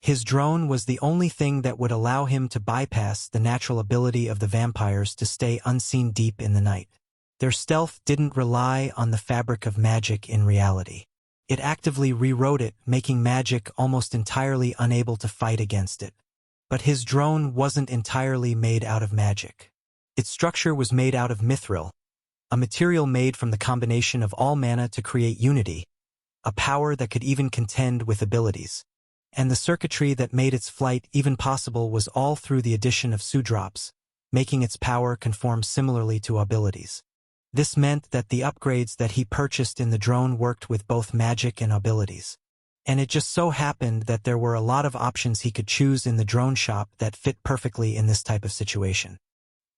His drone was the only thing that would allow him to bypass the natural ability of the vampires to stay unseen deep in the night. Their stealth didn't rely on the fabric of magic in reality. It actively rewrote it, making magic almost entirely unable to fight against it. But his drone wasn't entirely made out of magic. Its structure was made out of mithril, a material made from the combination of all mana to create unity, a power that could even contend with abilities. And the circuitry that made its flight even possible was all through the addition of sudrops, making its power conform similarly to abilities. This meant that the upgrades that he purchased in the drone worked with both magic and abilities. And it just so happened that there were a lot of options he could choose in the drone shop that fit perfectly in this type of situation.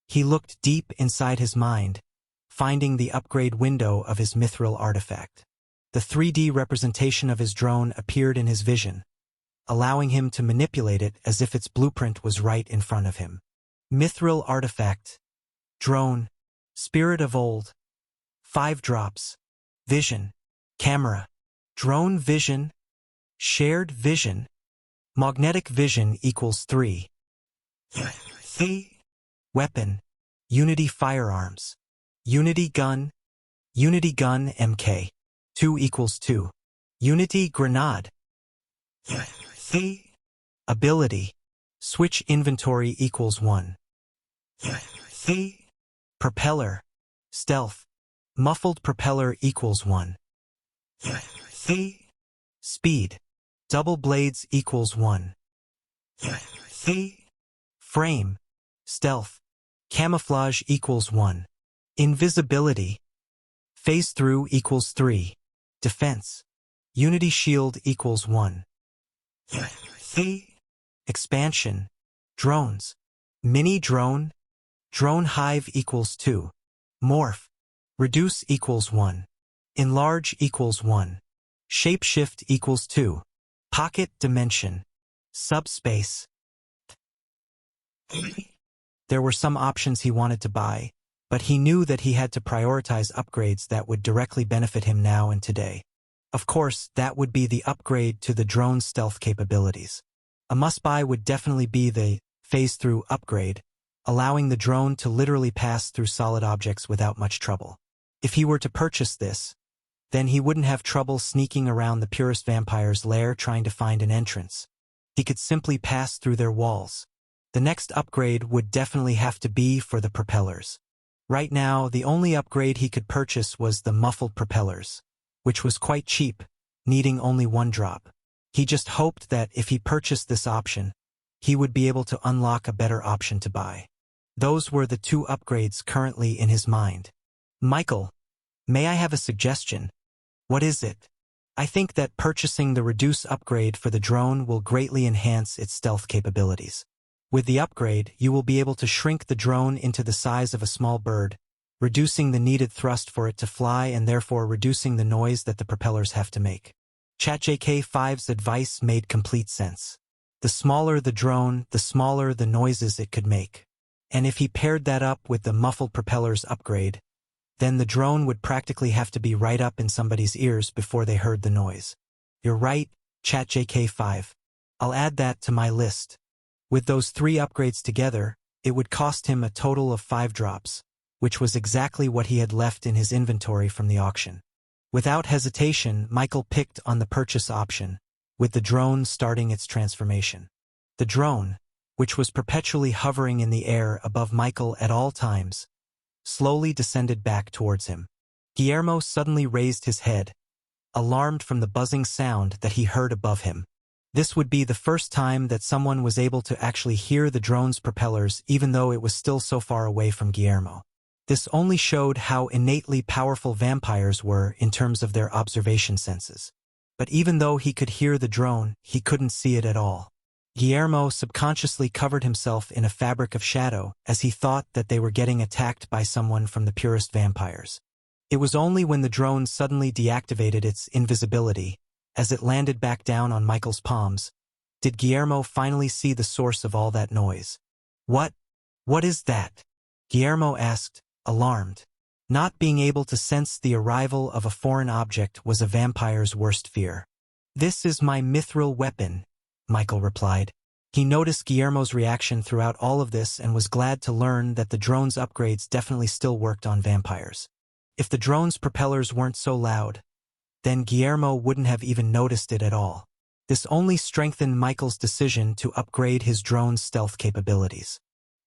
He looked deep inside his mind, finding the upgrade window of his mithril artifact. The 3D representation of his drone appeared in his vision, allowing him to manipulate it as if its blueprint was right in front of him. Mithril artifact, drone, spirit of old, 5 drops, vision, camera, drone vision, shared vision, magnetic vision equals 3. Weapon, unity firearms, unity gun MK, 2 equals 2. Unity grenade. Ability, switch inventory equals 1. Propeller, stealth, muffled propeller equals 1. Speed, double blades equals 1. Frame, stealth, camouflage equals 1. Invisibility, phase through equals 3. Defense, unity shield equals 1. Expansion, drones, mini drone, drone hive equals 2. Morph, reduce equals 1. Enlarge equals 1. Shapeshift equals 2. Pocket dimension, subspace. There were some options he wanted to buy, but he knew that he had to prioritize upgrades that would directly benefit him now and today. Of course, that would be the upgrade to the drone's stealth capabilities. A must-buy would definitely be the phase-through upgrade, allowing the drone to literally pass through solid objects without much trouble. If he were to purchase this, then he wouldn't have trouble sneaking around the purist vampire's lair trying to find an entrance. He could simply pass through their walls. The next upgrade would definitely have to be for the propellers. Right now, the only upgrade he could purchase was the muffled propellers, which was quite cheap, needing only 1 drop. He just hoped that if he purchased this option, he would be able to unlock a better option to buy. Those were the 2 upgrades currently in his mind. Michael, may I have a suggestion? What is it? I think that purchasing the reduce upgrade for the drone will greatly enhance its stealth capabilities. With the upgrade, you will be able to shrink the drone into the size of a small bird, reducing the needed thrust for it to fly and therefore reducing the noise that the propellers have to make. ChatJK5's advice made complete sense. The smaller the drone, the smaller the noises it could make. And if he paired that up with the muffled propellers upgrade, then the drone would practically have to be right up in somebody's ears before they heard the noise. You're right, ChatJK5. I'll add that to my list. With those 3 upgrades together, it would cost him a total of 5 drops, which was exactly what he had left in his inventory from the auction. Without hesitation, Michael picked on the purchase option, with the drone starting its transformation. The drone, which was perpetually hovering in the air above Michael at all times, slowly descended back towards him. Guermo suddenly raised his head, alarmed from the buzzing sound that he heard above him. This would be the first time that someone was able to actually hear the drone's propellers even though it was still so far away from Guermo. This only showed how innately powerful vampires were in terms of their observation senses. But even though he could hear the drone, he couldn't see it at all. Guermo subconsciously covered himself in a fabric of shadow as he thought that they were getting attacked by someone from the purist vampires. It was only when the drone suddenly deactivated its invisibility, as it landed back down on Michael's palms, did Guermo finally see the source of all that noise. What is that? Guermo asked, alarmed. Not being able to sense the arrival of a foreign object was a vampire's worst fear. This is my mithril weapon, Michael replied. He noticed Guillermo's reaction throughout all of this and was glad to learn that the drone's upgrades definitely still worked on vampires. If the drone's propellers weren't so loud, then Guillermo wouldn't have even noticed it at all. This only strengthened Michael's decision to upgrade his drone's stealth capabilities.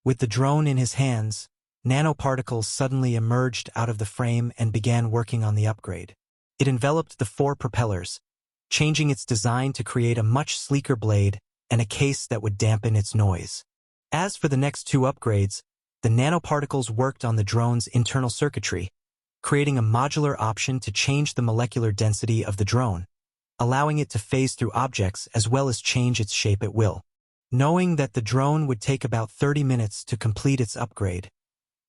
With the drone in his hands, nanoparticles suddenly emerged out of the frame and began working on the upgrade. It enveloped the 4 propellers, changing its design to create a much sleeker blade and a case that would dampen its noise. As for the next 2 upgrades, the nanoparticles worked on the drone's internal circuitry, creating a modular option to change the molecular density of the drone, allowing it to phase through objects as well as change its shape at will. Knowing that the drone would take about 30 minutes to complete its upgrade,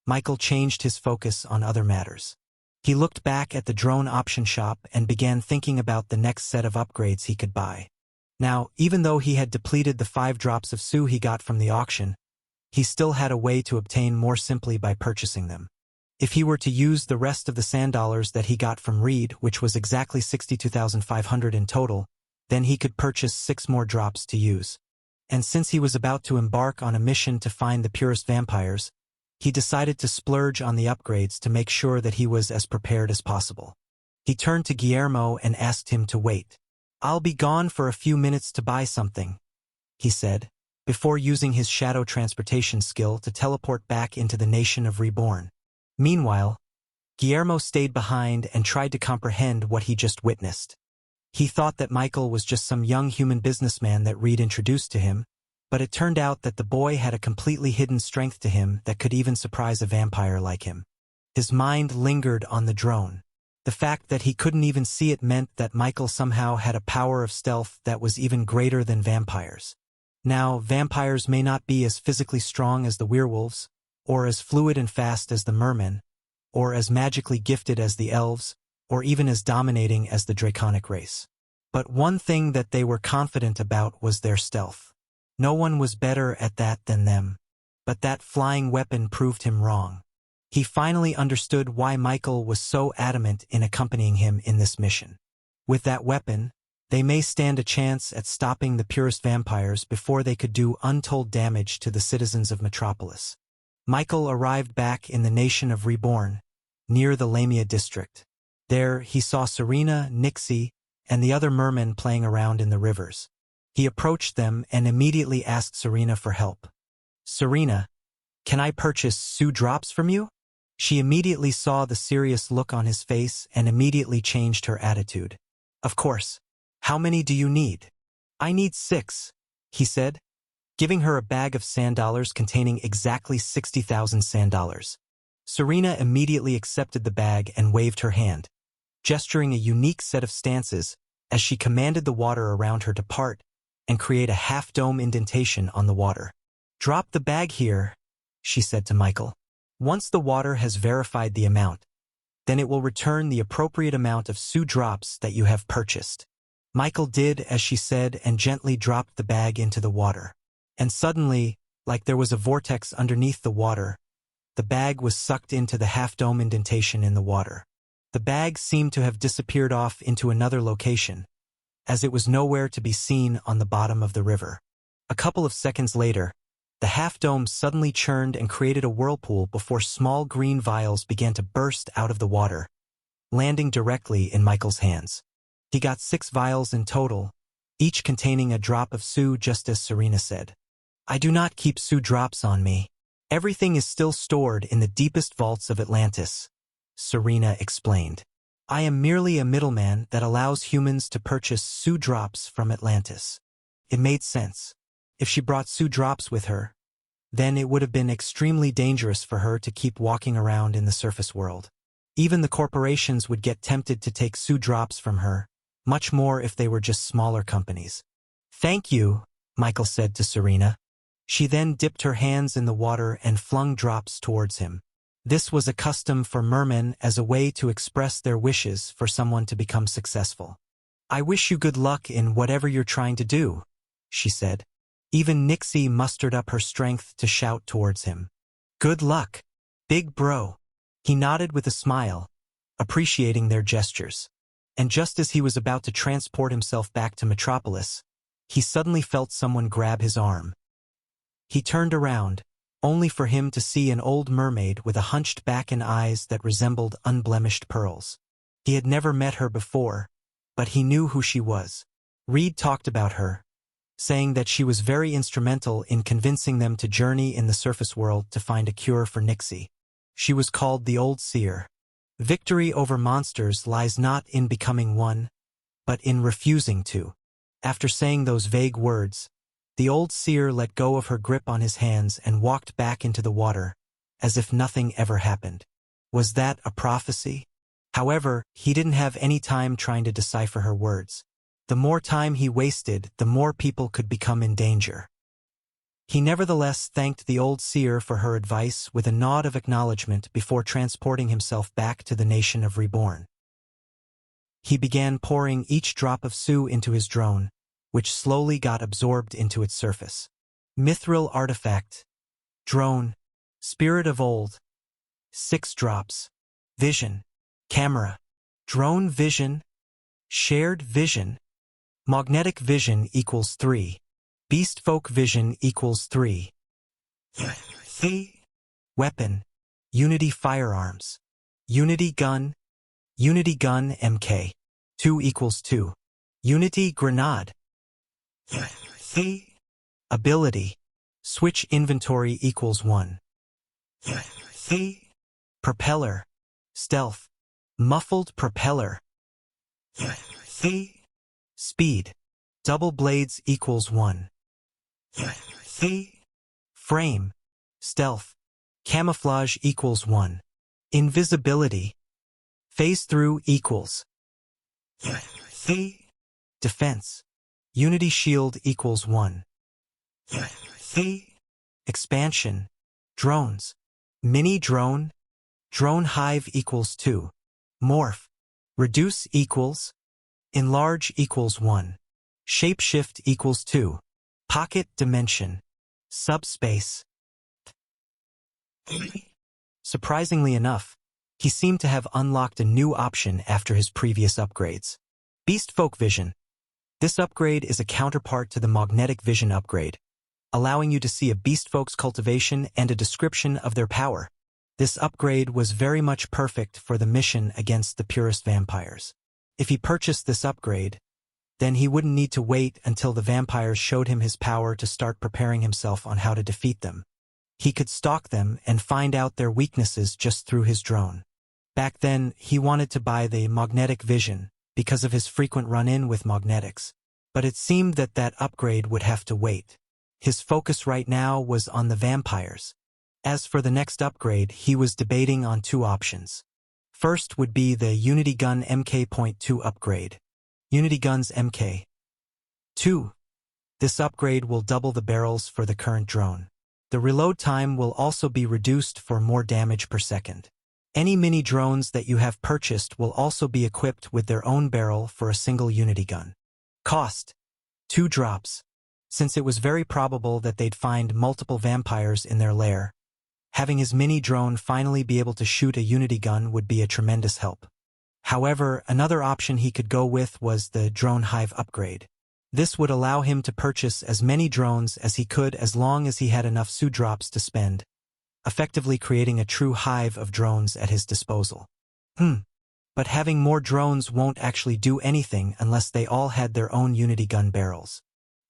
Michael changed his focus on other matters. He looked back at the drone option shop and began thinking about the next set of upgrades he could buy. Now, even though he had depleted the 5 drops of Su he got from the auction, he still had a way to obtain more simply by purchasing them. If he were to use the rest of the sand dollars that he got from Reed, which was exactly 62,500 in total, then he could purchase 6 more drops to use. And since he was about to embark on a mission to find the purest vampires, he decided to splurge on the upgrades to make sure that he was as prepared as possible. He turned to Guillermo and asked him to wait. "I'll be gone for a few minutes to buy something," he said, before using his shadow transportation skill to teleport back into the nation of Reborn. Meanwhile, Guillermo stayed behind and tried to comprehend what he just witnessed. He thought that Michael was just some young human businessman that Reed introduced to him, but it turned out that the boy had a completely hidden strength to him that could even surprise a vampire like him. His mind lingered on the drone. The fact that he couldn't even see it meant that Michael somehow had a power of stealth that was even greater than vampires. Now, vampires may not be as physically strong as the werewolves, or as fluid and fast as the mermen, or as magically gifted as the elves, or even as dominating as the draconic race. But one thing that they were confident about was their stealth. No one was better at that than them. But that flying weapon proved him wrong. He finally understood why Michael was so adamant in accompanying him in this mission. With that weapon, they may stand a chance at stopping the purest vampires before they could do untold damage to the citizens of Metropolis. Michael arrived back in the nation of Reborn, near the Lamia district. There, he saw Serena, Nixie, and the other mermen playing around in the rivers. He approached them and immediately asked Serena for help. "Serena, can I purchase Su drops from you?" She immediately saw the serious look on his face and immediately changed her attitude. "Of course. How many do you need?" "I need 6, he said, giving her a bag of sand dollars containing exactly 60,000 sand dollars. Serena immediately accepted the bag and waved her hand, gesturing a unique set of stances as she commanded the water around her to part and create a half-dome indentation on the water. "Drop the bag here," she said to Michael. "Once the water has verified the amount, then it will return the appropriate amount of Su drops that you have purchased." Michael did as she said and gently dropped the bag into the water. And suddenly, like there was a vortex underneath the water, the bag was sucked into the half-dome indentation in the water. The bag seemed to have disappeared off into another location, as it was nowhere to be seen on the bottom of the river. A couple of seconds later, the half-dome suddenly churned and created a whirlpool before small green vials began to burst out of the water, landing directly in Michael's hands. He got 6 vials in total, each containing a drop of Su, just as Serena said. "I do not keep Su drops on me. Everything is still stored in the deepest vaults of Atlantis," Serena explained. "I am merely a middleman that allows humans to purchase Su drops from Atlantis." It made sense. If she brought Su drops with her, then it would have been extremely dangerous for her to keep walking around in the surface world. Even the corporations would get tempted to take Su drops from her, much more if they were just smaller companies. "Thank you," Michael said to Serena. She then dipped her hands in the water and flung drops towards him. This was a custom for mermen as a way to express their wishes for someone to become successful. "I wish you good luck in whatever you're trying to do," she said. Even Nixie mustered up her strength to shout towards him. "Good luck, big bro." He nodded with a smile, appreciating their gestures. And just as he was about to transport himself back to Metropolis, he suddenly felt someone grab his arm. He turned around, only for him to see an old mermaid with a hunched back and eyes that resembled unblemished pearls. He had never met her before, but he knew who she was. Reed talked about her, saying that she was very instrumental in convincing them to journey in the surface world to find a cure for Nixie. She was called the Old Seer. Victory over monsters lies not in becoming one, but in refusing to. After saying those vague words, the Old Seer let go of her grip on his hands and walked back into the water, as if nothing ever happened. Was that a prophecy? However, he didn't have any time trying to decipher her words. The more time he wasted, the more people could become in danger. He nevertheless thanked the Old Seer for her advice with a nod of acknowledgement before transporting himself back to the nation of Reborn. He began pouring each drop of Su into his drone, which slowly got absorbed into its surface. Mithril artifact. Drone. Spirit of old. 6 drops. Vision. Camera. Drone vision. Shared vision. Magnetic vision equals 3. Beast folk vision equals 3. Weapon. Unity firearms. Unity gun. Unity gun MK. 2 equals 2. Unity grenade. Ability. Switch inventory equals 1. Propeller. Stealth. Muffled propeller. Speed. Double blades equals 1. Frame. Stealth. Camouflage equals 1. Invisibility. Phase through equals. Defense. Unity shield equals 1. Expansion. Drones. Mini drone. Drone hive equals 2. Morph. Reduce equals. Enlarge equals 1. Shapeshift equals 2. Pocket dimension. Subspace. Surprisingly enough, he seemed to have unlocked a new option after his previous upgrades. Beast folk vision. This upgrade is a counterpart to the magnetic vision upgrade, allowing you to see a beast folk's cultivation and a description of their power. This upgrade was very much perfect for the mission against the purist vampires. If he purchased this upgrade, then he wouldn't need to wait until the vampires showed him his power to start preparing himself on how to defeat them. He could stalk them and find out their weaknesses just through his drone. Back then, he wanted to buy the magnetic vision because of his frequent run-in with magnetics, but it seemed that that upgrade would have to wait. His focus right now was on the vampires. As for the next upgrade, he was debating on 2 options. First would be the Unity Gun MK.2 upgrade. Unity Guns MK. 2. This upgrade will double the barrels for the current drone. The reload time will also be reduced for more damage per second. Any mini drones that you have purchased will also be equipped with their own barrel for a single Unity gun. Cost. 2 drops. Since it was very probable that they'd find multiple vampires in their lair, having his mini drone finally be able to shoot a Unity gun would be a tremendous help. However, another option he could go with was the Drone Hive upgrade. This would allow him to purchase as many drones as he could as long as he had enough Su drops to spend, effectively creating a true hive of drones at his disposal. But having more drones won't actually do anything unless they all had their own Unity gun barrels.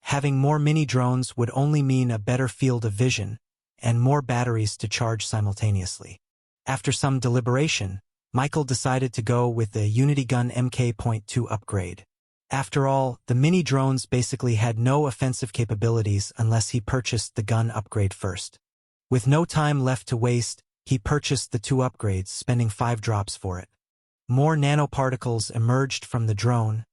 Having more mini drones would only mean a better field of vision and more batteries to charge simultaneously. After some deliberation, Michael decided to go with the Unity Gun MK.2 upgrade. After all, the mini drones basically had no offensive capabilities unless he purchased the gun upgrade first. With no time left to waste, he purchased the 2 upgrades, spending 5 drops for it. More nanoparticles emerged from the drone,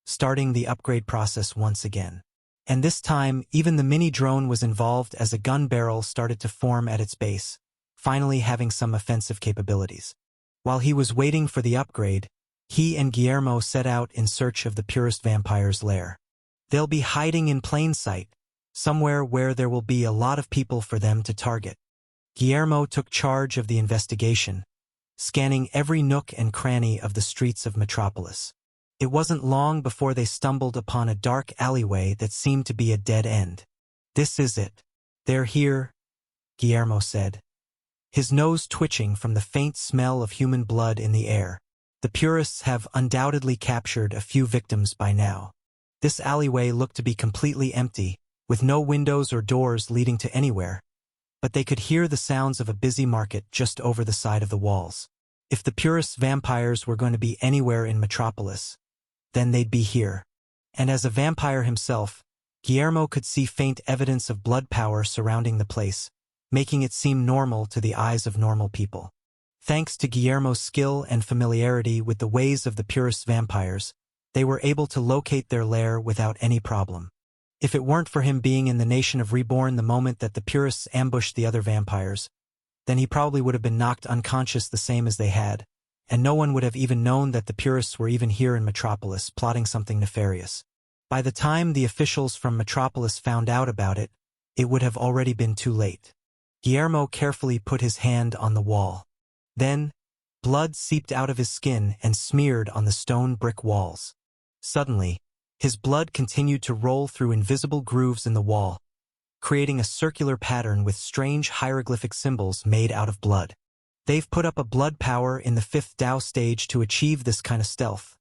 starting the upgrade process once again. And this time, even the mini drone was involved as a gun barrel started to form at its base, finally having some offensive capabilities. While he was waiting for the upgrade, he and Guermo set out in search of the purist vampire's lair. They'll be hiding in plain sight, somewhere where there will be a lot of people for them to target. Guermo took charge of the investigation, scanning every nook and cranny of the streets of Metropolis. It wasn't long before they stumbled upon a dark alleyway that seemed to be a dead end. "This is it. They're here," Guillermo said, his nose twitching from the faint smell of human blood in the air. "The purists have undoubtedly captured a few victims by now." This alleyway looked to be completely empty, with no windows or doors leading to anywhere, but they could hear the sounds of a busy market just over the side of the walls. If the purist vampires were going to be anywhere in Metropolis, then they'd be here. And as a vampire himself, Guillermo could see faint evidence of blood power surrounding the place, making it seem normal to the eyes of normal people. Thanks to Guillermo's skill and familiarity with the ways of the purist vampires, they were able to locate their lair without any problem. If it weren't for him being in the nation of Reborn the moment that the purists ambushed the other vampires, then he probably would have been knocked unconscious the same as they had, and no one would have even known that the purists were even here in Metropolis plotting something nefarious. By the time the officials from Metropolis found out about it, it would have already been too late. Guillermo carefully put his hand on the wall. Then, blood seeped out of his skin and smeared on the stone brick walls. Suddenly, his blood continued to roll through invisible grooves in the wall, creating a circular pattern with strange hieroglyphic symbols made out of blood. "They've put up a blood power in the 5th Dao stage to achieve this kind of stealth,"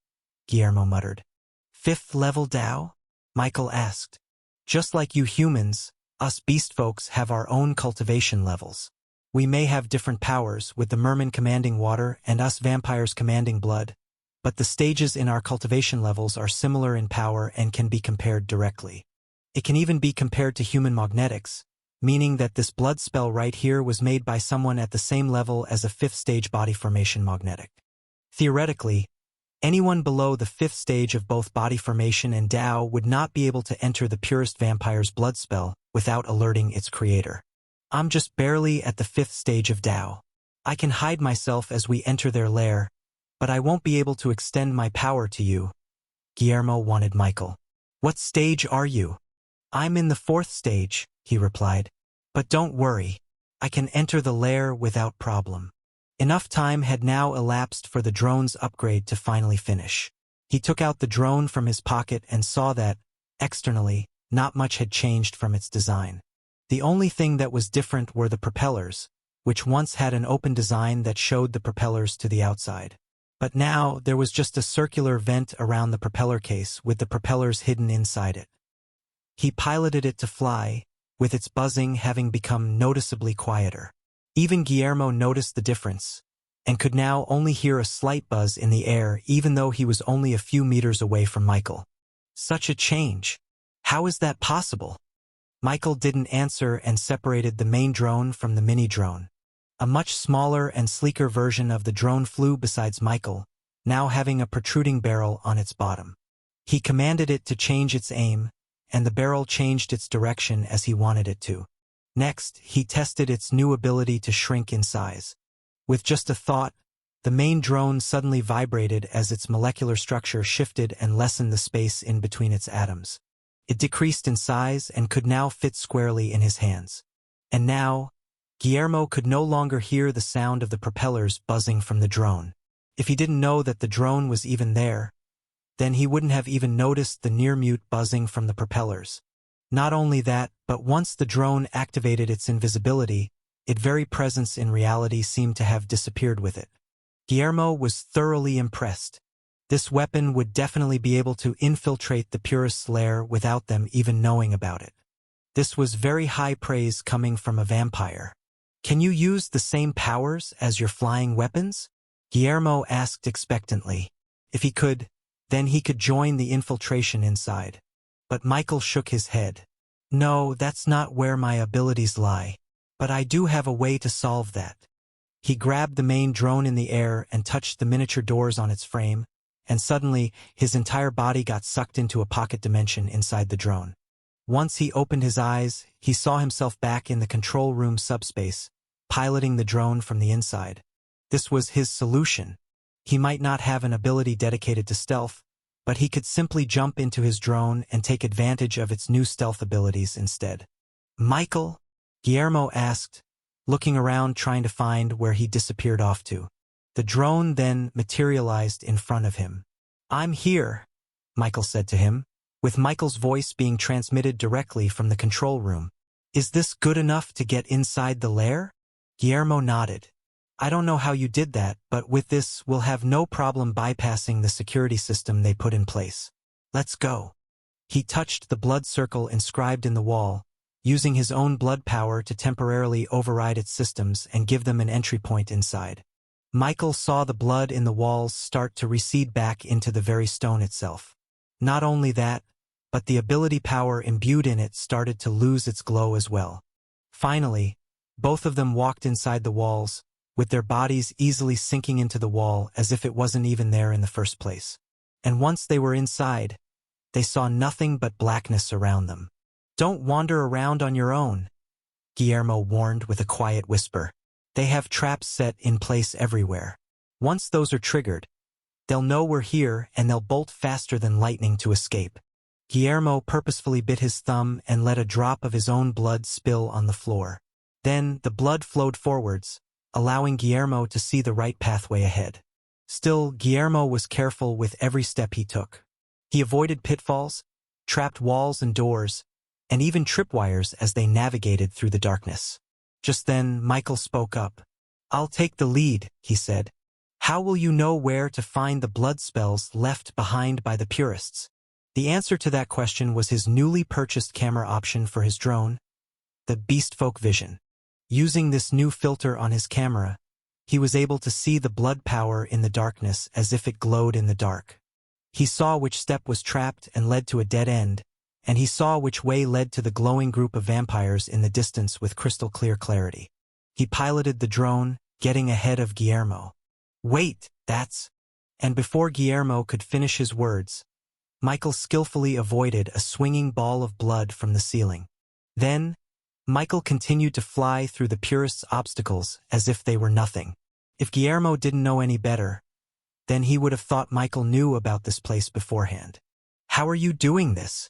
Guillermo muttered. "5th level Dao?" Michael asked. "Just like you humans, us beast folks have our own cultivation levels. We may have different powers, with the merman commanding water and us vampires commanding blood, but the stages in our cultivation levels are similar in power and can be compared directly. It can even be compared to human magnetics, meaning that this blood spell right here was made by someone at the same level as a 5th stage body formation magnetic. Theoretically, anyone below the 5th stage of both body formation and Dao would not be able to enter the purest vampire's blood spell without alerting its creator. I'm just barely at the 5th stage of Dao. I can hide myself as we enter their lair, but I won't be able to extend my power to you." Guillermo wanted Michael. "What stage are you?" "I'm in the 4th stage," he replied. "But don't worry, I can enter the lair without problem." Enough time had now elapsed for the drone's upgrade to finally finish. He took out the drone from his pocket and saw that, externally, not much had changed from its design. The only thing that was different were the propellers, which once had an open design that showed the propellers to the outside. But now there was just a circular vent around the propeller case with the propellers hidden inside it. He piloted it to fly, with its buzzing having become noticeably quieter. Even Guillermo noticed the difference, and could now only hear a slight buzz in the air even though he was only a few meters away from Michael. Such a change. How is that possible? Michael didn't answer and separated the main drone from the mini-drone. A much smaller and sleeker version of the drone flew besides Michael, now having a protruding barrel on its bottom. He commanded it to change its aim, and the barrel changed its direction as he wanted it to. Next, he tested its new ability to shrink in size. With just a thought, the main drone suddenly vibrated as its molecular structure shifted and lessened the space in between its atoms. It decreased in size and could now fit squarely in his hands. And now, Guillermo could no longer hear the sound of the propellers buzzing from the drone. If he didn't know that the drone was even there, then he wouldn't have even noticed the near-mute buzzing from the propellers. Not only that, but once the drone activated its invisibility, its very presence in reality seemed to have disappeared with it. Guillermo was thoroughly impressed. This weapon would definitely be able to infiltrate the purist's lair without them even knowing about it. This was very high praise coming from a vampire. "Can you use the same powers as your flying weapons?" Guillermo asked expectantly. If he could, then he could join the infiltration inside. But Michael shook his head. "No, that's not where my abilities lie. But I do have a way to solve that." He grabbed the main drone in the air and touched the miniature doors on its frame, and suddenly his entire body got sucked into a pocket dimension inside the drone. Once he opened his eyes, he saw himself back in the control room subspace, piloting the drone from the inside. This was his solution. He might not have an ability dedicated to stealth, but he could simply jump into his drone and take advantage of its new stealth abilities instead. "Michael?" Guillermo asked, looking around trying to find where he disappeared off to. The drone then materialized in front of him. "I'm here," Michael said to him, with Michael's voice being transmitted directly from the control room. "Is this good enough to get inside the lair?" Guermo nodded. "I don't know how you did that, but with this we'll have no problem bypassing the security system they put in place. Let's go." He touched the blood circle inscribed in the wall, using his own blood power to temporarily override its systems and give them an entry point inside. Michael saw the blood in the walls start to recede back into the very stone itself. Not only that, but the ability power imbued in it started to lose its glow as well. Finally, both of them walked inside the walls, with their bodies easily sinking into the wall as if it wasn't even there in the first place. And once they were inside, they saw nothing but blackness around them. "Don't wander around on your own," Guermo warned with a quiet whisper. "They have traps set in place everywhere. Once those are triggered, they'll know we're here and they'll bolt faster than lightning to escape." Guermo purposefully bit his thumb and let a drop of his own blood spill on the floor. Then the blood flowed forwards, allowing Guermo to see the right pathway ahead. Still, Guermo was careful with every step he took. He avoided pitfalls, trapped walls and doors, and even tripwires as they navigated through the darkness. Just then, Michael spoke up. "I'll take the lead," he said. "How will you know where to find the blood spells left behind by the purists?" The answer to that question was his newly purchased camera option for his drone, the Beastfolk Vision. Using this new filter on his camera, he was able to see the blood power in the darkness as if it glowed in the dark. He saw which step was trapped and led to a dead end, and he saw which way led to the glowing group of vampires in the distance with crystal clear clarity. He piloted the drone, getting ahead of Guermo. "Wait, that's—" And before Guermo could finish his words, Michael skillfully avoided a swinging ball of blood from the ceiling. Then, Michael continued to fly through the purists' obstacles as if they were nothing. If Guermo didn't know any better, then he would have thought Michael knew about this place beforehand. "How are you doing this?"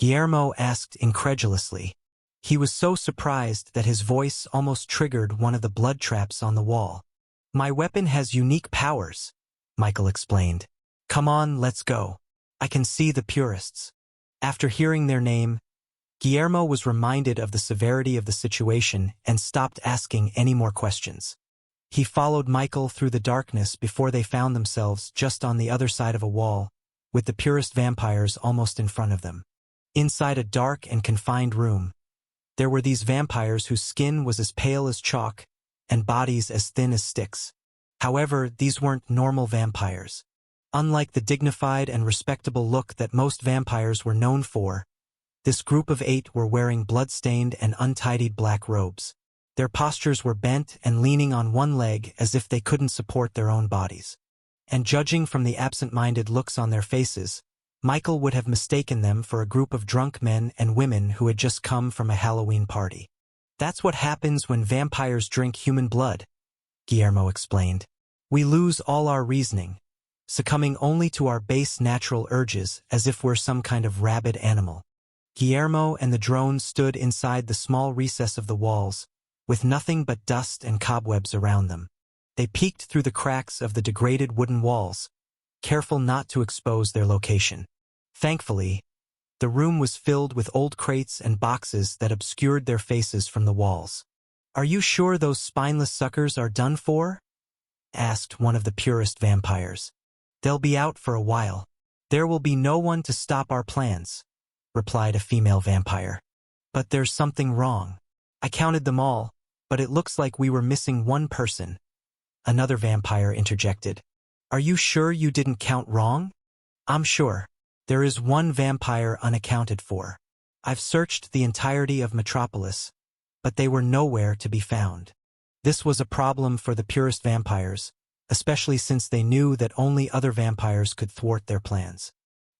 Guermo asked incredulously. He was so surprised that his voice almost triggered one of the blood traps on the wall. "My weapon has unique powers," Michael explained. "Come on, let's go. I can see the purists." After hearing their name, Guermo was reminded of the severity of the situation and stopped asking any more questions. He followed Michael through the darkness before they found themselves just on the other side of a wall, with the purist vampires almost in front of them. Inside a dark and confined room, there were these vampires whose skin was as pale as chalk and bodies as thin as sticks. However, these weren't normal vampires. Unlike the dignified and respectable look that most vampires were known for, this group of 8 were wearing blood-stained and untidied black robes. Their postures were bent and leaning on one leg as if they couldn't support their own bodies. And judging from the absent-minded looks on their faces, Michael would have mistaken them for a group of drunk men and women who had just come from a Halloween party. "That's what happens when vampires drink human blood," Guermo explained. "We lose all our reasoning, succumbing only to our base natural urges as if we're some kind of rabid animal." Guermo and the drone stood inside the small recess of the walls, with nothing but dust and cobwebs around them. They peeked through the cracks of the degraded wooden walls, careful not to expose their location. Thankfully, the room was filled with old crates and boxes that obscured their faces from the walls. "Are you sure those spineless suckers are done for?" asked one of the purist vampires. "They'll be out for a while. There will be no one to stop our plans," replied a female vampire. "But there's something wrong. I counted them all, but it looks like we were missing one person," another vampire interjected. "Are you sure you didn't count wrong?" "I'm sure. There is one vampire unaccounted for. I've searched the entirety of Metropolis, but they were nowhere to be found." This was a problem for the purist vampires, especially since they knew that only other vampires could thwart their plans.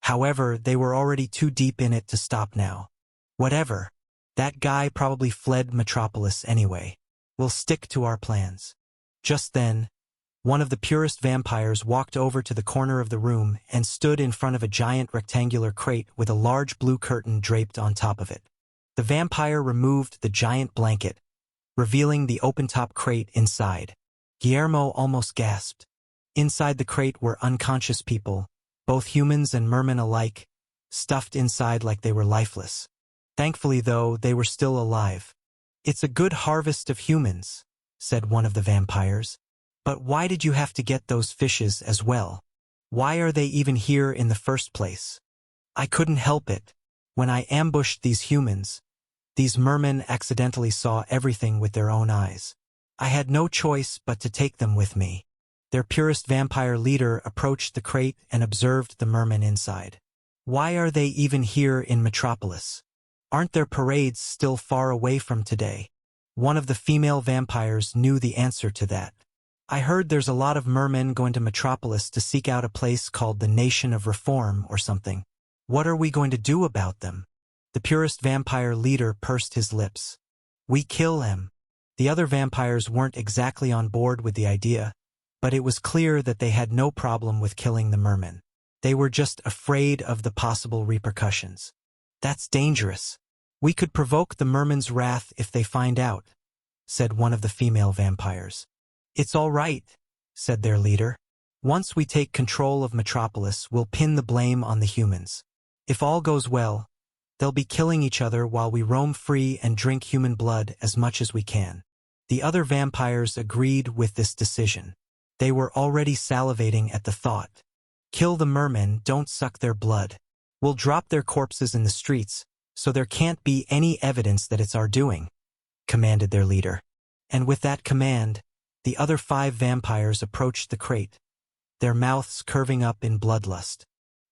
However, they were already too deep in it to stop now. "Whatever. That guy probably fled Metropolis anyway. We'll stick to our plans." Just then, one of the purist vampires walked over to the corner of the room and stood in front of a giant rectangular crate with a large blue curtain draped on top of it. The vampire removed the giant blanket, revealing the open-top crate inside. Guermo almost gasped. Inside the crate were unconscious people, both humans and mermen alike, stuffed inside like they were lifeless. Thankfully, though, they were still alive. "It's a good harvest of humans," said one of the vampires. "But why did you have to get those fishes as well? Why are they even here in the first place?" "I couldn't help it. When I ambushed these humans, these mermen accidentally saw everything with their own eyes. I had no choice but to take them with me." Their purist vampire leader approached the crate and observed the mermen inside. "Why are they even here in Metropolis? Aren't their parades still far away from today?" One of the female vampires knew the answer to that. "I heard there's a lot of mermen going to Metropolis to seek out a place called the Nation of Reform or something. What are we going to do about them?" The purist vampire leader pursed his lips. "We kill them." The other vampires weren't exactly on board with the idea, but it was clear that they had no problem with killing the mermen. They were just afraid of the possible repercussions. "That's dangerous. We could provoke the mermen's wrath if they find out," said one of the female vampires. "It's all right," said their leader. "Once we take control of Metropolis, we'll pin the blame on the humans. If all goes well, they'll be killing each other while we roam free and drink human blood as much as we can." The other vampires agreed with this decision. They were already salivating at the thought. "Kill the mermen, don't suck their blood. We'll drop their corpses in the streets, so there can't be any evidence that it's our doing," commanded their leader. And with that command, the other 5 vampires approached the crate, their mouths curving up in bloodlust.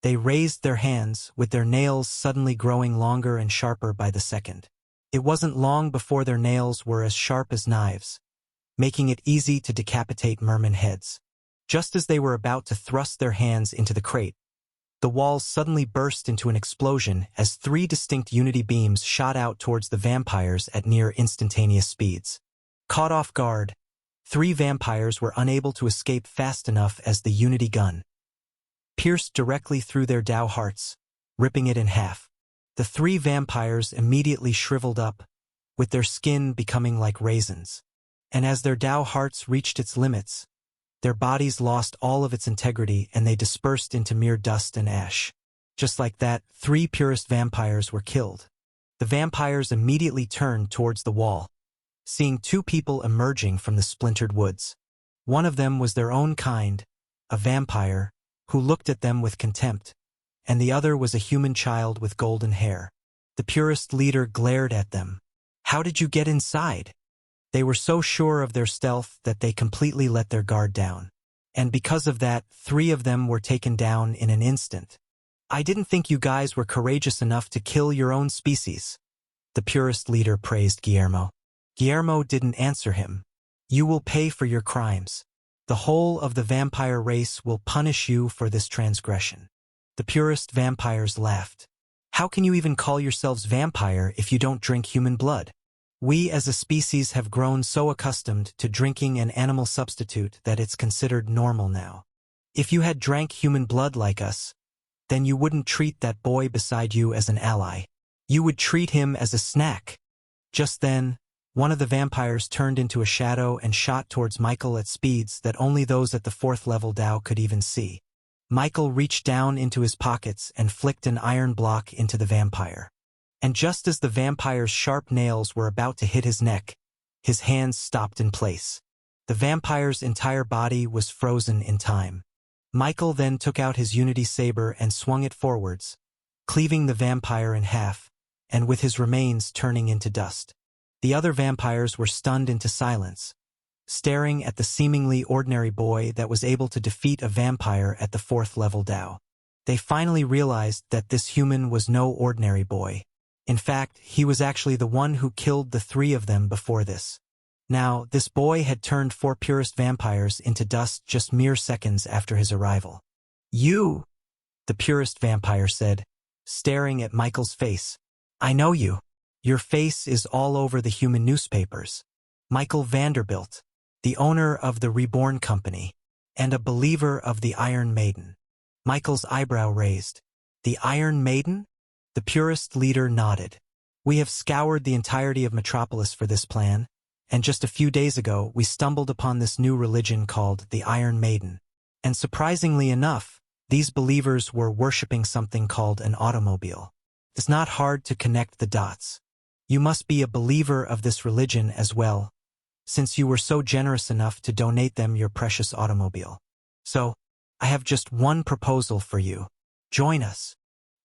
They raised their hands, with their nails suddenly growing longer and sharper by the second. It wasn't long before their nails were as sharp as knives, making it easy to decapitate merman heads. Just as they were about to thrust their hands into the crate, the walls suddenly burst into an explosion as 3 distinct unity beams shot out towards the vampires at near instantaneous speeds. Caught off guard, 3 vampires were unable to escape fast enough as the unity gun pierced directly through their Dao hearts, ripping it in half. The 3 vampires immediately shriveled up, with their skin becoming like raisins. And as their Dao hearts reached its limits, their bodies lost all of its integrity and they dispersed into mere dust and ash. Just like that, 3 purist vampires were killed. The vampires immediately turned towards the wall, seeing 2 people emerging from the splintered woods. One of them was their own kind, a vampire, who looked at them with contempt, and the other was a human child with golden hair. The purist leader glared at them. "How did you get inside?" They were so sure of their stealth that they completely let their guard down. And because of that, 3 of them were taken down in an instant. "I didn't think you guys were courageous enough to kill your own species," the purist leader praised Guermo. Guermo didn't answer him. "You will pay for your crimes. The whole of the vampire race will punish you for this transgression." The purist vampires laughed. "How can you even call yourselves vampire if you don't drink human blood? We as a species have grown so accustomed to drinking an animal substitute that it's considered normal now. If you had drank human blood like us, then you wouldn't treat that boy beside you as an ally. You would treat him as a snack." Just then, one of the vampires turned into a shadow and shot towards Michael at speeds that only those at the 4th level Dao could even see. Michael reached down into his pockets and flicked an iron block into the vampire. And just as the vampire's sharp nails were about to hit his neck, his hands stopped in place. The vampire's entire body was frozen in time. Michael then took out his unity saber and swung it forwards, cleaving the vampire in half, and with his remains turning into dust. The other vampires were stunned into silence, staring at the seemingly ordinary boy that was able to defeat a vampire at the 4th level Dao. They finally realized that this human was no ordinary boy. In fact, he was actually the one who killed the 3 of them before this. Now, this boy had turned 4 purist vampires into dust just mere seconds after his arrival. "You," the purist vampire said, staring at Michael's face. "I know you. Your face is all over the human newspapers. Michael Vanderbilt, the owner of the Reborn company, and a believer of the Iron Maiden." Michael's eyebrow raised. "The Iron Maiden?" The purist leader nodded. "We have scoured the entirety of Metropolis for this plan, and just a few days ago we stumbled upon this new religion called the Iron Maiden. And surprisingly enough, These believers were worshipping something called an automobile. It's not hard to connect the dots. You must be a believer of this religion as well, since you were so generous enough to donate them your precious automobile. So, I have just one proposal for you. Join us.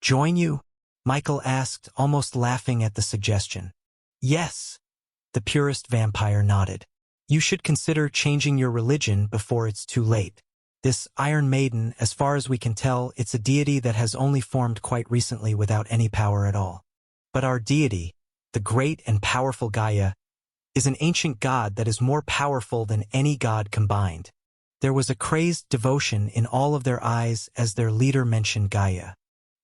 Join you? Michael asked, almost laughing at the suggestion. Yes. The purist vampire nodded. You should consider changing your religion before it's too late. This Iron Maiden, as far as we can tell, it's a deity that has only formed quite recently without any power at all. But our deity, the great and powerful Gaia, is an ancient god that is more powerful than any god combined. There was a crazed devotion in all of their eyes as their leader mentioned Gaia.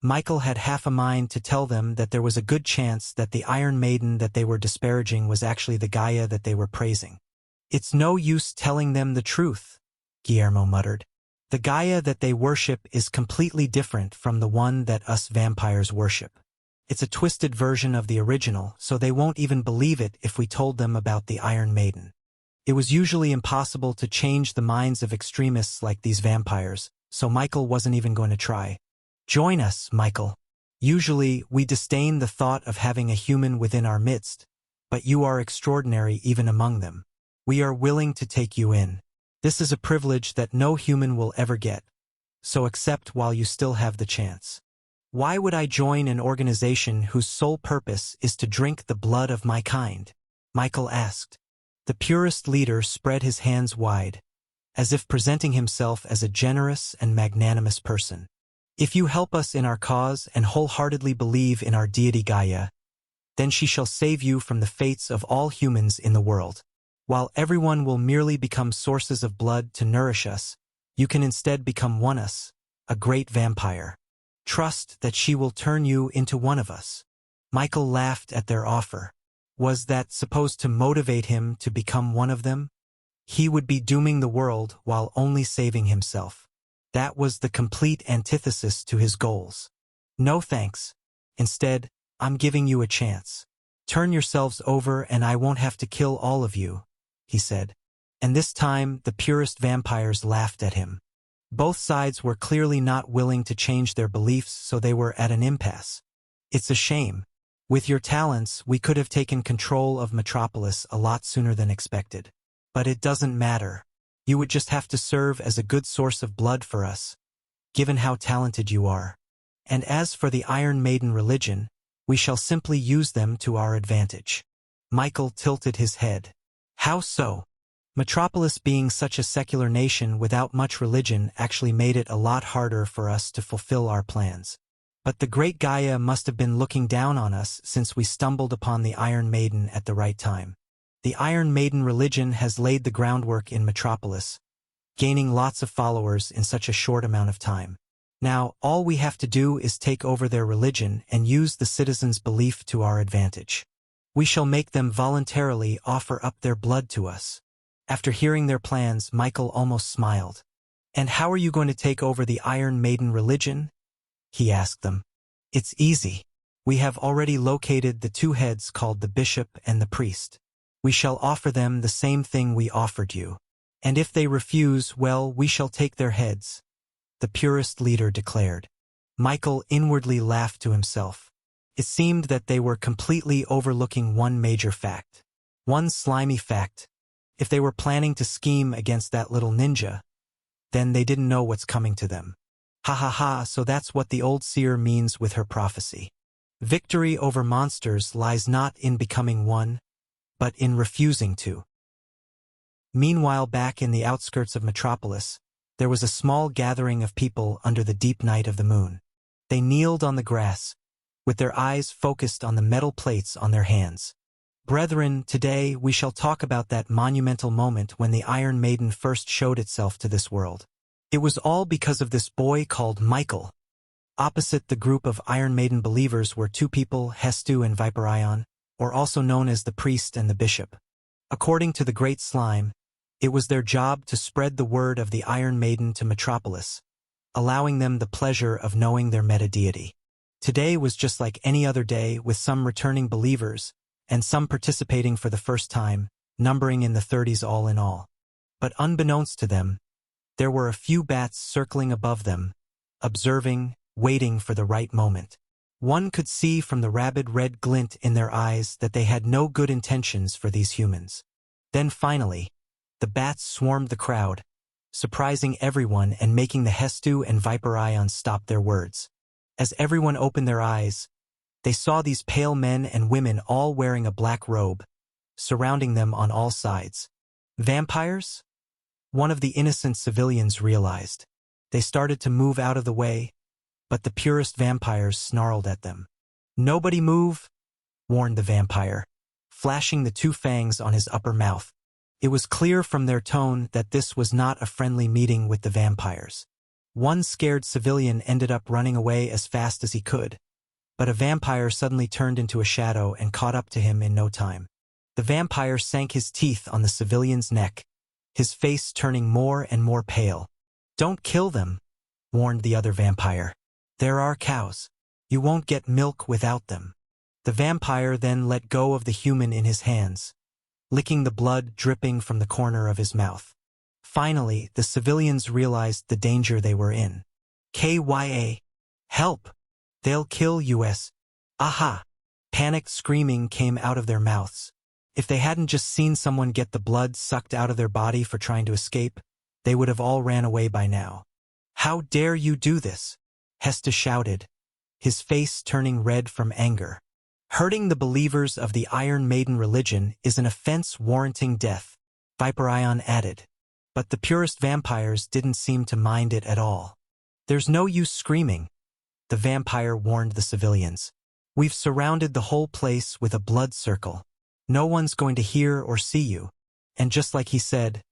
Michael had half a mind to tell them that there was a good chance that the Iron Maiden that they were disparaging was actually the Gaia that they were praising. It's no use telling them the truth, Guermo muttered. The Gaia that they worship is completely different from the one that us vampires worship. It's a twisted version of the original, so they won't even believe it if we told them about the Iron Maiden. It was usually impossible to change the minds of extremists like these vampires, so Michael wasn't even going to try. Join us, Michael. Usually, we disdain the thought of having a human within our midst, but you are extraordinary even among them. We are willing to take you in. This is a privilege that no human will ever get, so accept while you still have the chance. Why would I join an organization whose sole purpose is to drink the blood of my kind? Michael asked. The purist leader spread his hands wide, as if presenting himself as a generous and magnanimous person. If you help us in our cause and wholeheartedly believe in our deity Gaia, then she shall save you from the fates of all humans in the world. While everyone will merely become sources of blood to nourish us, you can instead become one us, a great vampire. Trust that she will turn you into one of us. Michael laughed at their offer. Was that supposed to motivate him to become one of them? He would be dooming the world while only saving himself. That was the complete antithesis to his goals. No thanks. Instead, I'm giving you a chance. Turn yourselves over and I won't have to kill all of you, he said. And this time, the purist vampires laughed at him. Both sides were clearly not willing to change their beliefs, so they were at an impasse. It's a shame. With your talents, we could have taken control of Metropolis a lot sooner than expected. But it doesn't matter. You would just have to serve as a good source of blood for us, given how talented you are. And as for the Iron Maiden religion, we shall simply use them to our advantage. Michael tilted his head. How so? Metropolis being such a secular nation without much religion actually made it a lot harder for us to fulfill our plans. But the great Gaia must have been looking down on us since we stumbled upon the Iron Maiden at the right time. The Iron Maiden religion has laid the groundwork in Metropolis, gaining lots of followers in such a short amount of time. Now, all we have to do is take over their religion and use the citizens' belief to our advantage. We shall make them voluntarily offer up their blood to us. After hearing their plans, Michael almost smiled. And how are you going to take over the Iron Maiden religion? He asked them. It's easy. We have already located the two heads called the bishop and the priest. We shall offer them the same thing we offered you. And if they refuse, well, we shall take their heads, the purist leader declared. Michael inwardly laughed to himself. It seemed that they were completely overlooking one major fact. One slimy fact. If they were planning to scheme against that little ninja, then they didn't know what's coming to them. Ha ha ha, so that's what the old seer means with her prophecy. Victory over monsters lies not in becoming one, but in refusing to. Meanwhile, back in the outskirts of Metropolis, there was a small gathering of people under the deep night of the moon. They kneeled on the grass, with their eyes focused on the metal plates on their hands. Brethren, today we shall talk about that monumental moment when the Iron Maiden first showed itself to this world. It was all because of this boy called Michael. Opposite the group of Iron Maiden believers were two people, Hestu and Viperion, or also known as the priest and the bishop. According to the Great Slime, it was their job to spread the word of the Iron Maiden to Metropolis, allowing them the pleasure of knowing their meta-deity. Today was just like any other day, with some returning believers, and some participating for the first time, numbering in the 30s all in all. But unbeknownst to them, there were a few bats circling above them, observing, waiting for the right moment. One could see from the rabid red glint in their eyes that they had no good intentions for these humans. Then finally, the bats swarmed the crowd, surprising everyone and making the Hestu and Viperion stop their words. As everyone opened their eyes, they saw these pale men and women all wearing a black robe, surrounding them on all sides. Vampires? One of the innocent civilians realized. They started to move out of the way, but the purist vampires snarled at them. "Nobody move," warned the vampire, flashing the two fangs on his upper mouth. It was clear from their tone that this was not a friendly meeting with the vampires. One scared civilian ended up running away as fast as he could, but a vampire suddenly turned into a shadow and caught up to him in no time. The vampire sank his teeth on the civilian's neck, his face turning more and more pale. "Don't kill them," warned the other vampire. "There are cows. You won't get milk without them." The vampire then let go of the human in his hands, licking the blood dripping from the corner of his mouth. Finally, the civilians realized the danger they were in. "KYA! Help! They'll kill us! Aha!" Panicked screaming came out of their mouths. If they hadn't just seen someone get the blood sucked out of their body for trying to escape, they would have all ran away by now. "How dare you do this?" Hesta shouted, his face turning red from anger. "Hurting the believers of the Iron Maiden religion is an offense warranting death," Viperion added. But the purist vampires didn't seem to mind it at all. "There's no use screaming," the vampire warned the civilians. "We've surrounded the whole place with a blood circle. No one's going to hear or see you." And just like he said,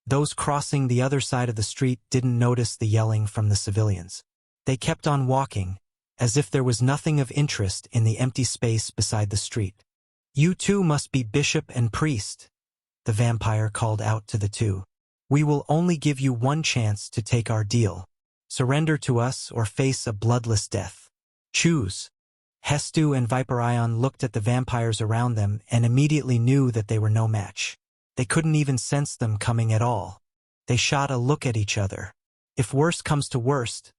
those crossing the other side of the street didn't notice the yelling from the civilians. They kept on walking, as if there was nothing of interest in the empty space beside the street. "You two must be bishop and priest," the vampire called out to the two. "We will only give you one chance to take our deal. Surrender to us or face a bloodless death. Choose." Hestu and Viperion looked at the vampires around them and immediately knew that they were no match. They couldn't even sense them coming at all. They shot a look at each other. If worst comes to worst,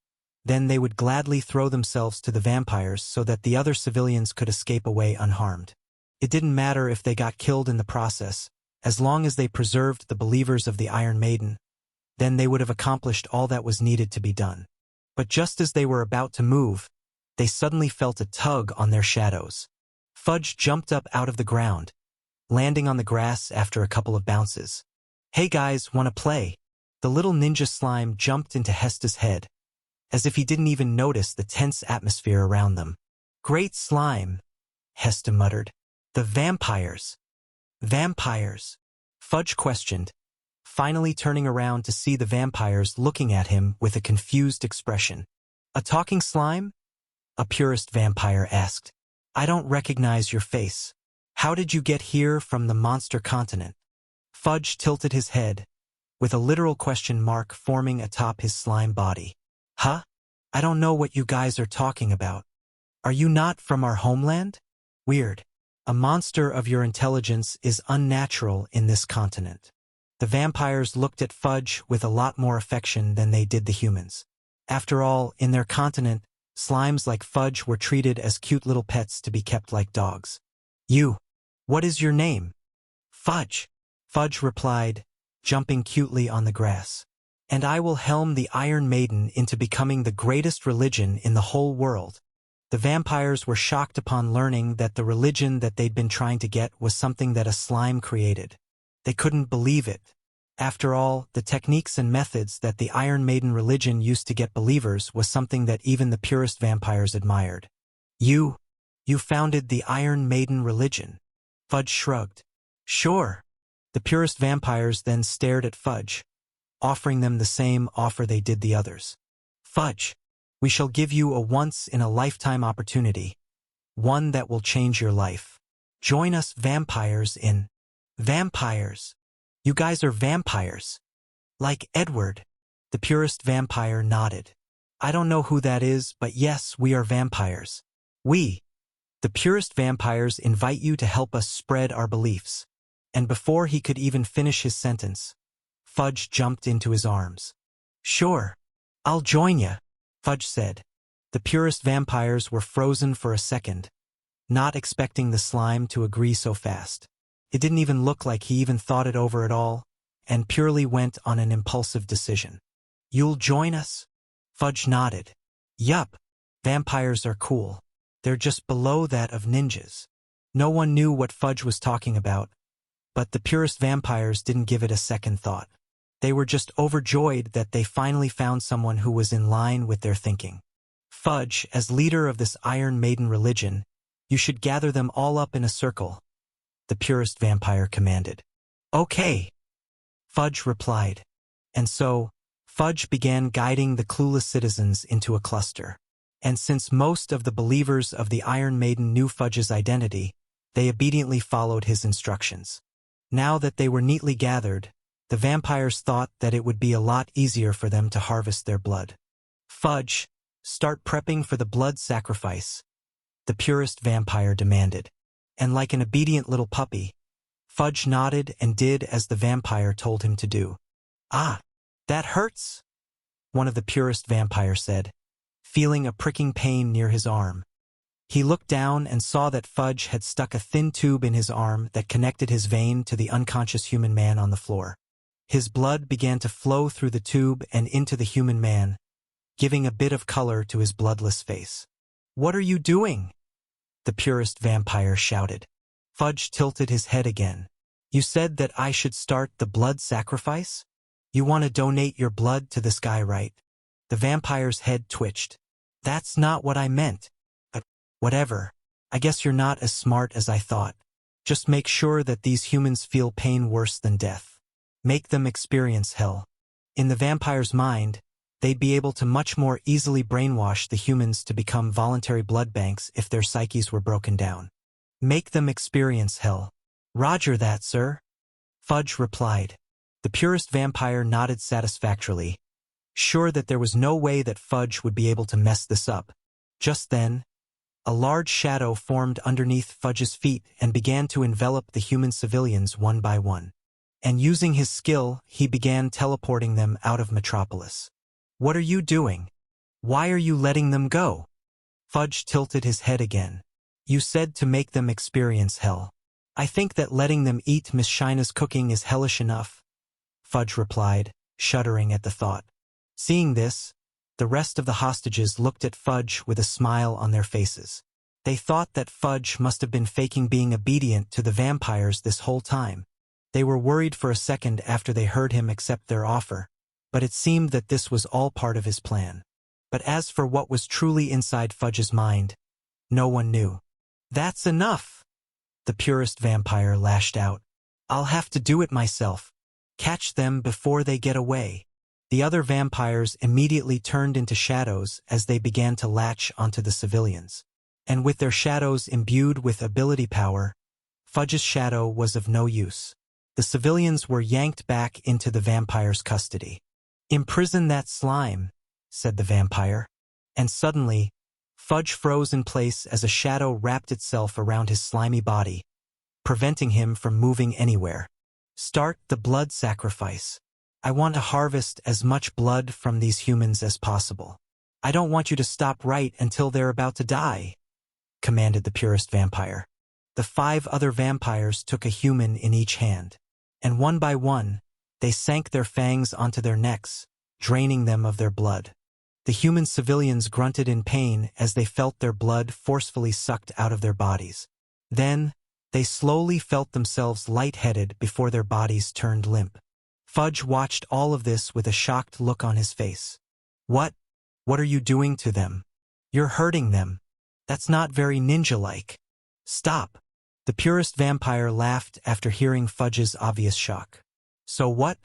then they would gladly throw themselves to the vampires so that the other civilians could escape away unharmed. It didn't matter if they got killed in the process, as long as they preserved the believers of the Iron Maiden, then they would have accomplished all that was needed to be done. But just as they were about to move, they suddenly felt a tug on their shadows. Fudge jumped up out of the ground, landing on the grass after a couple of bounces. "Hey guys, wanna play?" The little ninja slime jumped into Hesta's head, as if he didn't even notice the tense atmosphere around them. "Great slime," Hesta muttered. "The vampires." "Vampires?" Fudge questioned, finally turning around to see the vampires looking at him with a confused expression. "A talking slime?" a purist vampire asked. "I don't recognize your face. How did you get here from the monster continent?" Fudge tilted his head, with a literal question mark forming atop his slime body. "Huh? I don't know what you guys are talking about. Are you not from our homeland? Weird. A monster of your intelligence is unnatural in this continent." The vampires looked at Fudge with a lot more affection than they did the humans. After all, in their continent, slimes like Fudge were treated as cute little pets to be kept like dogs. What is your name?" "Fudge," Fudge replied, jumping cutely on the grass. "And I will helm the Iron Maiden into becoming the greatest religion in the whole world." The vampires were shocked upon learning that the religion that they'd been trying to get was something that a slime created. They couldn't believe it. After all, the techniques and methods that the Iron Maiden religion used to get believers was something that even the purist vampires admired. You founded the Iron Maiden religion?" Fudge shrugged. "Sure." The purist vampires then stared at Fudge, offering them the same offer they did the others. "Fudge, we shall give you a once-in-a-lifetime opportunity, one that will change your life. Join us vampires in..." "Vampires? You guys are vampires?" "Like Edward?" The purist vampire nodded. "I don't know who that is, but yes, we are vampires. The purist vampires invite you to help us spread our beliefs." And before he could even finish his sentence, Fudge jumped into his arms. "Sure, I'll join ya." Fudge said. The purist vampires were frozen for a second, not expecting the slime to agree so fast. It didn't even look like he even thought it over at all, and purely went on an impulsive decision. You'll join us? Fudge nodded. Yup. Vampires are cool. They're just below that of ninjas. No one knew what Fudge was talking about, but the purist vampires didn't give it a second thought. They were just overjoyed that they finally found someone who was in line with their thinking. Fudge, as leader of this Iron Maiden religion, you should gather them all up in a circle, the purist vampire commanded. Okay, Fudge replied. And so, Fudge began guiding the clueless citizens into a cluster. And since most of the believers of the Iron Maiden knew Fudge's identity, they obediently followed his instructions. Now that they were neatly gathered, the vampires thought that it would be a lot easier for them to harvest their blood. Fudge, start prepping for the blood sacrifice, the purist vampire demanded. And like an obedient little puppy, Fudge nodded and did as the vampire told him to do. Ah, that hurts, one of the purist vampires said, feeling a pricking pain near his arm. He looked down and saw that Fudge had stuck a thin tube in his arm that connected his vein to the unconscious human man on the floor. His blood began to flow through the tube and into the human man, giving a bit of color to his bloodless face. What are you doing? The purist vampire shouted. Fudge tilted his head again. You said that I should start the blood sacrifice? You want to donate your blood to this guy, right? The vampire's head twitched. That's not what I meant. But whatever. I guess you're not as smart as I thought. Just make sure that these humans feel pain worse than death. Make them experience hell. In the vampire's mind, they'd be able to much more easily brainwash the humans to become voluntary blood banks if their psyches were broken down. Make them experience hell. Roger that, sir. Fudge replied. The purist vampire nodded satisfactorily, sure that there was no way that Fudge would be able to mess this up. Just then, a large shadow formed underneath Fudge's feet and began to envelop the human civilians one by one. And using his skill, he began teleporting them out of Metropolis. What are you doing? Why are you letting them go? Fudge tilted his head again. You said to make them experience hell. I think that letting them eat Miss Shina's cooking is hellish enough, Fudge replied, shuddering at the thought. Seeing this, the rest of the hostages looked at Fudge with a smile on their faces. They thought that Fudge must have been faking being obedient to the vampires this whole time. They were worried for a second after they heard him accept their offer, but it seemed that this was all part of his plan. But as for what was truly inside Fudge's mind, no one knew. That's enough, the purist vampire lashed out. I'll have to do it myself. Catch them before they get away. The other vampires immediately turned into shadows as they began to latch onto the civilians. And with their shadows imbued with ability power, Fudge's shadow was of no use. The civilians were yanked back into the vampire's custody. Imprison that slime, said the vampire. And suddenly, Fudge froze in place as a shadow wrapped itself around his slimy body, preventing him from moving anywhere. Start the blood sacrifice. I want to harvest as much blood from these humans as possible. I don't want you to stop right until they're about to die, commanded the purist vampire. The 5 other vampires took a human in each hand, and one by one, they sank their fangs onto their necks, draining them of their blood. The human civilians grunted in pain as they felt their blood forcefully sucked out of their bodies. Then, they slowly felt themselves lightheaded before their bodies turned limp. Fudge watched all of this with a shocked look on his face. What are you doing to them? You're hurting them. That's not very ninja-like. Stop. The purist vampire laughed after hearing Fudge's obvious shock. So what?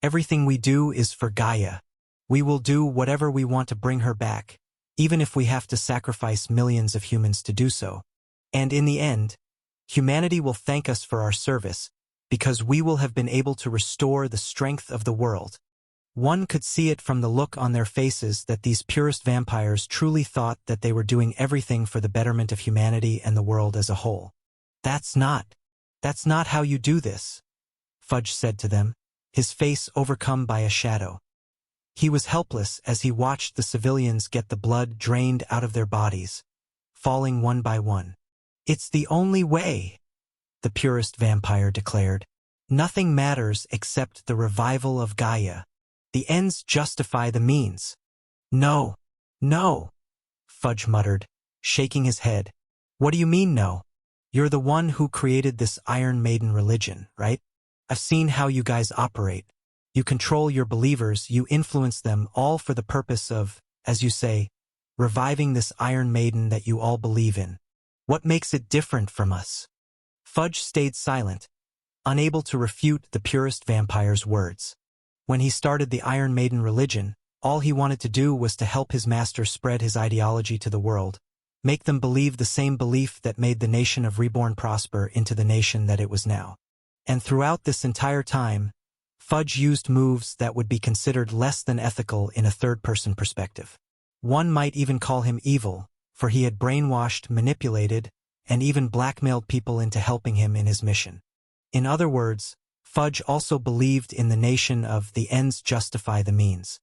Everything we do is for Gaia. We will do whatever we want to bring her back, even if we have to sacrifice millions of humans to do so. And in the end, humanity will thank us for our service, because we will have been able to restore the strength of the world. One could see it from the look on their faces that these purist vampires truly thought that they were doing everything for the betterment of humanity and the world as a whole. That's not how you do this, Fudge said to them, his face overcome by a shadow. He was helpless as he watched the civilians get the blood drained out of their bodies, falling one by one. "It's the only way," the purist vampire declared. "Nothing matters except the revival of Gaia. The ends justify the means." "No, no," Fudge muttered, shaking his head. "What do you mean no? You're the one who created this Iron Maiden religion, right? I've seen how you guys operate. You control your believers, you influence them all for the purpose of, as you say, reviving this Iron Maiden that you all believe in. What makes it different from us?" Fudge stayed silent, unable to refute the purist vampire's words. When he started the Iron Maiden religion, all he wanted to do was to help his master spread his ideology to the world, make them believe the same belief that made the nation of Reborn prosper into the nation that it was now. And throughout this entire time, Fudge used moves that would be considered less than ethical in a third-person perspective. One might even call him evil, for he had brainwashed, manipulated, and even blackmailed people into helping him in his mission. In other words, Fudge also believed in the nation of the ends justify the means.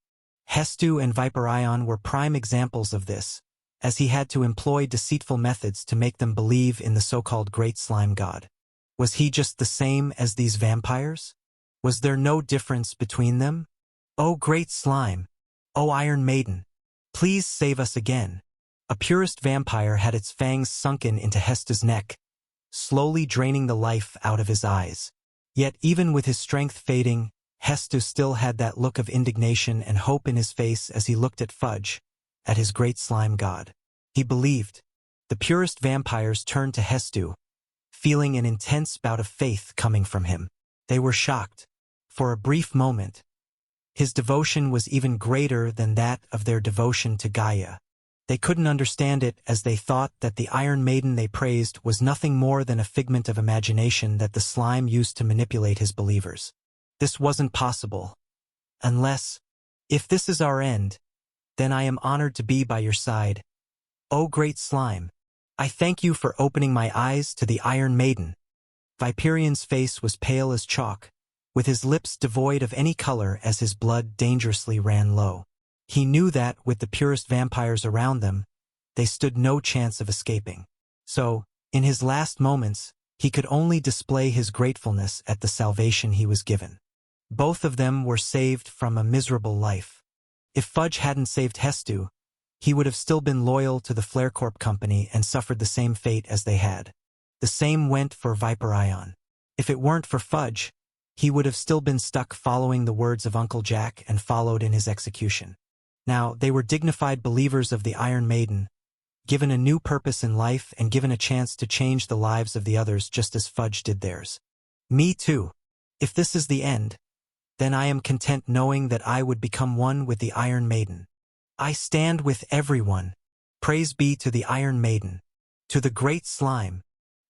Hestu and Viperion were prime examples of this, as he had to employ deceitful methods to make them believe in the so-called Great Slime God. Was he just the same as these vampires? Was there no difference between them? "Oh Great Slime! Oh Iron Maiden! Please save us again!" A purist vampire had its fangs sunken into Hestu's neck, slowly draining the life out of his eyes. Yet even with his strength fading, Hestu still had that look of indignation and hope in his face as he looked at Fudge, at his Great Slime God. He believed. The purist vampires turned to Hestu, feeling an intense bout of faith coming from him. They were shocked. For a brief moment, his devotion was even greater than that of their devotion to Gaia. They couldn't understand it as they thought that the Iron Maiden they praised was nothing more than a figment of imagination that the slime used to manipulate his believers. This wasn't possible. Unless, if this is our end, then I am honored to be by your side. "Oh Great Slime, I thank you for opening my eyes to the Iron Maiden." Viperion's face was pale as chalk, with his lips devoid of any color as his blood dangerously ran low. He knew that, with the purist vampires around them, they stood no chance of escaping. So, in his last moments, he could only display his gratefulness at the salvation he was given. Both of them were saved from a miserable life. If Fudge hadn't saved Hestu, he would have still been loyal to the Flarecorp company and suffered the same fate as they had. The same went for Viperion. If it weren't for Fudge, he would have still been stuck following the words of Uncle Jack and followed in his execution. Now, they were dignified believers of the Iron Maiden, given a new purpose in life and given a chance to change the lives of the others just as Fudge did theirs. Me too. If this is the end, then I am content knowing that I would become one with the Iron Maiden. I stand with everyone. Praise be to the Iron Maiden. To the Great Slime.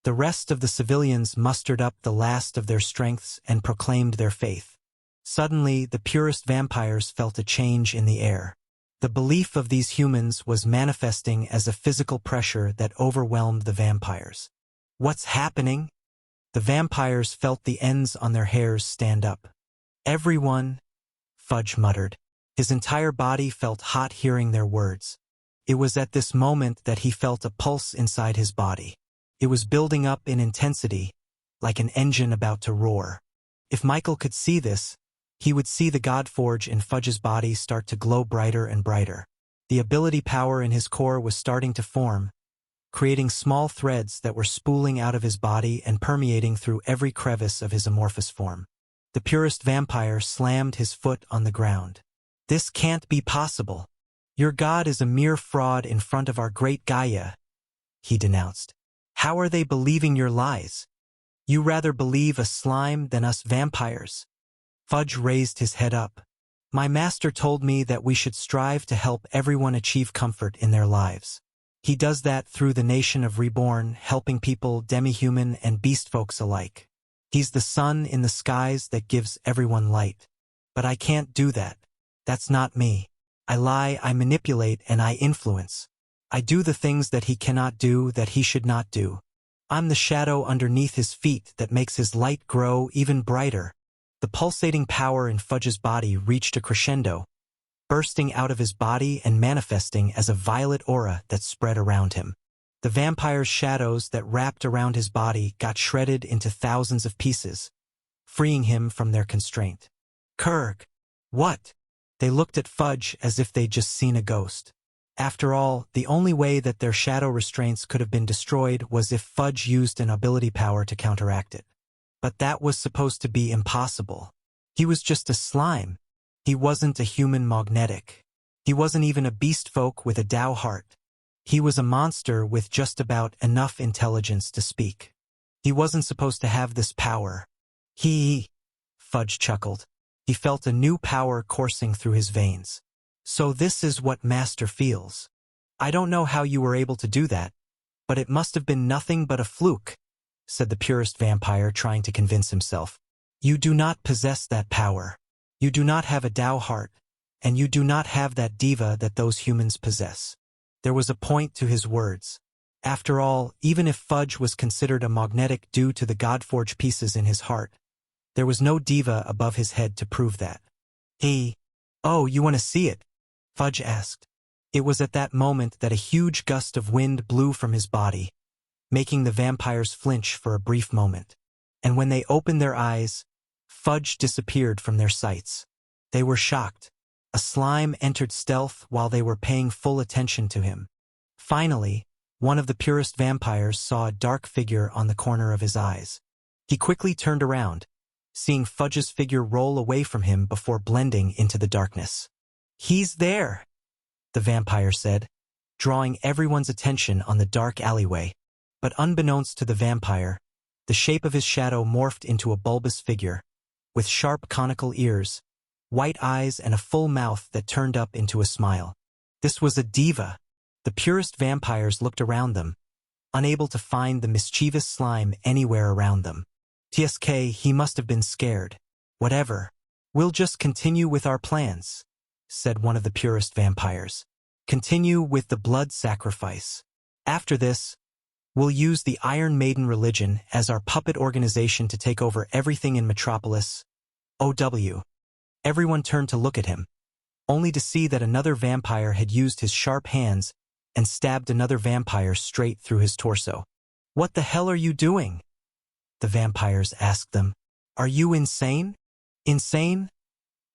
The rest of the civilians mustered up the last of their strengths and proclaimed their faith. Suddenly, the purist vampires felt a change in the air. The belief of these humans was manifesting as a physical pressure that overwhelmed the vampires. "What's happening?" The vampires felt the ends on their hairs stand up. "Everyone," Fudge muttered. His entire body felt hot hearing their words. It was at this moment that he felt a pulse inside his body. It was building up in intensity, like an engine about to roar. If Michael could see this, he would see the Godforge in Fudge's body start to glow brighter and brighter. The ability power in his core was starting to form, creating small threads that were spooling out of his body and permeating through every crevice of his amorphous form. The purist vampire slammed his foot on the ground. "This can't be possible. Your god is a mere fraud in front of our great Gaia," he denounced. "How are they believing your lies? You rather believe a slime than us vampires." Fudge raised his head up. "My master told me that we should strive to help everyone achieve comfort in their lives. He does that through the nation of Reborn, helping people, demi-human and beast folks alike. He's the sun in the skies that gives everyone light. But I can't do that. That's not me. I lie, I manipulate, and I influence. I do the things that he cannot do, that he should not do. I'm the shadow underneath his feet that makes his light grow even brighter." The pulsating power in Fudge's body reached a crescendo, bursting out of his body and manifesting as a violet aura that spread around him. The vampire's shadows that wrapped around his body got shredded into thousands of pieces, freeing him from their constraint. Kurg! What? They looked at Fudge as if they'd just seen a ghost. After all, the only way that their shadow restraints could have been destroyed was if Fudge used an ability power to counteract it. But that was supposed to be impossible. He was just a slime. He wasn't a human magnetic. He wasn't even a beast folk with a Tao heart. He was a monster with just about enough intelligence to speak. He wasn't supposed to have this power. Fudge chuckled. He felt a new power coursing through his veins. So this is what Master feels. I don't know how you were able to do that, but it must have been nothing but a fluke, said the purist vampire, trying to convince himself. You do not possess that power. You do not have a Tao heart, and you do not have that diva that those humans possess. There was a point to his words. After all, even if Fudge was considered a magnetic due to the Godforge pieces in his heart, there was no diva above his head to prove that. Oh, you want to see it? Fudge asked. It was at that moment that a huge gust of wind blew from his body, making the vampires flinch for a brief moment. And when they opened their eyes, Fudge disappeared from their sights. They were shocked. A slime entered stealth while they were paying full attention to him. Finally, one of the purist vampires saw a dark figure on the corner of his eyes. He quickly turned around, seeing Fudge's figure roll away from him before blending into the darkness. He's there, the vampire said, drawing everyone's attention on the dark alleyway. But unbeknownst to the vampire, the shape of his shadow morphed into a bulbous figure, with sharp conical ears, white eyes, and a full mouth that turned up into a smile. This was a diva. The purist vampires looked around them, unable to find the mischievous slime anywhere around them. TSK, he must have been scared. Whatever. We'll just continue with our plans, said one of the purist vampires. Continue with the blood sacrifice. After this, we'll use the Iron Maiden religion as our puppet organization to take over everything in Metropolis. OW. Everyone turned to look at him, only to see that another vampire had used his sharp hands and stabbed another vampire straight through his torso. What the hell are you doing? The vampires asked them. Are you insane? Insane?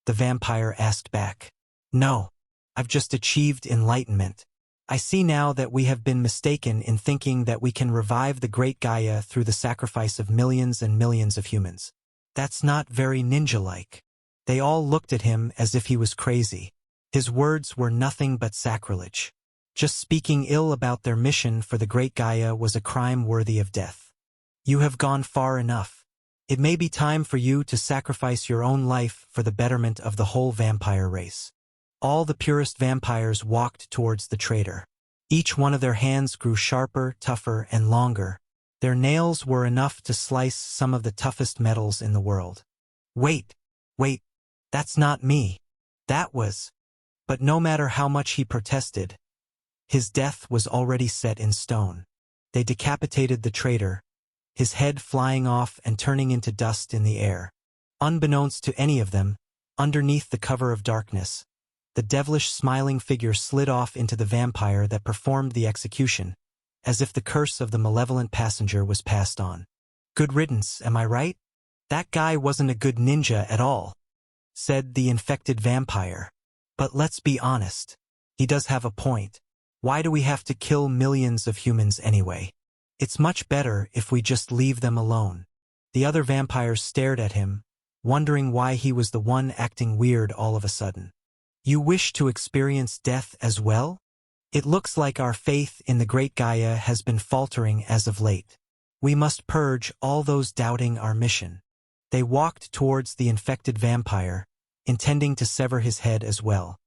The vampire asked back. No, I've just achieved enlightenment. I see now that we have been mistaken in thinking that we can revive the great Gaia through the sacrifice of millions and millions of humans. That's not very ninja-like. They all looked at him as if he was crazy. His words were nothing but sacrilege. Just speaking ill about their mission for the great Gaia was a crime worthy of death. You have gone far enough. It may be time for you to sacrifice your own life for the betterment of the whole vampire race. All the purist vampires walked towards the traitor. Each one of their hands grew sharper, tougher, and longer. Their nails were enough to slice some of the toughest metals in the world. Wait, that's not me. That was. But no matter how much he protested, his death was already set in stone. They decapitated the traitor, his head flying off and turning into dust in the air. Unbeknownst to any of them, underneath the cover of darkness, the devilish smiling figure slid off into the vampire that performed the execution, as if the curse of the malevolent passenger was passed on. Good riddance, am I right? That guy wasn't a good ninja at all, said the infected vampire. But let's be honest. He does have a point. Why do we have to kill millions of humans anyway? It's much better if we just leave them alone. The other vampires stared at him, wondering why he was the one acting weird all of a sudden. You wish to experience death as well? It looks like our faith in the great Gaia has been faltering as of late. We must purge all those doubting our mission. They walked towards the infected vampire, intending to sever his head as well.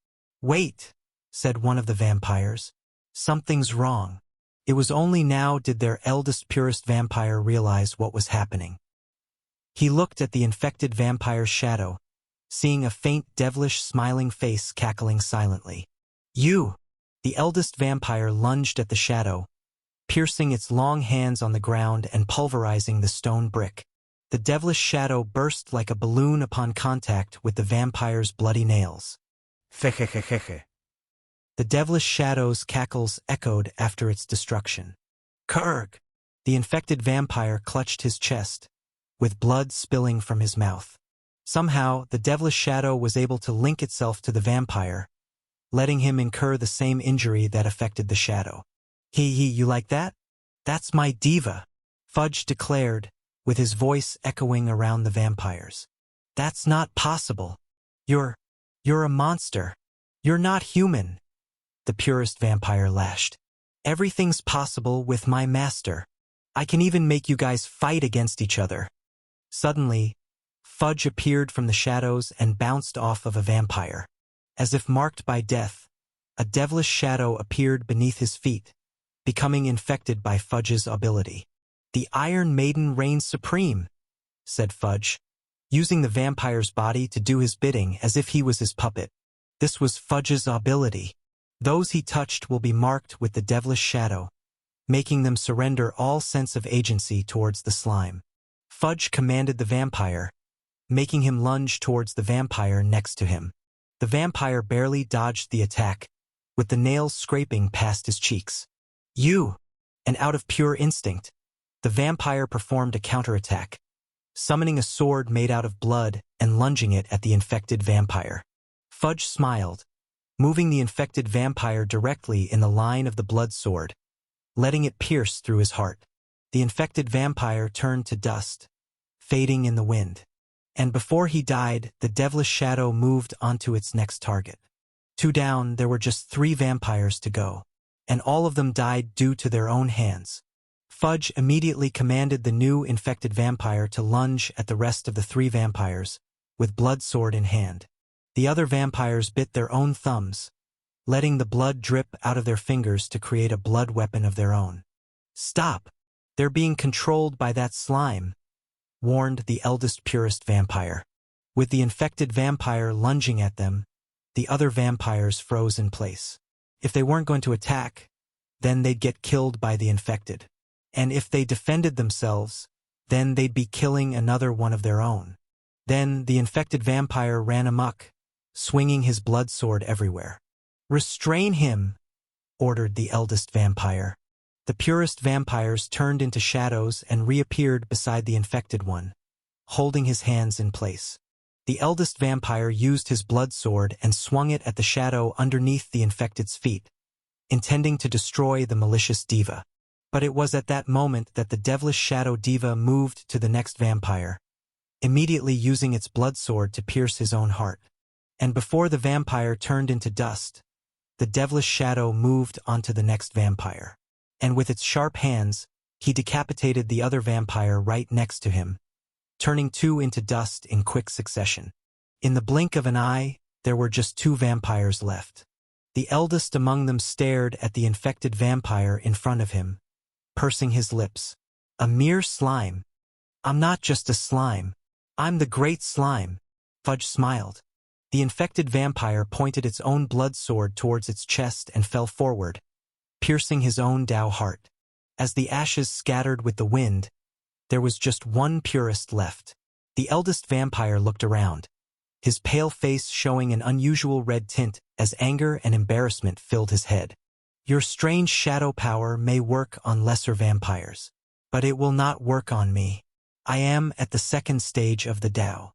Wait, said one of the vampires. Something's wrong. It was only now did their eldest purist vampire realize what was happening. He looked at the infected vampire's shadow, seeing a faint devilish smiling face cackling silently. You! The eldest vampire lunged at the shadow, piercing its long hands on the ground and pulverizing the stone brick. The devilish shadow burst like a balloon upon contact with the vampire's bloody nails. Jejejejeje. The devilish shadow's cackles echoed after its destruction. Kurg! The infected vampire clutched his chest, with blood spilling from his mouth. Somehow, the devilish shadow was able to link itself to the vampire, letting him incur the same injury that affected the shadow. You like that? That's my diva, Fudge declared, with his voice echoing around the vampires. That's not possible. You're a monster. You're not human. The purist vampire lashed. Everything's possible with my master. I can even make you guys fight against each other. Suddenly, Fudge appeared from the shadows and bounced off of a vampire. As if marked by death, a devilish shadow appeared beneath his feet, becoming infected by Fudge's ability. The Iron Maiden reigns supreme, said Fudge, using the vampire's body to do his bidding as if he was his puppet. This was Fudge's ability. Those he touched will be marked with the devilish shadow, making them surrender all sense of agency towards the slime. Fudge commanded the vampire, making him lunge towards the vampire next to him. The vampire barely dodged the attack, with the nails scraping past his cheeks. And out of pure instinct, the vampire performed a counterattack, summoning a sword made out of blood and lunging it at the infected vampire. Fudge smiled, moving the infected vampire directly in the line of the blood sword, letting it pierce through his heart. The infected vampire turned to dust, fading in the wind. And before he died, the devilish shadow moved onto its next target. 2 down, there were just 3 vampires to go, and all of them died due to their own hands. Fudge immediately commanded the new infected vampire to lunge at the rest of the 3 vampires, with blood sword in hand. The other vampires bit their own thumbs, letting the blood drip out of their fingers to create a blood weapon of their own. Stop! They're being controlled by that slime, warned the eldest purist vampire. With the infected vampire lunging at them, the other vampires froze in place. If they weren't going to attack, then they'd get killed by the infected. And if they defended themselves, then they'd be killing another one of their own. Then the infected vampire ran amok, swinging his blood sword everywhere. Restrain him, ordered the eldest vampire. The purist vampires turned into shadows and reappeared beside the infected one, holding his hands in place. The eldest vampire used his blood sword and swung it at the shadow underneath the infected's feet, intending to destroy the malicious diva. But it was at that moment that the devilish shadow diva moved to the next vampire, immediately using its blood sword to pierce his own heart. And before the vampire turned into dust, the devilish shadow moved onto the next vampire. And with its sharp hands, he decapitated the other vampire right next to him, turning 2 into dust in quick succession. In the blink of an eye, there were just 2 vampires left. The eldest among them stared at the infected vampire in front of him, pursing his lips. A mere slime. I'm not just a slime. I'm the great slime. Fudge smiled. The infected vampire pointed its own blood sword towards its chest and fell forward, piercing his own heart. As the ashes scattered with the wind, there was just 1 purist left. The eldest vampire looked around, his pale face showing an unusual red tint as anger and embarrassment filled his head. Your strange shadow power may work on lesser vampires, but it will not work on me. I am at the 2nd stage of the Tao.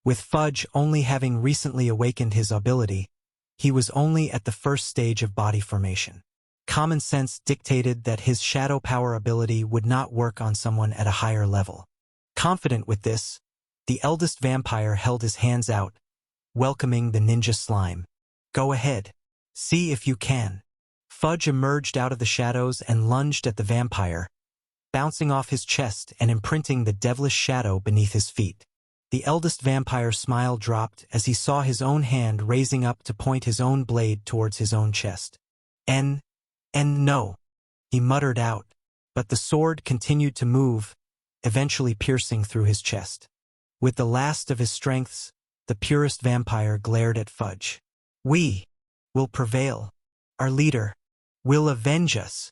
With Fudge only having recently awakened his ability, he was only at the 1st stage of body formation. Common sense dictated that his shadow power ability would not work on someone at a higher level. Confident with this, the eldest vampire held his hands out, welcoming the ninja slime. Go ahead. See if you can. Fudge emerged out of the shadows and lunged at the vampire, bouncing off his chest and imprinting the devilish shadow beneath his feet. The eldest vampire's smile dropped as he saw his own hand raising up to point his own blade towards his own chest. No, he muttered out, but the sword continued to move, eventually piercing through his chest. With the last of his strengths, the purist vampire glared at Fudge. We will prevail. Our leader will avenge us.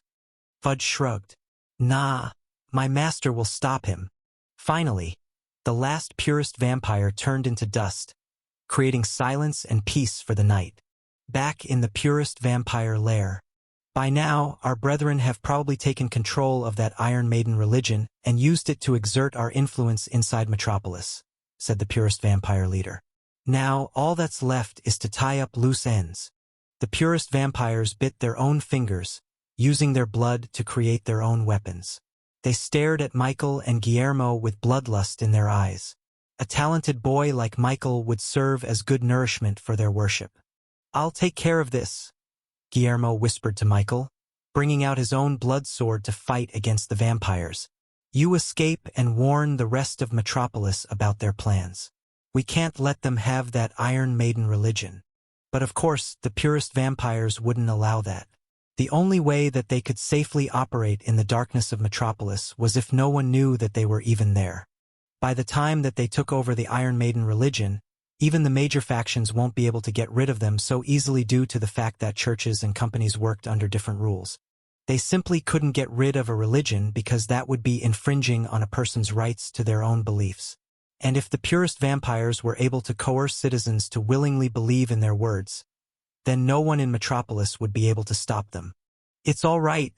Fudge shrugged. Nah, my master will stop him. Finally, the last purist vampire turned into dust, creating silence and peace for the night. back in the purist vampire lair. By now, our brethren have probably taken control of that Iron Maiden religion and used it to exert our influence inside Metropolis, said the purist vampire leader. Now, all that's left is to tie up loose ends. The purist vampires bit their own fingers, using their blood to create their own weapons. They stared at Michael and Guillermo with bloodlust in their eyes. A talented boy like Michael would serve as good nourishment for their worship. "I'll take care of this," Guillermo whispered to Michael, bringing out his own blood sword to fight against the vampires. "You escape and warn the rest of Metropolis about their plans. We can't let them have that Iron Maiden religion." But of course, the purist vampires wouldn't allow that. The only way that they could safely operate in the darkness of Metropolis was if no one knew that they were even there. By the time that they took over the Iron Maiden religion, even the major factions won't be able to get rid of them so easily due to the fact that churches and companies worked under different rules. They simply couldn't get rid of a religion because that would be infringing on a person's rights to their own beliefs. And if the purist vampires were able to coerce citizens to willingly believe in their words, then no one in Metropolis would be able to stop them. "It's all right,"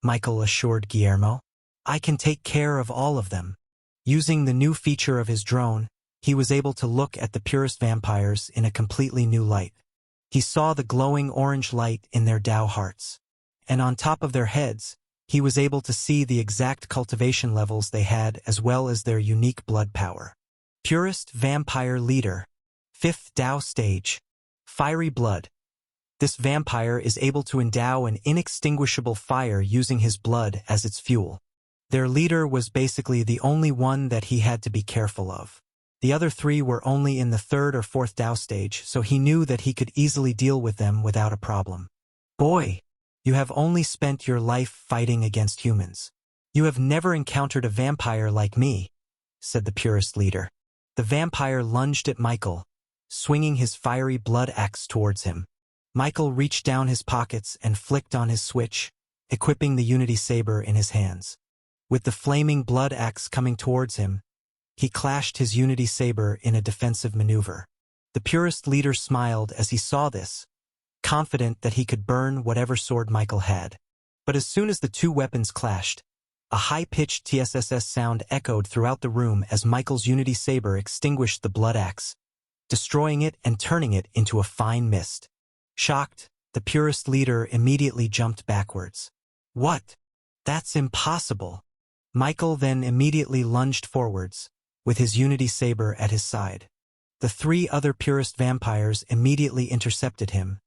Michael assured Guillermo. "I can take care of all of them." Using the new feature of his drone, he was able to look at the purist vampires in a completely new light. He saw the glowing orange light in their Tao hearts. And on top of their heads, he was able to see the exact cultivation levels they had as well as their unique blood power. Purist Vampire Leader. 5th Tao Stage. Fiery Blood. This vampire is able to endow an inextinguishable fire using his blood as its fuel. Their leader was basically the only one that he had to be careful of. The other three were only in the 3rd or 4th Tao stage, so he knew that he could easily deal with them without a problem. "Boy, you have only spent your life fighting against humans. You have never encountered a vampire like me," said the purist leader. The vampire lunged at Michael, swinging his fiery blood axe towards him. Michael reached down his pockets and flicked on his switch, equipping the Unity Saber in his hands. With the flaming blood axe coming towards him, he clashed his Unity Saber in a defensive maneuver. The purist leader smiled as he saw this, confident that he could burn whatever sword Michael had. But as soon as the two weapons clashed, a high-pitched TSSS sound echoed throughout the room as Michael's Unity Saber extinguished the blood axe, destroying it and turning it into a fine mist. Shocked, the purist leader immediately jumped backwards. "What? That's impossible." Michael then immediately lunged forwards, with his Unity Saber at his side. The three other purist vampires immediately intercepted him,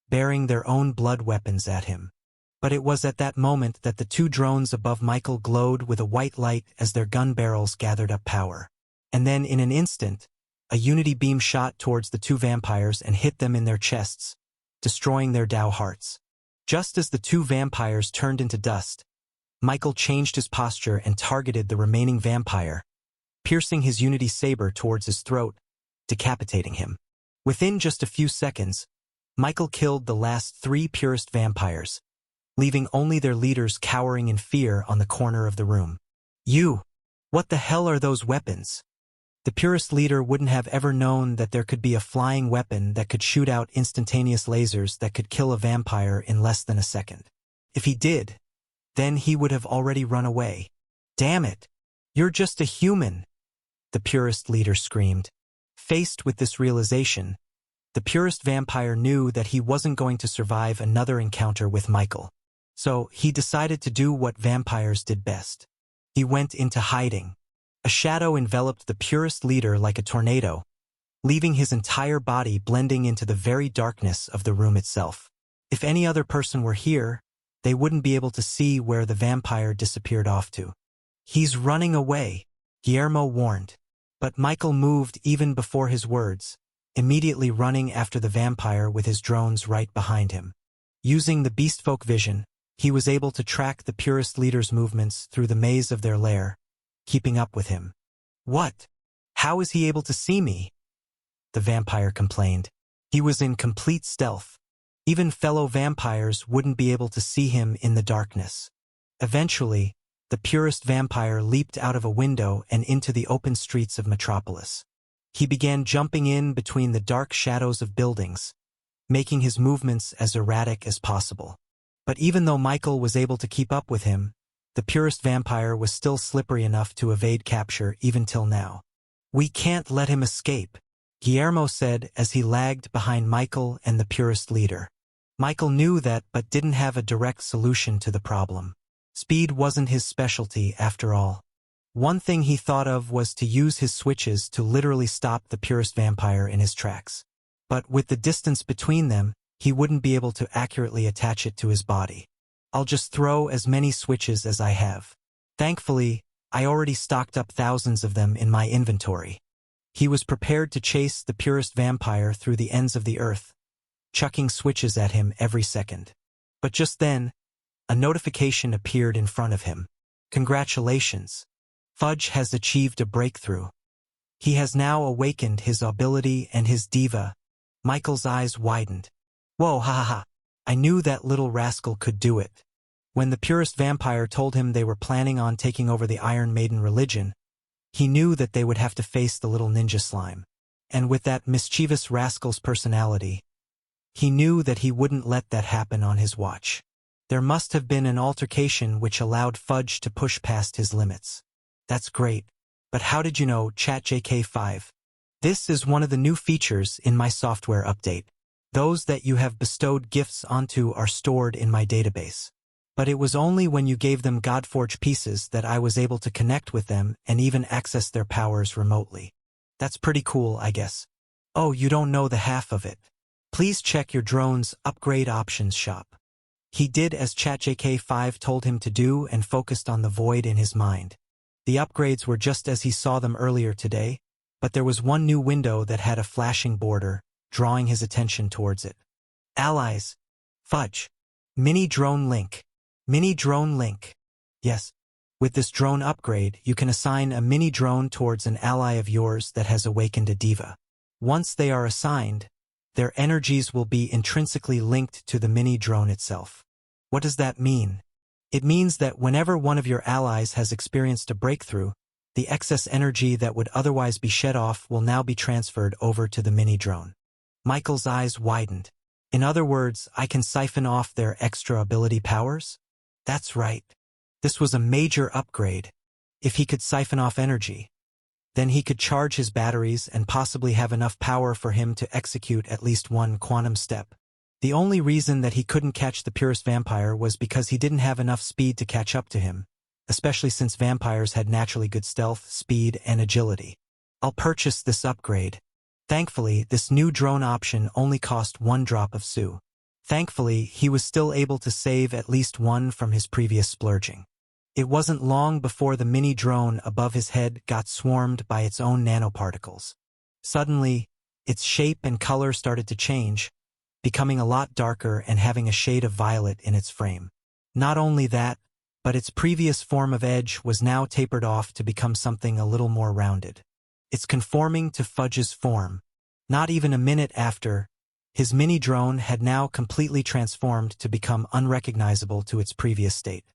bearing their own blood weapons at him. But it was at that moment that the two drones above Michael glowed with a white light as their gun barrels gathered up power. And then in an instant, a Unity beam shot towards the two vampires and hit them in their chests, destroying their Tao hearts. Just as the two vampires turned into dust, Michael changed his posture and targeted the remaining vampire, piercing his Unity Saber towards his throat, decapitating him. Within just a few seconds, Michael killed the last three purist vampires, leaving only their leaders cowering in fear on the corner of the room. What the hell are those weapons?" The purist leader wouldn't have ever known that there could be a flying weapon that could shoot out instantaneous lasers that could kill a vampire in less than a second. If he did, then he would have already run away. "Damn it! You're just a human!" the purist leader screamed. Faced with this realization, the purist vampire knew that he wasn't going to survive another encounter with Michael. So he decided to do what vampires did best. He went into hiding. A shadow enveloped the purist leader like a tornado, leaving his entire body blending into the very darkness of the room itself. If any other person were here, they wouldn't be able to see where the vampire disappeared off to. "He's running away," Guermo warned. But Michael moved even before his words, immediately running after the vampire with his drones right behind him. Using the beastfolk vision, he was able to track the purist leader's movements through the maze of their lair, keeping up with him. "What? How is he able to see me?" the vampire complained. He was in complete stealth. Even fellow vampires wouldn't be able to see him in the darkness. Eventually, the purist vampire leaped out of a window and into the open streets of Metropolis. He began jumping in between the dark shadows of buildings, making his movements as erratic as possible. But even though Michael was able to keep up with him, the purist vampire was still slippery enough to evade capture even till now. "We can't let him escape," Guermo said as he lagged behind Michael and the purist leader. Michael knew that but didn't have a direct solution to the problem. Speed wasn't his specialty after all. One thing he thought of was to use his switches to literally stop the purist vampire in his tracks. But with the distance between them, he wouldn't be able to accurately attach it to his body. "I'll just throw as many switches as I have. Thankfully, I already stocked up thousands of them in my inventory." He was prepared to chase the purist vampire through the ends of the earth, chucking switches at him every second. But just then, a notification appeared in front of him. "Congratulations. Fudge has achieved a breakthrough. He has now awakened his ability and his diva." Michael's eyes widened. "Whoa, ha ha ha. I knew that little rascal could do it." When the purist vampire told him they were planning on taking over the Iron Maiden religion, he knew that they would have to face the little ninja slime. And with that mischievous rascal's personality, he knew that he wouldn't let that happen on his watch. There must have been an altercation which allowed Fudge to push past his limits. "That's great. But how did you know ChatJK5? This is one of the new features in my software update. Those that you have bestowed gifts onto are stored in my database. But it was only when you gave them Godforge pieces that I was able to connect with them and even access their powers remotely. That's pretty cool, I guess. Oh, you don't know the half of it. Please check your drone's upgrade options shop." He did as ChatJK5 told him to do and focused on the void in his mind. The upgrades were just as he saw them earlier today, but there was one new window that had a flashing border, drawing his attention towards it. "Allies. Fudge. Mini drone link. Mini drone link." Yes. With this drone upgrade, you can assign a mini drone towards an ally of yours that has awakened a diva. Once they are assigned, their energies will be intrinsically linked to the mini drone itself. What does that mean? It means that whenever one of your allies has experienced a breakthrough, the excess energy that would otherwise be shed off will now be transferred over to the mini drone. Michael's eyes widened. "In other words, I can siphon off their extra ability powers?" That's right. This was a major upgrade. If he could siphon off energy, then he could charge his batteries and possibly have enough power for him to execute at least one quantum step. The only reason that he couldn't catch the purist vampire was because he didn't have enough speed to catch up to him, especially since vampires had naturally good stealth, speed, and agility. "I'll purchase this upgrade." Thankfully, this new drone option only cost 1 drop of Su. Thankfully, he was still able to save at least 1 from his previous splurging. It wasn't long before the mini drone above his head got swarmed by its own nanoparticles. Suddenly, its shape and color started to change, becoming a lot darker and having a shade of violet in its frame. Not only that, but its previous form of edge was now tapered off to become something a little more rounded. It's conforming to Fudge's form. Not even a minute after, his mini drone had now completely transformed to become unrecognizable to its previous state.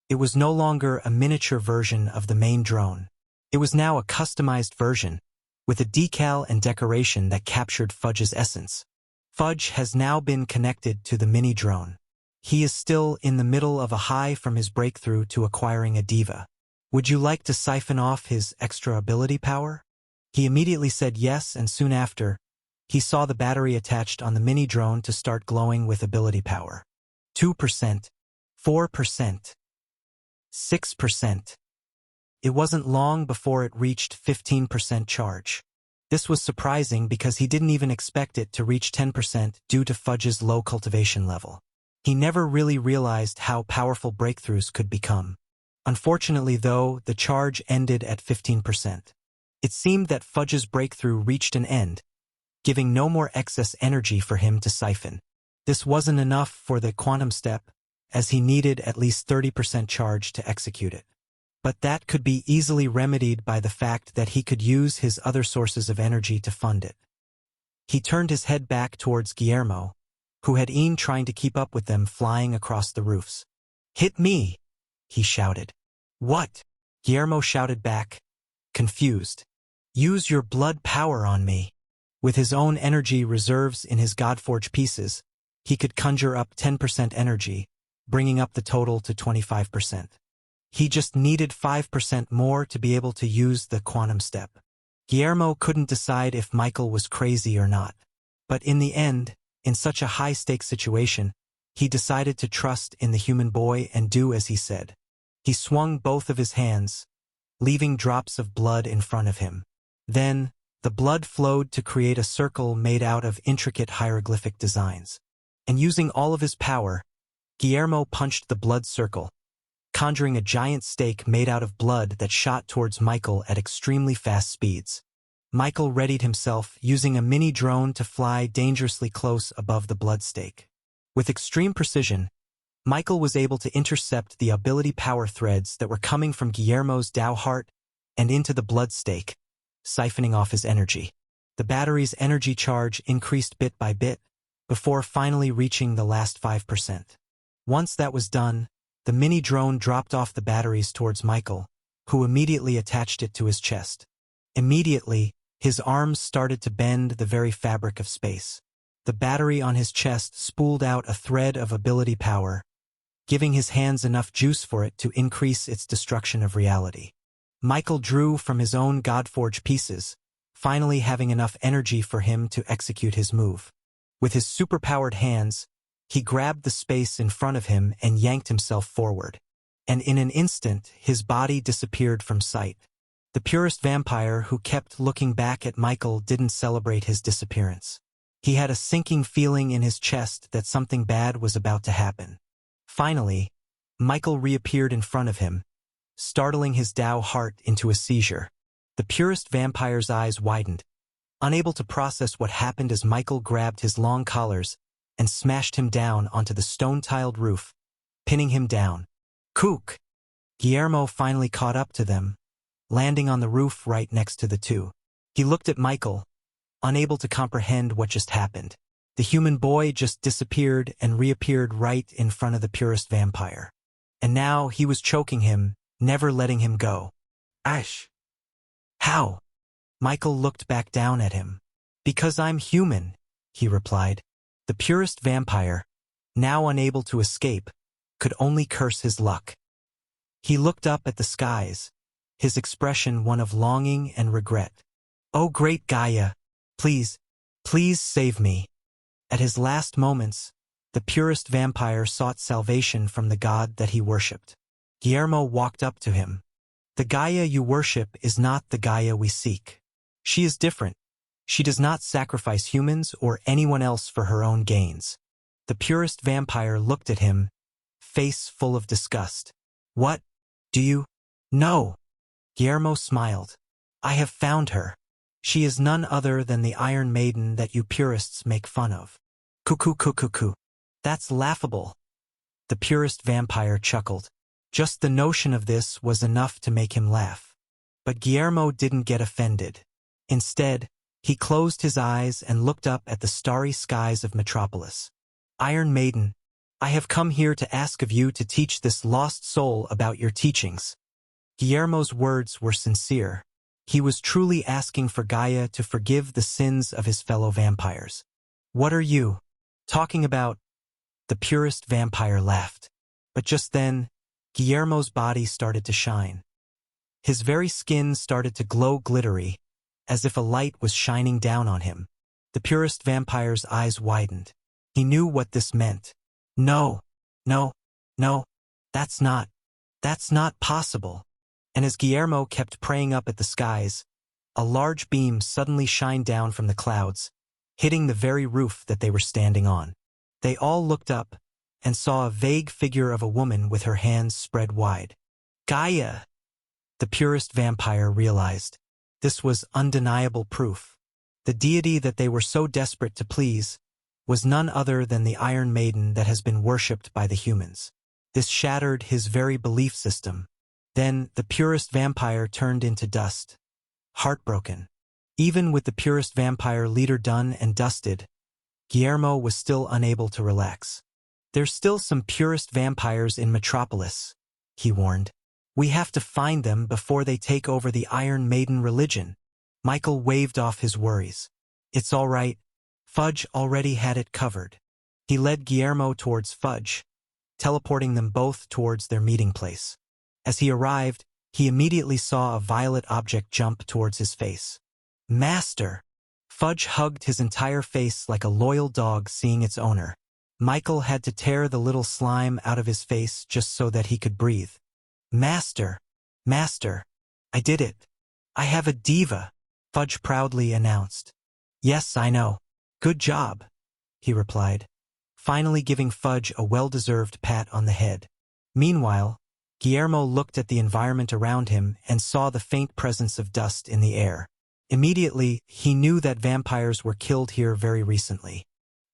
It was no longer a miniature version of the main drone. It was now a customized version, with a decal and decoration that captured Fudge's essence. Fudge has now been connected to the mini drone. He is still in the middle of a high from his breakthrough to acquiring a diva. "Would you like to siphon off his extra ability power?" He immediately said yes, and soon after, he saw the battery attached on the mini drone to start glowing with ability power. 2%, 4%, 6%. It wasn't long before it reached 15% charge. This was surprising because he didn't even expect it to reach 10% due to Fudge's low cultivation level. He never really realized how powerful breakthroughs could become. Unfortunately, though, the charge ended at 15%. It seemed that Fudge's breakthrough reached an end, giving no more excess energy for him to siphon. This wasn't enough for the quantum step, as he needed at least 30% charge to execute it. But that could be easily remedied by the fact that he could use his other sources of energy to fund it. He turned his head back towards Guermo, who had been trying to keep up with them flying across the roofs. "Hit me!" he shouted. "What?" Guermo shouted back, confused. "Use your blood power on me." With his own energy reserves in his Godforge pieces, he could conjure up 10% energy, bringing up the total to 25%. He just needed 5% more to be able to use the quantum step. Guermo couldn't decide if Michael was crazy or not. But in the end, in such a high-stakes situation, he decided to trust in the human boy and do as he said. He swung both of his hands, leaving drops of blood in front of him. Then, the blood flowed to create a circle made out of intricate hieroglyphic designs. And using all of his power, Guermo punched the blood circle, conjuring a giant stake made out of blood that shot towards Michael at extremely fast speeds. Michael readied himself, using a mini drone to fly dangerously close above the blood stake. With extreme precision, Michael was able to intercept the ability power threads that were coming from Guermo's Tao heart and into the blood stake, siphoning off his energy. The battery's energy charge increased bit by bit, before finally reaching the last 5%. Once that was done, the mini-drone dropped off the batteries towards Michael, who immediately attached it to his chest. Immediately, his arms started to bend the very fabric of space. The battery on his chest spooled out a thread of ability power, giving his hands enough juice for it to increase its destruction of reality. Michael drew from his own Godforge pieces, finally having enough energy for him to execute his move. With his superpowered hands, he grabbed the space in front of him and yanked himself forward. And in an instant, his body disappeared from sight. The purist vampire who kept looking back at Michael didn't celebrate his disappearance. He had a sinking feeling in his chest that something bad was about to happen. Finally, Michael reappeared in front of him, startling his Tao heart into a seizure. The purist vampire's eyes widened, unable to process what happened as Michael grabbed his long collars and smashed him down onto the stone-tiled roof, pinning him down. Kook! Guermo finally caught up to them, landing on the roof right next to the two. He looked at Michael, unable to comprehend what just happened. The human boy just disappeared and reappeared right in front of the purist vampire. And now he was choking him, never letting him go. Ash! How? Michael looked back down at him. Because I'm human, he replied. The purist vampire, now unable to escape, could only curse his luck. He looked up at the skies, his expression one of longing and regret. Oh great Gaia, please, please save me. At his last moments, the purist vampire sought salvation from the god that he worshipped. Guermo walked up to him. The Gaia you worship is not the Gaia we seek. She is different. She does not sacrifice humans or anyone else for her own gains. The purist vampire looked at him, face full of disgust. What? Do you? No. Guermo smiled. I have found her. She is none other than the Iron Maiden that you purists make fun of. Cuckoo cuckoo cuckoo. That's laughable. The purist vampire chuckled. Just the notion of this was enough to make him laugh. But Guermo didn't get offended. Instead, he closed his eyes and looked up at the starry skies of Metropolis. Iron Maiden, I have come here to ask of you to teach this lost soul about your teachings. Guermo's words were sincere. He was truly asking for Gaia to forgive the sins of his fellow vampires. What are you talking about? The purist vampire laughed. But just then, Guermo's body started to shine. His very skin started to glow glittery, as if a light was shining down on him. The purist vampire's eyes widened. He knew what this meant. No, no, no, that's not possible. And as Guermo kept praying up at the skies, a large beam suddenly shined down from the clouds, hitting the very roof that they were standing on. They all looked up and saw a vague figure of a woman with her hands spread wide. Gaia! The purist vampire realized. This was undeniable proof. The deity that they were so desperate to please was none other than the Iron Maiden that has been worshipped by the humans. This shattered his very belief system. Then the purist vampire turned into dust. Heartbroken. Even with the purist vampire leader done and dusted, Guermo was still unable to relax. There's still some purist vampires in Metropolis, he warned. We have to find them before they take over the Iron Maiden religion. Michael waved off his worries. It's all right. Fudge already had it covered. He led Guillermo towards Fudge, teleporting them both towards their meeting place. As he arrived, he immediately saw a violet object jump towards his face. Master! Fudge hugged his entire face like a loyal dog seeing its owner. Michael had to tear the little slime out of his face just so that he could breathe. Master! Master! I did it! I have a diva! Fudge proudly announced. Yes, I know. Good job, he replied, finally giving Fudge a well-deserved pat on the head. Meanwhile, Guillermo looked at the environment around him and saw the faint presence of dust in the air. Immediately, he knew that vampires were killed here very recently.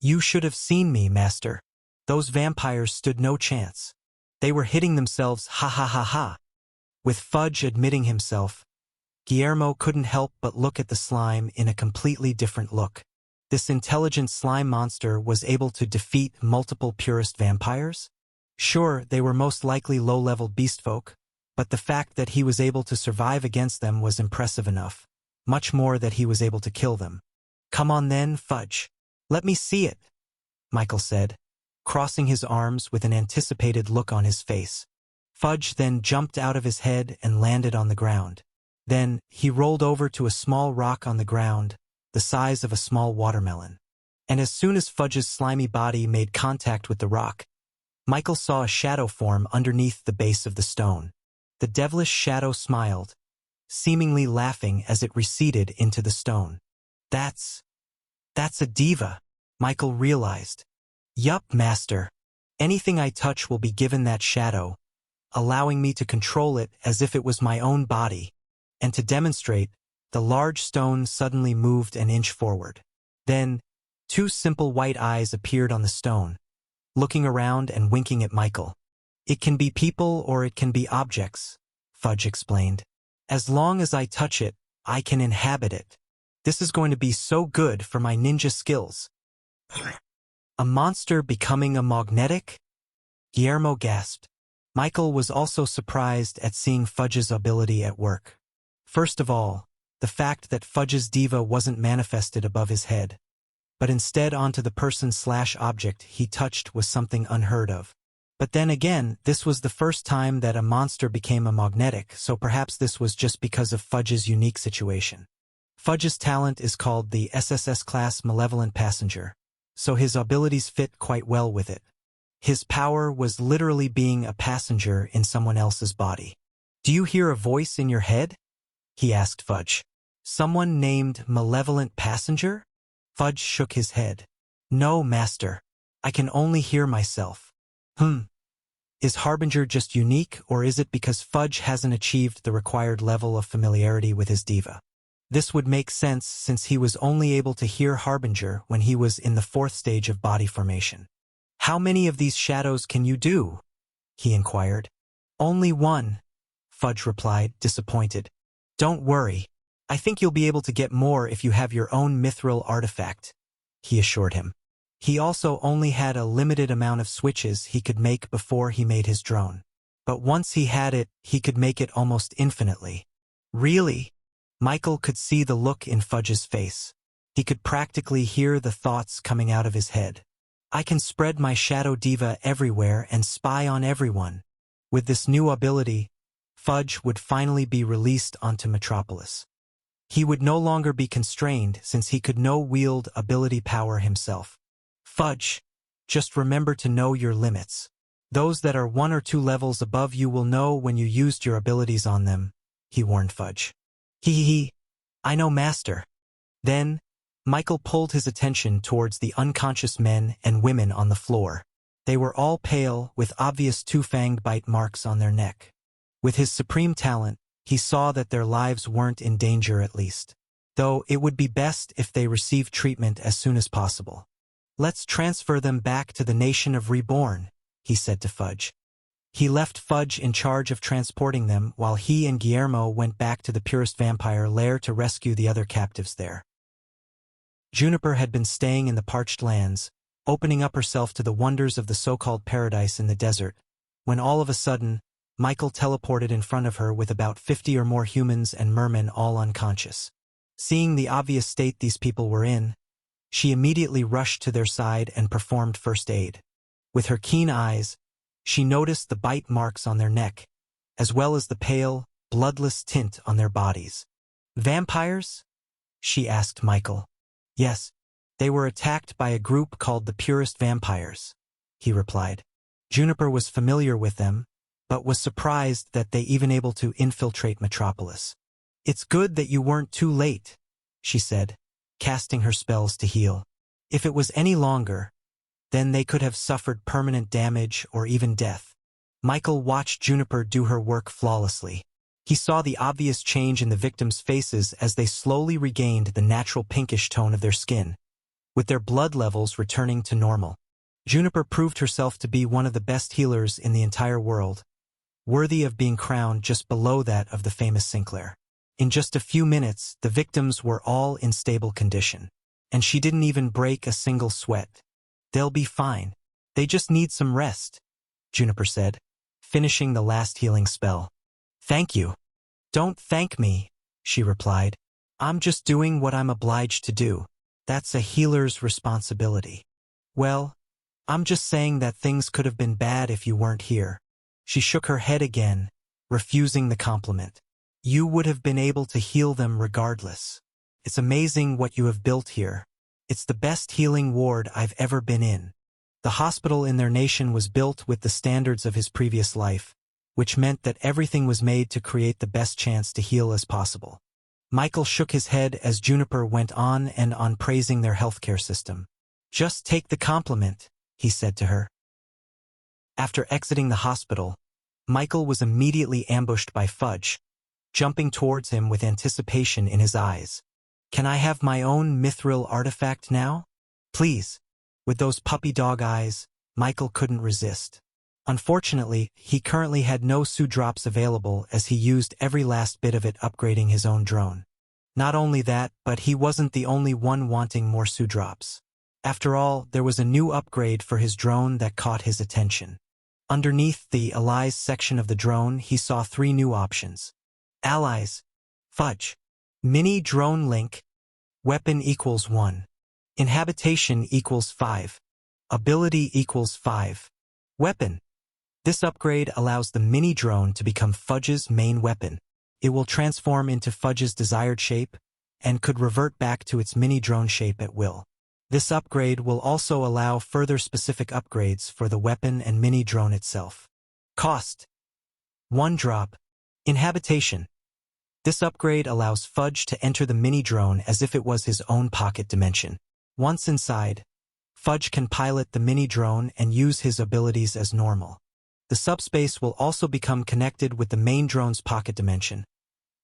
You should have seen me, Master. Those vampires stood no chance. They were hitting themselves, ha ha ha ha. With Fudge admitting himself, Guillermo couldn't help but look at the slime in a completely different look. This intelligent slime monster was able to defeat multiple purist vampires? Sure, they were most likely low-level beastfolk, but the fact that he was able to survive against them was impressive enough. Much more that he was able to kill them. Come on then, Fudge. Let me see it, Michael said, crossing his arms with an anticipated look on his face. Fudge then jumped out of his head and landed on the ground. Then, he rolled over to a small rock on the ground, the size of a small watermelon. And as soon as Fudge's slimy body made contact with the rock, Michael saw a shadow form underneath the base of the stone. The devilish shadow smiled, seemingly laughing as it receded into the stone. That's a diva, Michael realized. Yup, Master. Anything I touch will be given that shadow, allowing me to control it as if it was my own body. And to demonstrate, the large stone suddenly moved an inch forward. Then, two simple white eyes appeared on the stone, looking around and winking at Michael. It can be people or it can be objects, Fudge explained. As long as I touch it, I can inhabit it. This is going to be so good for my ninja skills. A monster becoming a magnetic? Guillermo gasped. Michael was also surprised at seeing Fudge's ability at work. First of all, the fact that Fudge's diva wasn't manifested above his head, but instead onto the person/object he touched was something unheard of. But then again, this was the first time that a monster became a magnetic, so perhaps this was just because of Fudge's unique situation. Fudge's talent is called the SSS-class malevolent passenger, so his abilities fit quite well with it. His power was literally being a passenger in someone else's body. Do you hear a voice in your head? He asked Fudge. Someone named Malevolent Passenger? Fudge shook his head. No, Master. I can only hear myself. Is Harbinger just unique, or is it because Fudge hasn't achieved the required level of familiarity with his diva? This would make sense since he was only able to hear Harbinger when he was in the 4th stage of body formation. How many of these shadows can you do? He inquired. Only one, Fudge replied, disappointed. Don't worry. I think you'll be able to get more if you have your own mithril artifact, he assured him. He also only had a limited amount of switches he could make before he made his drone. But once he had it, he could make it almost infinitely. Really? Michael could see the look in Fudge's face. He could practically hear the thoughts coming out of his head. I can spread my shadow diva everywhere and spy on everyone. With this new ability, Fudge would finally be released onto Metropolis. He would no longer be constrained since he could wield ability power himself. Fudge, just remember to know your limits. Those that are 1 or 2 levels above you will know when you used your abilities on them, he warned Fudge. I know, Master. Then, Michael pulled his attention towards the unconscious men and women on the floor. They were all pale, with obvious 2-fanged bite marks on their neck. With his supreme talent, he saw that their lives weren't in danger at least, though it would be best if they received treatment as soon as possible. Let's transfer them back to the nation of Reborn, he said to Fudge. He left Fudge in charge of transporting them while he and Guillermo went back to the purist vampire lair to rescue the other captives there. Juniper had been staying in the parched lands, opening up herself to the wonders of the so-called paradise in the desert, when all of a sudden, Michael teleported in front of her with about 50 or more humans and mermen all unconscious. Seeing the obvious state these people were in, she immediately rushed to their side and performed first aid. With her keen eyes, she noticed the bite marks on their neck, as well as the pale, bloodless tint on their bodies. Vampires? She asked Michael. Yes, they were attacked by a group called the Purist vampires, he replied. Juniper was familiar with them, but was surprised that they even able to infiltrate Metropolis. It's good that you weren't too late, she said, casting her spells to heal. If it was any longer, then they could have suffered permanent damage or even death. Michael watched Juniper do her work flawlessly. He saw the obvious change in the victims' faces as they slowly regained the natural pinkish tone of their skin, with their blood levels returning to normal. Juniper proved herself to be one of the best healers in the entire world, worthy of being crowned just below that of the famous Sinclair. In just a few minutes, the victims were all in stable condition, and she didn't even break a single sweat. They'll be fine. They just need some rest, Juniper said, finishing the last healing spell. Thank you. Don't thank me, she replied. I'm just doing what I'm obliged to do. That's a healer's responsibility. Well, I'm just saying that things could have been bad if you weren't here. She shook her head again, refusing the compliment. You would have been able to heal them regardless. It's amazing what you have built here. It's the best healing ward I've ever been in. The hospital in their nation was built with the standards of his previous life, which meant that everything was made to create the best chance to heal as possible. Michael shook his head as Juniper went on and on praising their healthcare system. Just take the compliment, he said to her. After exiting the hospital, Michael was immediately ambushed by Fudge, jumping towards him with anticipation in his eyes. Can I have my own mithril artifact now? Please. With those puppy dog eyes, Michael couldn't resist. Unfortunately, he currently had no Sue drops available as he used every last bit of it upgrading his own drone. Not only that, but he wasn't the only one wanting more Sue drops. After all, there was a new upgrade for his drone that caught his attention. Underneath the allies section of the drone, he saw 3 new options. Allies. Fudge. Mini drone link. Weapon equals 1. Inhabitation equals 5. Ability equals 5. Weapon. This upgrade allows the mini drone to become Fudge's main weapon. It will transform into Fudge's desired shape and could revert back to its mini drone shape at will. This upgrade will also allow further specific upgrades for the weapon and mini drone itself. Cost. 1 drop. Inhabitation. This upgrade allows Fudge to enter the mini drone as if it was his own pocket dimension. Once inside, Fudge can pilot the mini drone and use his abilities as normal. The subspace will also become connected with the main drone's pocket dimension,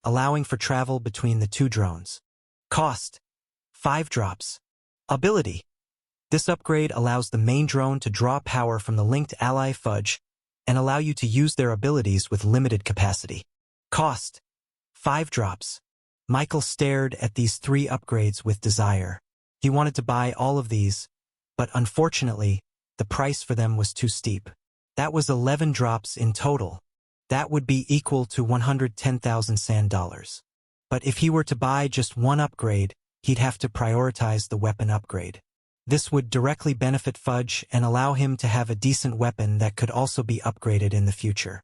allowing for travel between the 2 drones. Cost. 5 drops. Ability. This upgrade allows the main drone to draw power from the linked ally Fudge and allow you to use their abilities with limited capacity. Cost. 5 drops. Michael stared at these 3 upgrades with desire. He wanted to buy all of these, but unfortunately, the price for them was too steep. That was 11 drops in total. That would be equal to 110,000 sand dollars. But if he were to buy just 1 upgrade, he'd have to prioritize the weapon upgrade. This would directly benefit Fudge and allow him to have a decent weapon that could also be upgraded in the future.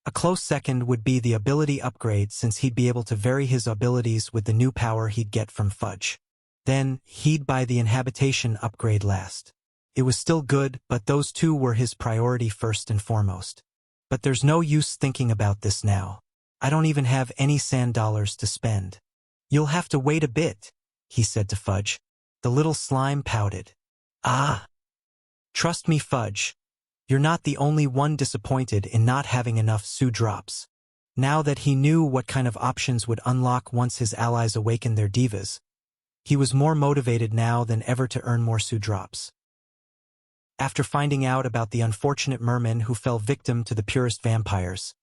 A close second would be the ability upgrade, since he'd be able to vary his abilities with the new power he'd get from Fudge. Then, he'd buy the inhabitation upgrade last. It was still good, but those 2 were his priority first and foremost. But there's no use thinking about this now. I don't even have any sand dollars to spend. You'll have to wait a bit, he said to Fudge. The little slime pouted. Ah. Trust me, Fudge. You're not the only one disappointed in not having enough Sue drops. Now that he knew what kind of options would unlock once his allies awakened their divas, he was more motivated now than ever to earn more Sue drops. After finding out about the unfortunate mermen who fell victim to the purist vampires,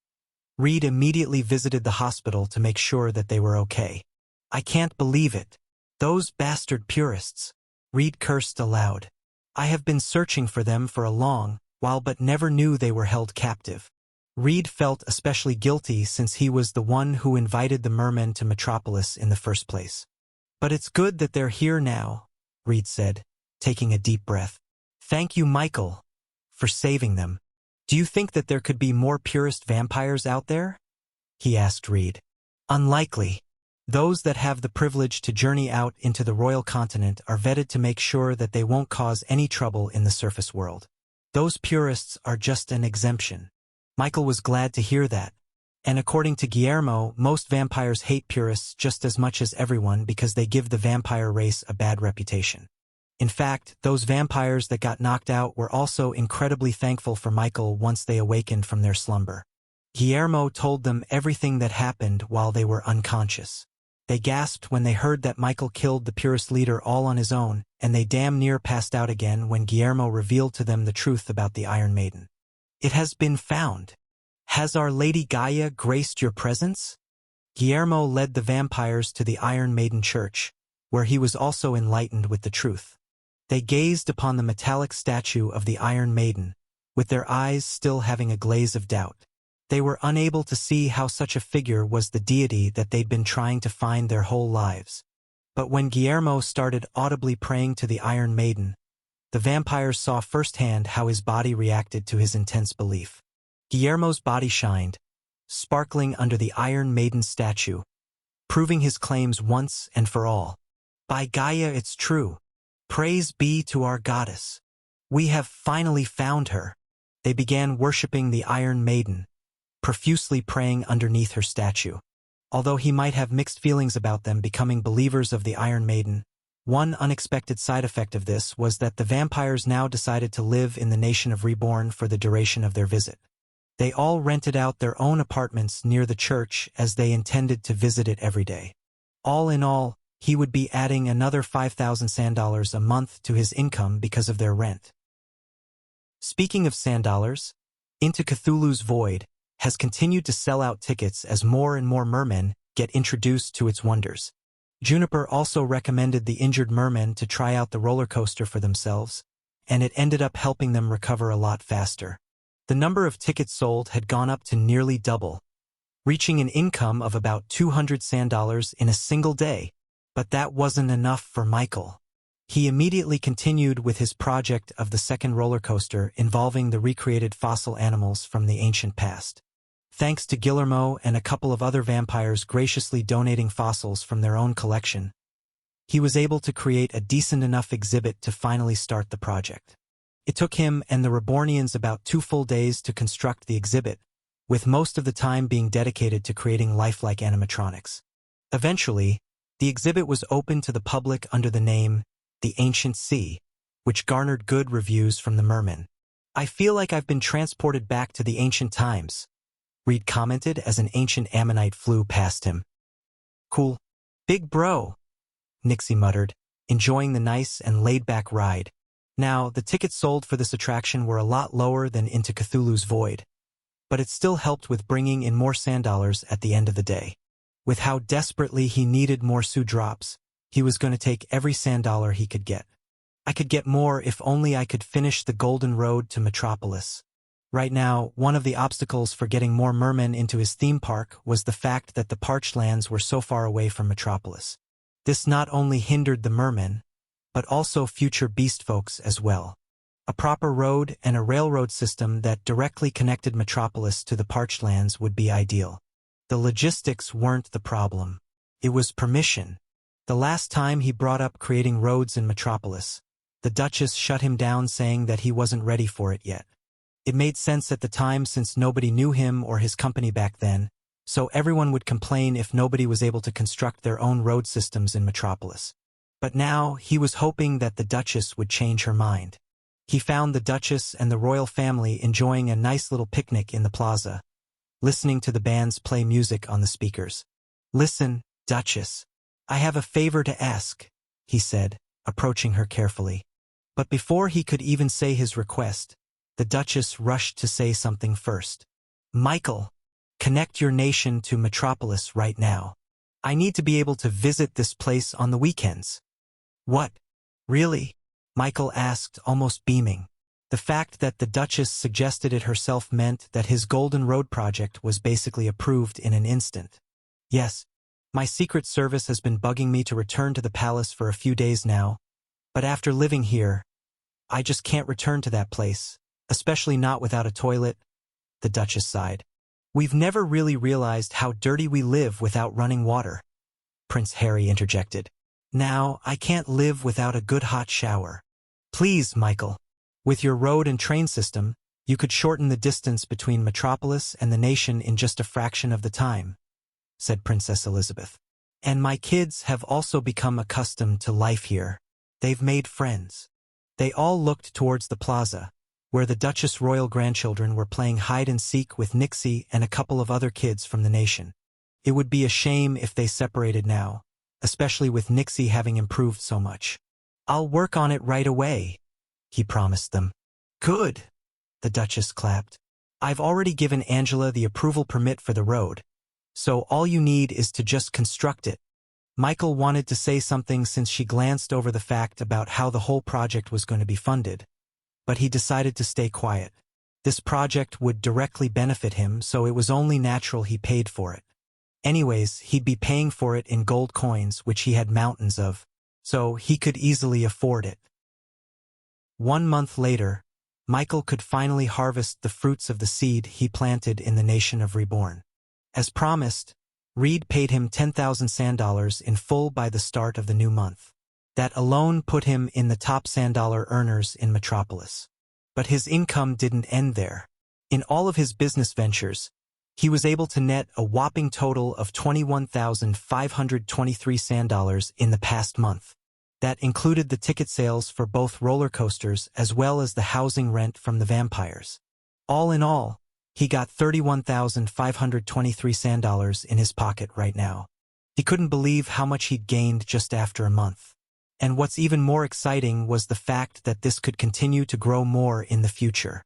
Reed immediately visited the hospital to make sure that they were okay. I can't believe it. Those bastard purists. Reed cursed aloud. I have been searching for them for a long while but never knew they were held captive. Reed felt especially guilty since he was the one who invited the mermen to Metropolis in the first place. But it's good that they're here now, Reed said, taking a deep breath. Thank you, Michael, for saving them. Do you think that there could be more purist vampires out there? He asked Reed. Unlikely. Those that have the privilege to journey out into the royal continent are vetted to make sure that they won't cause any trouble in the surface world. Those purists are just an exemption. Michael was glad to hear that. And according to Guermo, most vampires hate purists just as much as everyone because they give the vampire race a bad reputation. In fact, those vampires that got knocked out were also incredibly thankful for Michael once they awakened from their slumber. Guermo told them everything that happened while they were unconscious. They gasped when they heard that Michael killed the purist leader all on his own, and they damn near passed out again when Guermo revealed to them the truth about the Iron Maiden. It has been found. Has Our Lady Gaia graced your presence? Guermo led the vampires to the Iron Maiden Church, where he was also enlightened with the truth. They gazed upon the metallic statue of the Iron Maiden, with their eyes still having a glaze of doubt. They were unable to see how such a figure was the deity that they'd been trying to find their whole lives. But when Guermo started audibly praying to the Iron Maiden, the vampires saw firsthand how his body reacted to his intense belief. Guermo's body shined, sparkling under the Iron Maiden statue, proving his claims once and for all. By Gaia, it's true. Praise be to our goddess. We have finally found her. They began worshipping the Iron Maiden, profusely praying underneath her statue. Although he might have mixed feelings about them becoming believers of the Iron Maiden, one unexpected side effect of this was that the vampires now decided to live in the nation of Reborn for the duration of their visit. They all rented out their own apartments near the church as they intended to visit it every day. All in all, he would be adding another 5,000 sand dollars a month to his income because of their rent. Speaking of sand dollars, Into Cthulhu's Void has continued to sell out tickets as more and more mermen get introduced to its wonders. Juniper also recommended the injured mermen to try out the roller coaster for themselves, and it ended up helping them recover a lot faster. The number of tickets sold had gone up to nearly double, reaching an income of about 200 sand dollars in a single day. But that wasn't enough for Michael. He immediately continued with his project of the second roller coaster involving the recreated fossil animals from the ancient past. Thanks to Guillermo and a couple of other vampires graciously donating fossils from their own collection, he was able to create a decent enough exhibit to finally start the project. It took him and the Rebornians about 2 full days to construct the exhibit, with most of the time being dedicated to creating lifelike animatronics. Eventually, the exhibit was opened to the public under the name The Ancient Sea, which garnered good reviews from the mermen. I feel like I've been transported back to the ancient times, Reed commented as an ancient ammonite flew past him. Cool. Big bro, Nixie muttered, enjoying the nice and laid-back ride. Now, the tickets sold for this attraction were a lot lower than Into Cthulhu's Void, but it still helped with bringing in more sand dollars at the end of the day. With how desperately he needed more sous drops, he was going to take every sand dollar he could get. I could get more if only I could finish the Golden Road to Metropolis. Right now, one of the obstacles for getting more mermen into his theme park was the fact that the parched lands were so far away from Metropolis. This not only hindered the mermen, but also future beast folks as well. A proper road and a railroad system that directly connected Metropolis to the parched lands would be ideal. The logistics weren't the problem. It was permission. The last time he brought up creating roads in Metropolis, the Duchess shut him down saying that he wasn't ready for it yet. It made sense at the time since nobody knew him or his company back then, so everyone would complain if nobody was able to construct their own road systems in Metropolis. But now he was hoping that the Duchess would change her mind. He found the Duchess and the royal family enjoying a nice little picnic in the plaza, listening to the bands play music on the speakers. Listen, Duchess, I have a favor to ask, he said, approaching her carefully. But before he could even say his request, the Duchess rushed to say something first. Michael, connect your nation to Metropolis right now. I need to be able to visit this place on the weekends. What? Really? Michael asked, almost beaming. The fact that the Duchess suggested it herself meant that his Golden Road project was basically approved in an instant. Yes, My Secret Service has been bugging me to return to the palace for a few days now, but after living here, I just can't return to that place, especially not without a toilet," the Duchess sighed. "We've never really realized how dirty we live without running water," Prince Harry interjected. "Now, I can't live without a good hot shower." "Please, Michael. With your road and train system, you could shorten the distance between Metropolis and the nation in just a fraction of the time," said Princess Elizabeth. "And my kids have also become accustomed to life here. They've made friends." They all looked towards the plaza, where the Duchess' royal grandchildren were playing hide-and-seek with Nixie and a couple of other kids from the nation. It would be a shame if they separated now, especially with Nixie having improved so much. "I'll work on it right away," he promised them. "Good," the Duchess clapped. "I've already given Angela the approval permit for the road, so all you need is to just construct it." Michael wanted to say something since she glanced over the fact about how the whole project was going to be funded, but he decided to stay quiet. This project would directly benefit him, so it was only natural he paid for it. Anyways, he'd be paying for it in gold coins, which he had mountains of, so he could easily afford it. 1 month later, Michael could finally harvest the fruits of the seed he planted in the nation of Reborn. As promised, Reed paid him 10,000 sand-dollars in full by the start of the new month. That alone put him in the top sand-dollar earners in Metropolis. But his income didn't end there. In all of his business ventures, he was able to net a whopping total of 21,523 sand-dollars in the past month. That included the ticket sales for both roller coasters as well as the housing rent from the vampires. All in all, he got 31,523 sand-dollars in his pocket right now. He couldn't believe how much he'd gained just after a month. And what's even more exciting was the fact that this could continue to grow more in the future.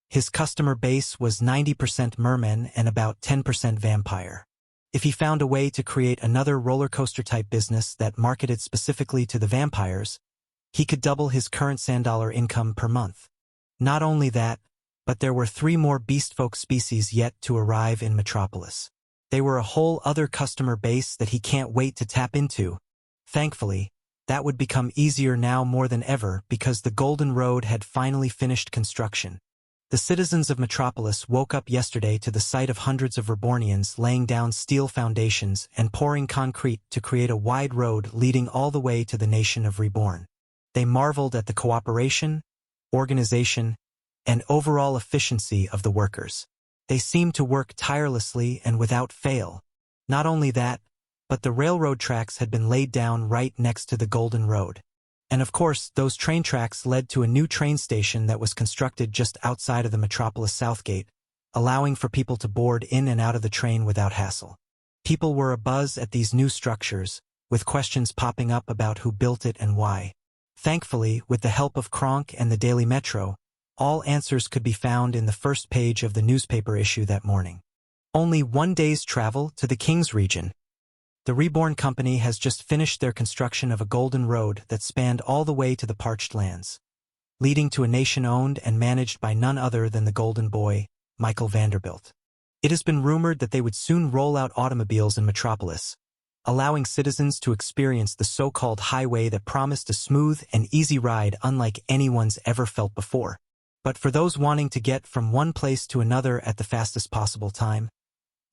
His customer base was 90% mermen and about 10% vampire. If he found a way to create another roller coaster-type business that marketed specifically to the vampires, he could double his current sand-dollar income per month. Not only that, but there were 3 more beastfolk species yet to arrive in Metropolis. They were a whole other customer base that he can't wait to tap into. Thankfully, that would become easier now more than ever because the Golden Road had finally finished construction. The citizens of Metropolis woke up yesterday to the sight of hundreds of Rebornians laying down steel foundations and pouring concrete to create a wide road leading all the way to the nation of Reborn. They marveled at the cooperation, organization, and overall efficiency of the workers. They seemed to work tirelessly and without fail. Not only that, but the railroad tracks had been laid down right next to the Golden Road. And of course, those train tracks led to a new train station that was constructed just outside of the Metropolis South Gate, allowing for people to board in and out of the train without hassle. People were abuzz at these new structures, with questions popping up about who built it and why. Thankfully, with the help of Kronk and the Daily Metro, all answers could be found in the first page of the newspaper issue that morning. Only 1 day's travel to the King's region. The Reborn Company has just finished their construction of a golden road that spanned all the way to the parched lands, leading to a nation owned and managed by none other than the Golden Boy, Michael Vanderbilt. It has been rumored that they would soon roll out automobiles in Metropolis, allowing citizens to experience the so-called highway that promised a smooth and easy ride unlike anyone's ever felt before. But for those wanting to get from one place to another at the fastest possible time,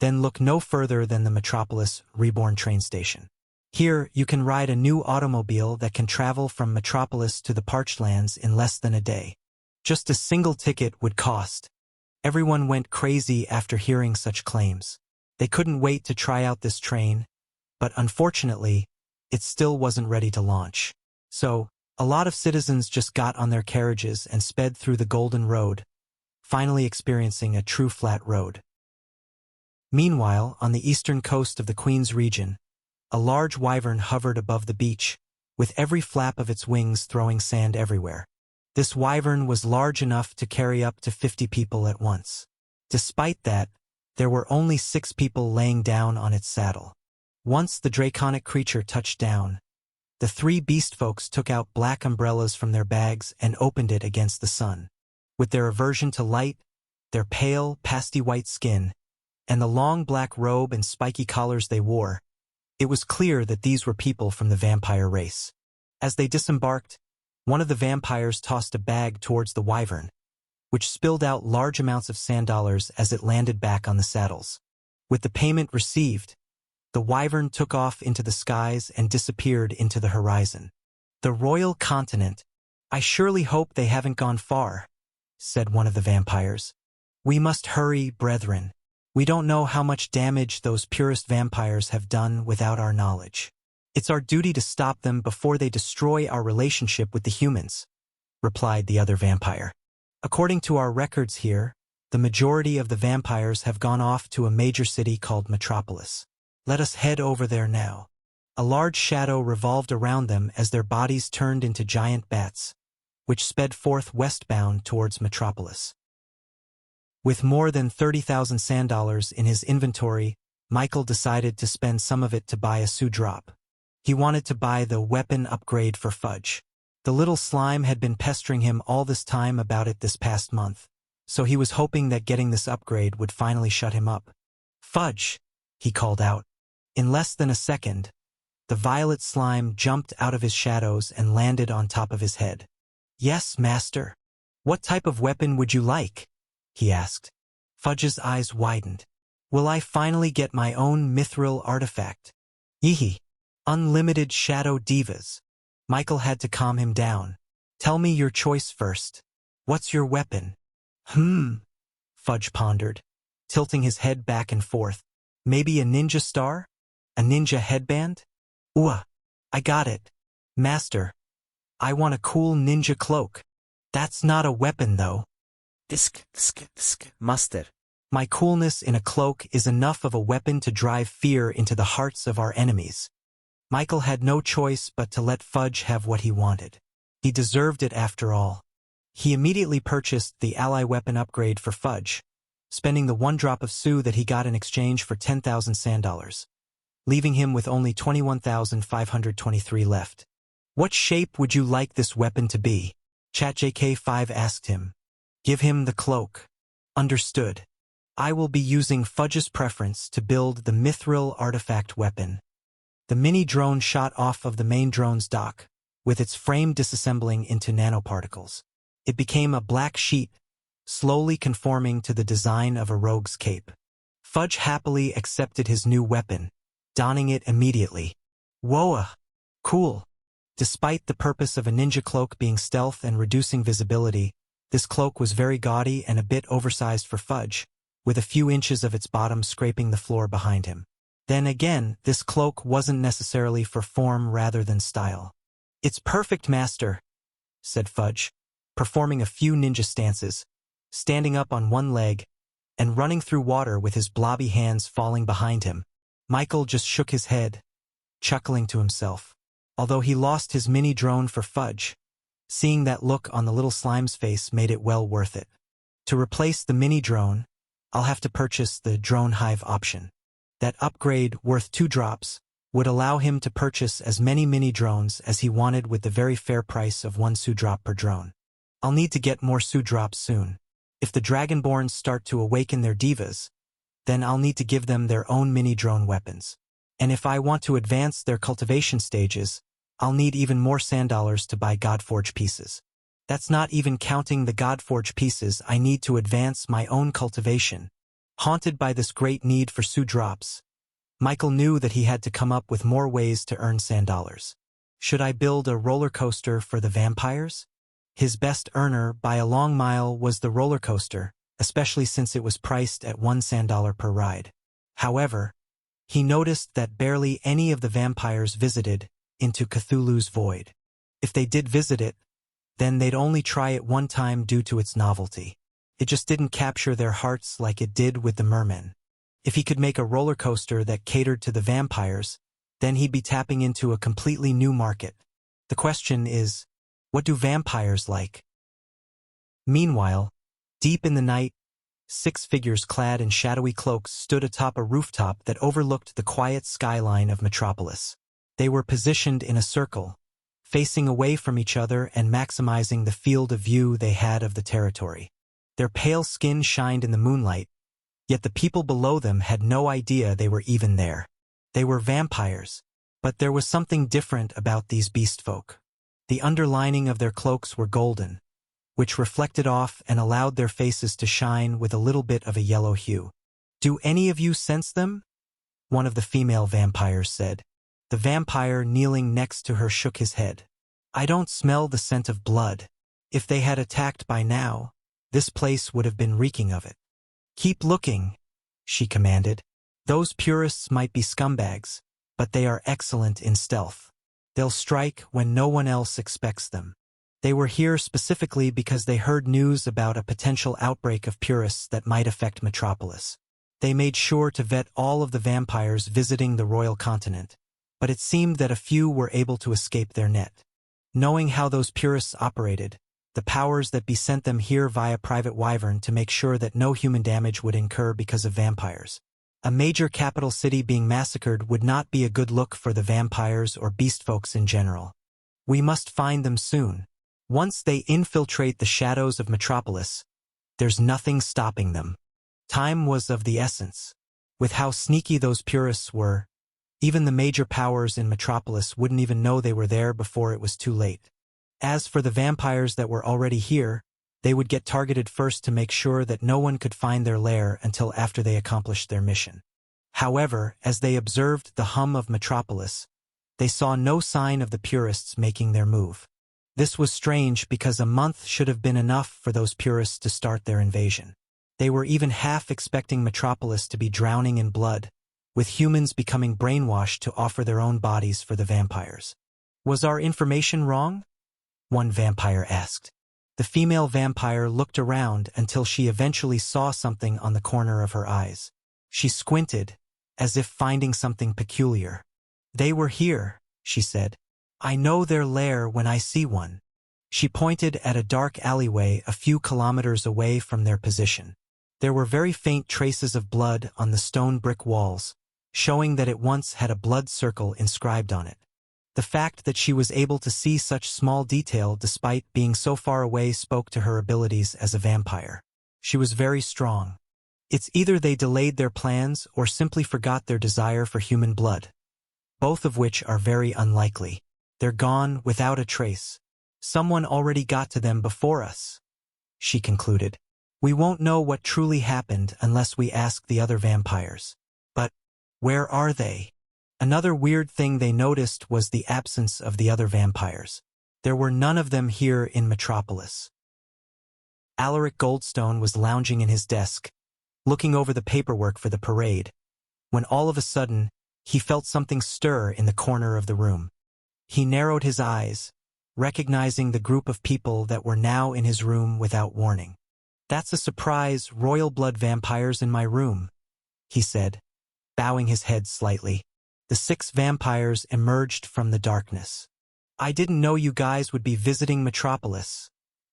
then look no further than the Metropolis Reborn train station. Here, you can ride a new automobile that can travel from Metropolis to the parched lands in less than a day. Just a single ticket would cost. Everyone went crazy after hearing such claims. They couldn't wait to try out this train, but unfortunately, it still wasn't ready to launch. So, a lot of citizens just got on their carriages and sped through the Golden Road, finally experiencing a true flat road. Meanwhile, on the eastern coast of the Queen's region, a large wyvern hovered above the beach, with every flap of its wings throwing sand everywhere. This wyvern was large enough to carry up to 50 people at once. Despite that, there were only 6 people laying down on its saddle. Once the draconic creature touched down, the 3 beastfolks took out black umbrellas from their bags and opened it against the sun. With their aversion to light, their pale, pasty white skin, and the long black robe and spiky collars they wore, It was clear that these were people from the vampire race. As they disembarked, one of the vampires tossed a bag towards the wyvern, which spilled out large amounts of sand dollars as it landed back on the saddles. With the payment received, the wyvern took off into the skies and disappeared into the horizon. The royal continent. I surely hope they haven't gone far, said one of the vampires. We must hurry, brethren. We don't know how much damage those purist vampires have done without our knowledge. It's our duty to stop them before they destroy our relationship with the humans, replied the other vampire. According to our records here, the majority of the vampires have gone off to a major city called Metropolis. Let us head over there now. A large shadow revolved around them as their bodies turned into giant bats, which sped forth westbound towards Metropolis. With more than 30,000 sand dollars in his inventory, Michael decided to spend some of it to buy a sou drop. He wanted to buy the weapon upgrade for Fudge. The little slime had been pestering him all this time about it this past month, so he was hoping that getting this upgrade would finally shut him up. Fudge, he called out. In less than a second, the violet slime jumped out of his shadows and landed on top of his head. Yes, master. What type of weapon would you like? He asked. Fudge's eyes widened. Will I finally get my own mithril artifact? Yee. Unlimited shadow divas. Michael had to calm him down. Tell me your choice first. What's your weapon? Fudge pondered, tilting his head back and forth. Maybe a ninja star? A ninja headband? I got it. Master, I want a cool ninja cloak. That's not a weapon, though. Master. My coolness in a cloak is enough of a weapon to drive fear into the hearts of our enemies. Michael had no choice but to let Fudge have what he wanted. He deserved it after all. He immediately purchased the ally weapon upgrade for Fudge, spending the 1 drop of sou that he got in exchange for 10,000 sand dollars, leaving him with only 21,523 left. What shape would you like this weapon to be? ChatJK5 asked him. Give him the cloak. Understood. I will be using Fudge's preference to build the mithril artifact weapon. The mini-drone shot off of the main drone's dock, with its frame disassembling into nanoparticles. It became a black sheet, slowly conforming to the design of a rogue's cape. Fudge happily accepted his new weapon, donning it immediately. Whoa, cool. Despite the purpose of a ninja cloak being stealth and reducing visibility, this cloak was very gaudy and a bit oversized for Fudge, with a few inches of its bottom scraping the floor behind him. Then again, this cloak wasn't necessarily for form rather than style. It's perfect, master, said Fudge, performing a few ninja stances, standing up on one leg, and running through water with his blobby hands falling behind him. Michael just shook his head, chuckling to himself. Although he lost his mini-drone for Fudge, seeing that look on the little slime's face made it well worth it. To replace the mini-drone, I'll have to purchase the drone hive option. That upgrade, worth 2 drops, would allow him to purchase as many mini-drones as he wanted with the very fair price of 1 sou drop per drone. I'll need to get more sou drops soon. If the Dragonborns start to awaken their divas, then I'll need to give them their own mini-drone weapons. And if I want to advance their cultivation stages, I'll need even more sand dollars to buy Godforge pieces. That's not even counting the Godforge pieces I need to advance my own cultivation. Haunted by this great need for sou drops, Michael knew that he had to come up with more ways to earn sand dollars. Should I build a roller coaster for the vampires? His best earner by a long mile was the roller coaster, especially since it was priced at 1 sand dollar per ride. However, he noticed that barely any of the vampires visited into Cthulhu's Void. If they did visit it, then they'd only try it one time due to its novelty. It just didn't capture their hearts like it did with the mermen. If he could make a roller coaster that catered to the vampires, then he'd be tapping into a completely new market. The question is, what do vampires like? Meanwhile, deep in the night, 6 figures clad in shadowy cloaks stood atop a rooftop that overlooked the quiet skyline of Metropolis. They were positioned in a circle, facing away from each other and maximizing the field of view they had of the territory. Their pale skin shined in the moonlight, yet the people below them had no idea they were even there. They were vampires, but there was something different about these beast folk. The underlining of their cloaks were golden, which reflected off and allowed their faces to shine with a little bit of a yellow hue. "Do any of you sense them?" one of the female vampires said. The vampire kneeling next to her shook his head. "I don't smell the scent of blood. If they had attacked by now, this place would have been reeking of it." "Keep looking," she commanded. "Those purists might be scumbags, but they are excellent in stealth. They'll strike when no one else expects them. They were here specifically because they heard news about a potential outbreak of purists that might affect Metropolis. They made sure to vet all of the vampires visiting the royal continent, but it seemed that a few were able to escape their net. Knowing how those purists operated, the powers that be sent them here via Private Wyvern to make sure that no human damage would incur because of vampires. A major capital city being massacred would not be a good look for the vampires or beast folks in general. We must find them soon. Once they infiltrate the shadows of Metropolis, there's nothing stopping them. Time was of the essence. With how sneaky those purists were, even the major powers in Metropolis wouldn't even know they were there before it was too late. As for the vampires that were already here, they would get targeted first to make sure that no one could find their lair until after they accomplished their mission. However, as they observed the hum of Metropolis, they saw no sign of the purists making their move. This was strange because a month should have been enough for those purists to start their invasion. They were even half expecting Metropolis to be drowning in blood, with humans becoming brainwashed to offer their own bodies for the vampires. "Was our information wrong?" one vampire asked. The female vampire looked around until she eventually saw something on the corner of her eyes. She squinted, as if finding something peculiar. "They were here," she said. "I know their lair when I see one." She pointed at a dark alleyway a few kilometers away from their position. There were very faint traces of blood on the stone brick walls, showing that it once had a blood circle inscribed on it. The fact that she was able to see such small detail despite being so far away spoke to her abilities as a vampire. She was very strong. It's either they delayed their plans or simply forgot their desire for human blood, both of which are very unlikely. They're gone without a trace. Someone already got to them before us, she concluded. We won't know what truly happened unless we ask the other vampires. But where are they? Another weird thing they noticed was the absence of the other vampires. There were none of them here in Metropolis. Allaric Goldstone was lounging in his desk, looking over the paperwork for the parade, when all of a sudden, he felt something stir in the corner of the room. He narrowed his eyes, recognizing the group of people that were now in his room without warning. "That's a surprise, royal blood vampires in my room," he said, bowing his head slightly. The 6 vampires emerged from the darkness. "I didn't know you guys would be visiting Metropolis,"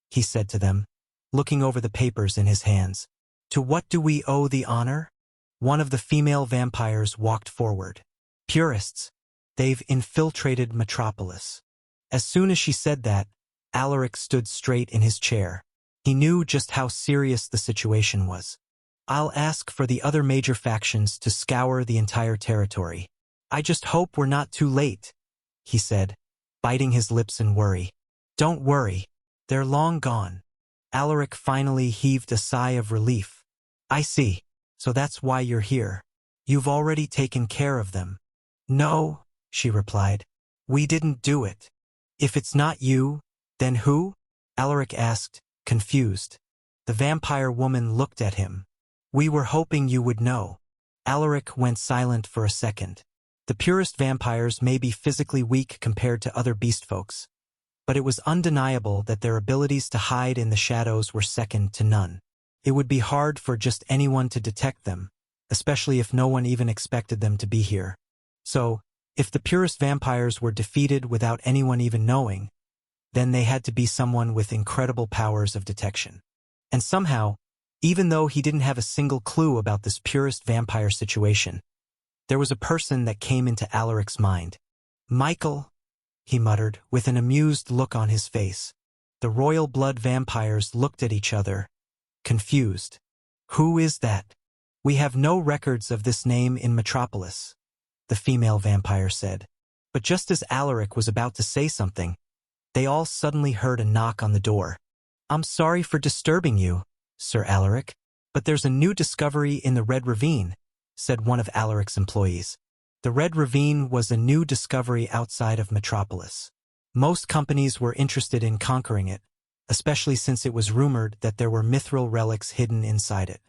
he said to them, looking over the papers in his hands. "To what do we owe the honor?" One of the female vampires walked forward. "Purists. They've infiltrated Metropolis." As soon as she said that, Allaric stood straight in his chair. He knew just how serious the situation was. "I'll ask for the other major factions to scour the entire territory. I just hope we're not too late," he said, biting his lips in worry. "Don't worry. They're long gone." Allaric finally heaved a sigh of relief. "I see. So that's why you're here. You've already taken care of them." "No," she replied. "We didn't do it." "If it's not you, then who?" Allaric asked, confused. The vampire woman looked at him. "We were hoping you would know." Allaric went silent for a second. The purist vampires may be physically weak compared to other beast folks, but it was undeniable that their abilities to hide in the shadows were second to none. It would be hard for just anyone to detect them, especially if no one even expected them to be here. So, if the purist vampires were defeated without anyone even knowing, then they had to be someone with incredible powers of detection. And somehow, even though he didn't have a single clue about this purist vampire situation, there was a person that came into Allaric's mind. "Michael," he muttered, with an amused look on his face. The royal blood vampires looked at each other, confused. "Who is that? We have no records of this name in Metropolis." the female vampire said. But just as Allaric was about to say something, they all suddenly heard a knock on the door. "I'm sorry for disturbing you, Sir Allaric, but there's a new discovery in the Red Ravine," said one of Allaric's employees. The Red Ravine was a new discovery outside of Metropolis. Most companies were interested in conquering it, especially since it was rumored that there were mithril relics hidden inside it.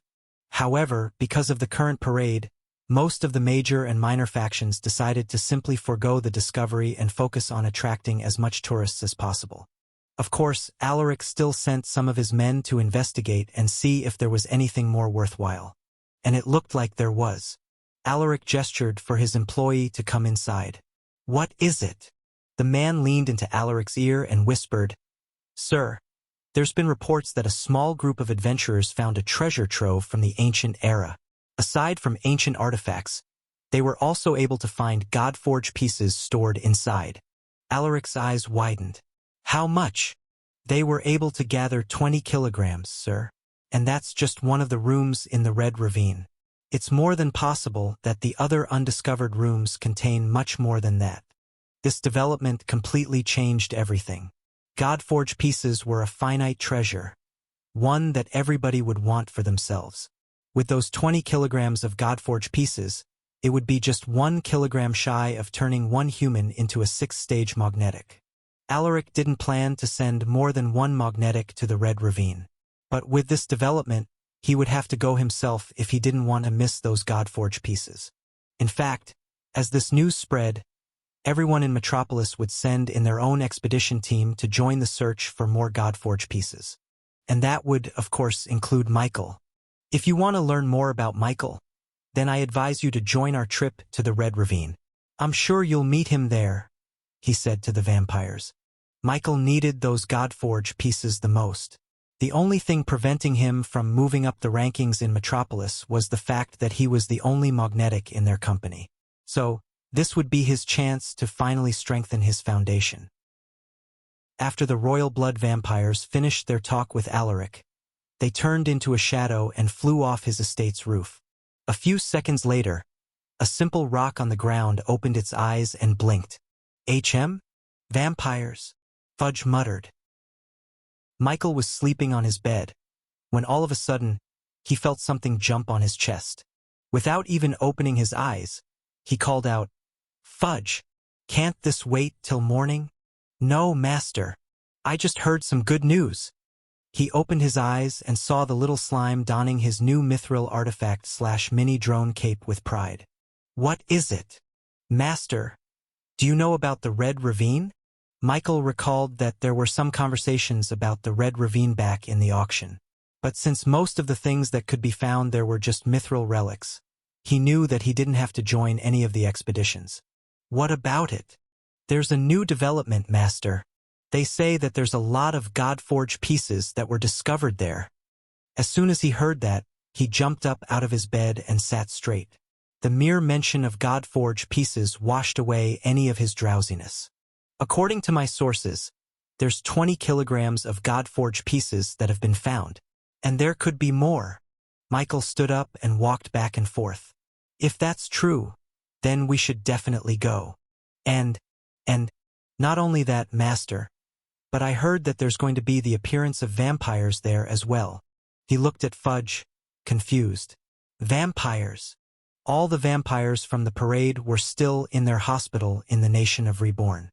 However, because of the current parade, most of the major and minor factions decided to simply forego the discovery and focus on attracting as much tourists as possible. Of course, Allaric still sent some of his men to investigate and see if there was anything more worthwhile. And it looked like there was. Allaric gestured for his employee to come inside. "What is it?" The man leaned into Allaric's ear and whispered, "Sir, there's been reports that a small group of adventurers found a treasure trove from the ancient era. Aside from ancient artifacts, they were also able to find Godforge pieces stored inside." Allaric's eyes widened. "How much?" "They were able to gather 20 kilograms, sir. And that's just one of the rooms in the Red Ravine. It's more than possible that the other undiscovered rooms contain much more than that." This development completely changed everything. Godforge pieces were a finite treasure, one that everybody would want for themselves. With those 20 kilograms of Godforge pieces, it would be just 1 kilogram shy of turning one human into a 6-stage magnetic. Allaric didn't plan to send more than one magnetic to the Red Ravine. But with this development, he would have to go himself if he didn't want to miss those Godforge pieces. In fact, as this news spread, everyone in Metropolis would send in their own expedition team to join the search for more Godforge pieces. And that would, of course, include Michael. If you want to learn more about Michael, then I advise you to join our trip to the Red Ravine. I'm sure you'll meet him there," he said to the vampires. Michael needed those Godforge pieces the most. The only thing preventing him from moving up the rankings in Metropolis was the fact that he was the only magnetic in their company. So, this would be his chance to finally strengthen his foundation. After the royal blood vampires finished their talk with Allaric, they turned into a shadow and flew off his estate's roof. A few seconds later, a simple rock on the ground opened its eyes and blinked. "HM? Vampires," Fudge muttered. Michael was sleeping on his bed, when all of a sudden, he felt something jump on his chest. Without even opening his eyes, he called out, "Fudge, can't this wait till morning?" "No, master. I just heard some good news." He opened his eyes and saw the little slime donning his new mithril artifact/mini drone cape with pride. "What is it?" "Master, do you know about the Red Ravine?" Michael recalled that there were some conversations about the Red Ravine back in the auction. But since most of the things that could be found there were just mithril relics, he knew that he didn't have to join any of the expeditions. "What about it?" "There's a new development, master. They say that there's a lot of Godforge pieces that were discovered there." As soon as he heard that, he jumped up out of his bed and sat straight. The mere mention of Godforge pieces washed away any of his drowsiness. "According to my sources, there's 20 kilograms of Godforge pieces that have been found. And there could be more." Michael stood up and walked back and forth. "If that's true, then we should definitely go. And not only that, master, but I heard that there's going to be the appearance of vampires there as well." He looked at Fudge, confused. "Vampires?" All the vampires from the parade were still in their hospital in the nation of Reborn.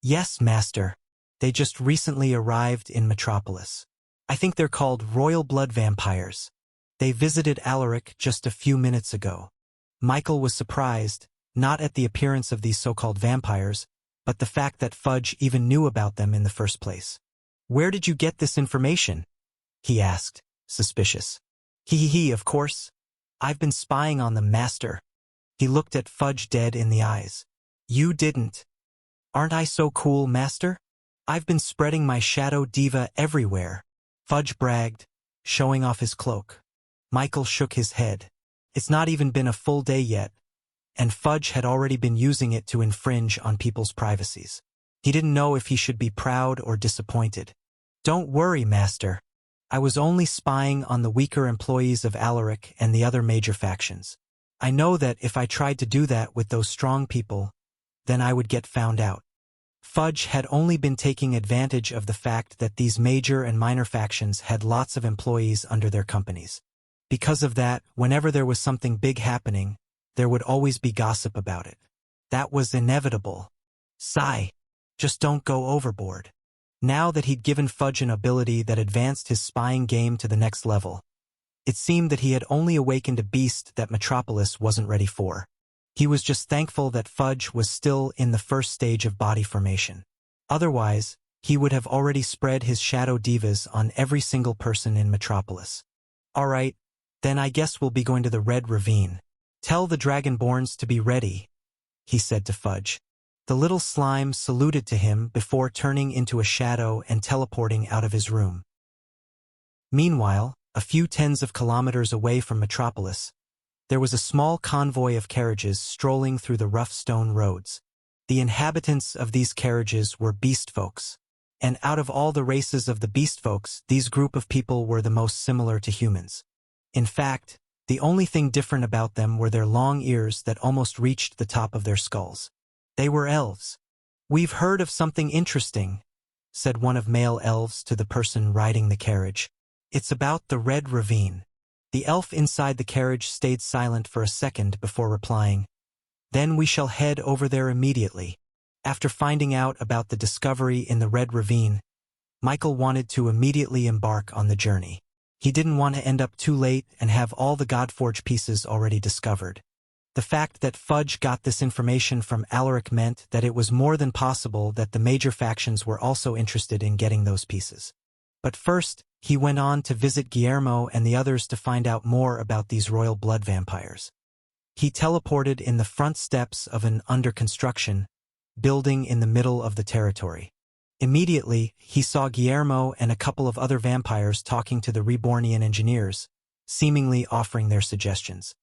"Yes, master. They just recently arrived in Metropolis. I think they're called royal blood vampires. They visited Allaric just a few minutes ago." Michael was surprised, not at the appearance of these so-called vampires, but the fact that Fudge even knew about them in the first place. "Where did you get this information?" he asked, suspicious. Of course. I've been spying on them, master." He looked at Fudge dead in the eyes. "You didn't. Aren't I so cool, master? I've been spreading my shadow diva everywhere," Fudge bragged, showing off his cloak. Michael shook his head. It's not even been a full day yet, and Fudge had already been using it to infringe on people's privacies. He didn't know if he should be proud or disappointed. "Don't worry, master. I was only spying on the weaker employees of Allaric and the other major factions. I know that if I tried to do that with those strong people, then I would get found out. Fudge had only been taking advantage of the fact that these major and minor factions had lots of employees under their companies. Because of that, whenever there was something big happening, there would always be gossip about it. That was inevitable. Sigh. Just don't go overboard. Now that he'd given Fudge an ability that advanced his spying game to the next level, it seemed that he had only awakened a beast that Metropolis wasn't ready for. He was just thankful that Fudge was still in the first stage of body formation. Otherwise, he would have already spread his shadow divas on every single person in Metropolis. All right, then I guess we'll be going to the Red Ravine. Tell the Dragonborns to be ready, he said to Fudge. The little slime saluted to him before turning into a shadow and teleporting out of his room. Meanwhile, a few tens of kilometers away from Metropolis, there was a small convoy of carriages strolling through the rough stone roads. The inhabitants of these carriages were beast folks, and out of all the races of the beast folks, these group of people were the most similar to humans. In fact, the only thing different about them were their long ears that almost reached the top of their skulls. They were elves. "We've heard of something interesting," said one of male elves to the person riding the carriage. "It's about the Red Ravine." The elf inside the carriage stayed silent for a second before replying, "Then we shall head over there immediately." After finding out about the discovery in the Red Ravine, Michael wanted to immediately embark on the journey. He didn't want to end up too late and have all the Godforge pieces already discovered. The fact that Fudge got this information from Allaric meant that it was more than possible that the major factions were also interested in getting those pieces. But first, he went on to visit Guermo and the others to find out more about these royal blood vampires. He teleported in the front steps of an under-construction building in the middle of the territory. Immediately, he saw Guermo and a couple of other vampires talking to the Rebornian engineers, seemingly offering their suggestions.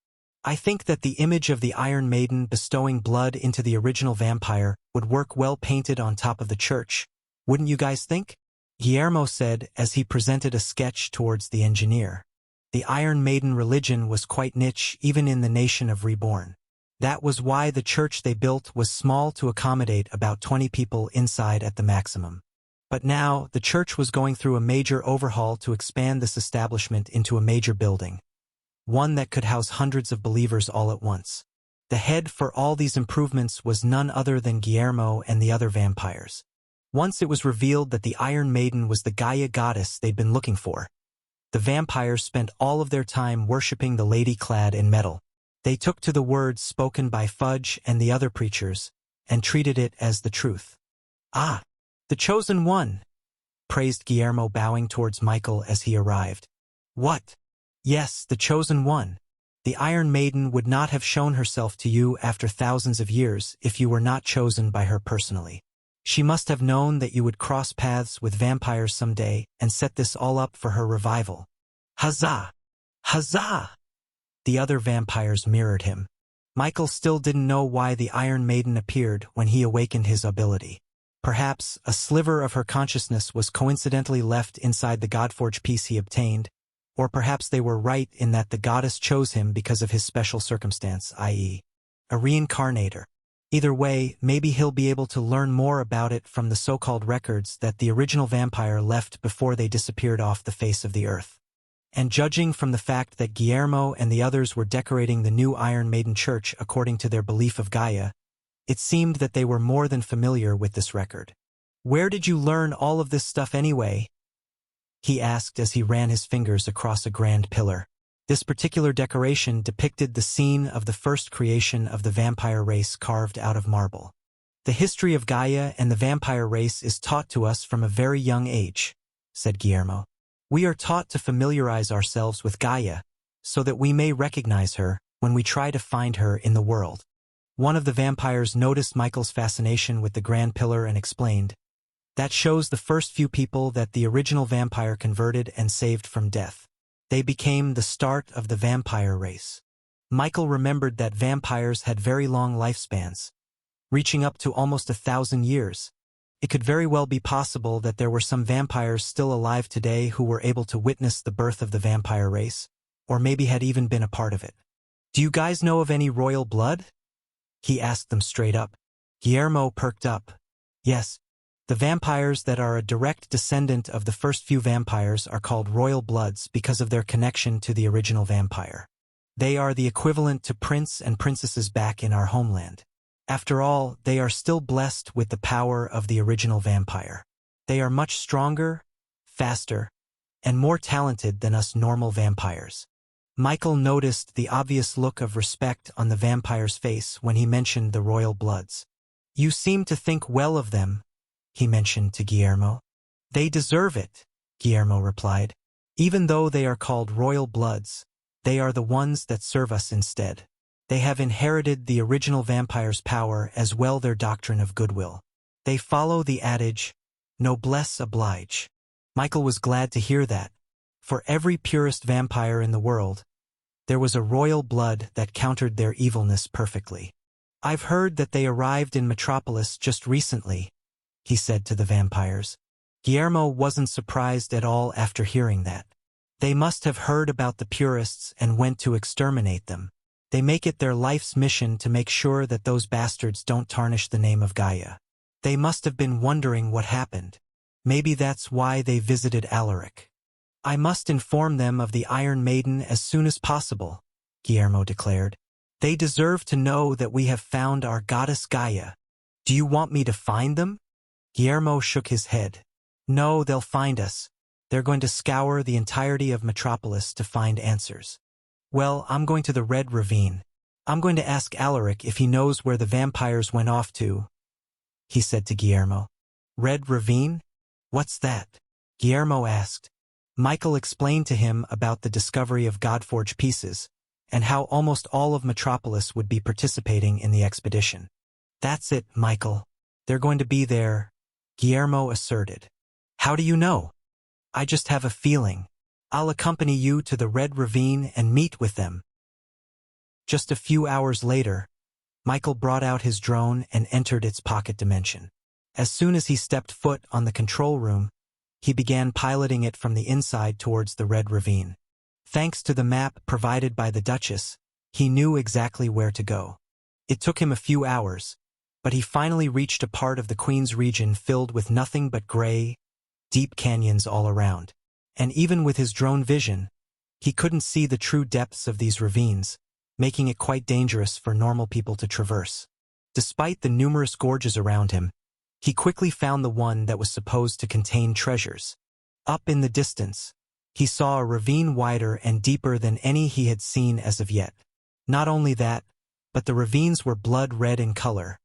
"I think that the image of the Iron Maiden bestowing blood into the original vampire would work well painted on top of the church. Wouldn't you guys think?" Guermo said as he presented a sketch towards the engineer. The Iron Maiden religion was quite niche even in the nation of Reborn. That was why the church they built was small to accommodate about 20 people inside at the maximum. But now, the church was going through a major overhaul to expand this establishment into a major building, one that could house hundreds of believers all at once. The head for all these improvements was none other than Guermo and the other vampires. Once it was revealed that the Iron Maiden was the Gaia goddess they'd been looking for, the vampires spent all of their time worshipping the lady clad in metal. They took to the words spoken by Fudge and the other preachers, and treated it as the truth. "Ah, the chosen one," praised Guermo, bowing towards Michael as he arrived. "What? Yes, the chosen one. The Iron Maiden would not have shown herself to you after thousands of years if you were not chosen by her personally. She must have known that you would cross paths with vampires someday and set this all up for her revival." "Huzzah! Huzzah!" The other vampires mirrored him. Michael still didn't know why the Iron Maiden appeared when he awakened his ability. Perhaps a sliver of her consciousness was coincidentally left inside the Godforge piece he obtained, or perhaps they were right in that the goddess chose him because of his special circumstance, i.e., a reincarnator. Either way, maybe he'll be able to learn more about it from the so-called records that the original vampire left before they disappeared off the face of the earth. And judging from the fact that Guermo and the others were decorating the new Iron Maiden Church according to their belief of Gaia, it seemed that they were more than familiar with this record. "Where did you learn all of this stuff anyway?" he asked as he ran his fingers across a grand pillar. This particular decoration depicted the scene of the first creation of the vampire race carved out of marble. "The history of Gaia and the vampire race is taught to us from a very young age," said Guermo. "We are taught to familiarize ourselves with Gaia, so that we may recognize her when we try to find her in the world." One of the vampires noticed Michael's fascination with the grand pillar and explained, "That shows the first few people that the original vampire converted and saved from death. They became the start of the vampire race." Michael remembered that vampires had very long lifespans, reaching up to almost 1,000 years. It could very well be possible that there were some vampires still alive today who were able to witness the birth of the vampire race, or maybe had even been a part of it. Do you guys know of any royal blood? He asked them straight up. Guillermo perked up. Yes. The vampires that are a direct descendant of the first few vampires are called royal bloods because of their connection to the original vampire. They are the equivalent to prince and princesses back in our homeland. After all, they are still blessed with the power of the original vampire. They are much stronger, faster, and more talented than us normal vampires. Michael noticed the obvious look of respect on the vampire's face when he mentioned the royal bloods. You seem to think well of them, he mentioned to Guillermo. They deserve it, Guillermo replied. Even though they are called royal bloods, they are the ones that serve us instead. They have inherited the original vampire's power as well their doctrine of goodwill. They follow the adage, noblesse oblige. Michael was glad to hear that. For every purist vampire in the world, there was a royal blood that countered their evilness perfectly. I've heard that they arrived in Metropolis just recently, he said to the vampires. Guillermo wasn't surprised at all after hearing that. They must have heard about the purists and went to exterminate them. They make it their life's mission to make sure that those bastards don't tarnish the name of Gaia. They must have been wondering what happened. Maybe that's why they visited Allaric. I must inform them of the Iron Maiden as soon as possible, Guillermo declared. They deserve to know that we have found our goddess Gaia. Do you want me to find them? Guillermo shook his head. No, they'll find us. They're going to scour the entirety of Metropolis to find answers. Well, I'm going to the Red Ravine. I'm going to ask Allaric if he knows where the vampires went off to, he said to Guillermo. Red Ravine? What's that? Guillermo asked. Michael explained to him about the discovery of Godforge pieces, and how almost all of Metropolis would be participating in the expedition. That's it, Michael. They're going to be there, Guillermo asserted. How do you know? I just have a feeling. I'll accompany you to the Red Ravine and meet with them. Just a few hours later, Michael brought out his drone and entered its pocket dimension. As soon as he stepped foot on the control room, he began piloting it from the inside towards the Red Ravine. Thanks to the map provided by the Duchess, he knew exactly where to go. It took him a few hours, but he finally reached a part of the Queen's region filled with nothing but gray, deep canyons all around. And even with his drone vision, he couldn't see the true depths of these ravines, making it quite dangerous for normal people to traverse. Despite the numerous gorges around him, he quickly found the one that was supposed to contain treasures. Up in the distance, he saw a ravine wider and deeper than any he had seen as of yet. Not only that, but the ravines were blood red in color,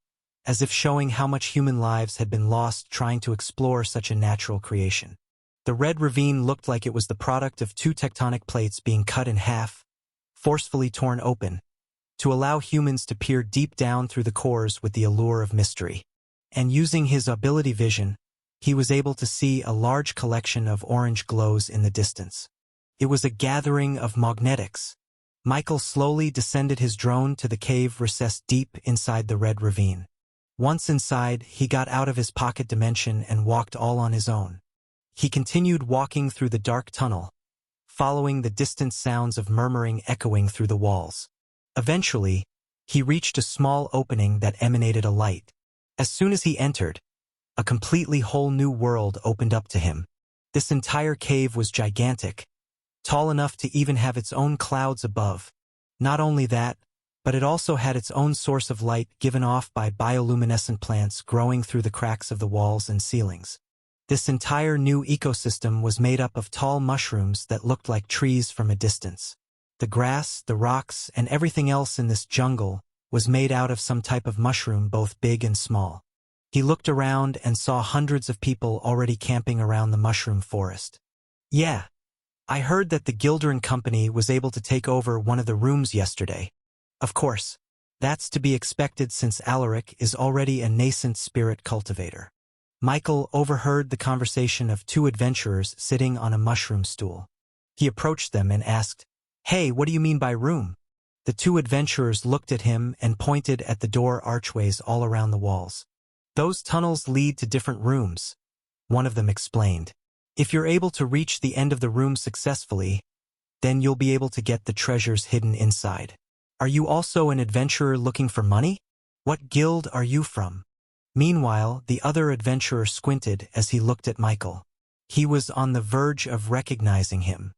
as if showing how much human lives had been lost trying to explore such a natural creation. The Red Ravine looked like it was the product of two tectonic plates being cut in half, forcefully torn open, to allow humans to peer deep down through the cores with the allure of mystery. And using his ability vision, he was able to see a large collection of orange glows in the distance. It was a gathering of magnetics. Michael slowly descended his drone to the cave recessed deep inside the Red Ravine. Once inside, he got out of his pocket dimension and walked all on his own. He continued walking through the dark tunnel, following the distant sounds of murmuring echoing through the walls. Eventually, he reached a small opening that emanated a light. As soon as he entered, a completely whole new world opened up to him. This entire cave was gigantic, tall enough to even have its own clouds above. Not only that, but it also had its own source of light given off by bioluminescent plants growing through the cracks of the walls and ceilings. This entire new ecosystem was made up of tall mushrooms that looked like trees from a distance. The grass, the rocks, and everything else in this jungle was made out of some type of mushroom, both big and small. He looked around and saw hundreds of people already camping around the mushroom forest. Yeah, I heard that the Gilderan Company was able to take over one of the rooms yesterday. Of course, that's to be expected since Allaric is already a nascent spirit cultivator. Michael overheard the conversation of two adventurers sitting on a mushroom stool. He approached them and asked, "Hey, what do you mean by room?" The two adventurers looked at him and pointed at the door archways all around the walls. "Those tunnels lead to different rooms," one of them explained. "If you're able to reach the end of the room successfully, then you'll be able to get the treasures hidden inside. Are you also an adventurer looking for money? What guild are you from? Meanwhile, the other adventurer squinted as he looked at Michael. He was on the verge of recognizing him.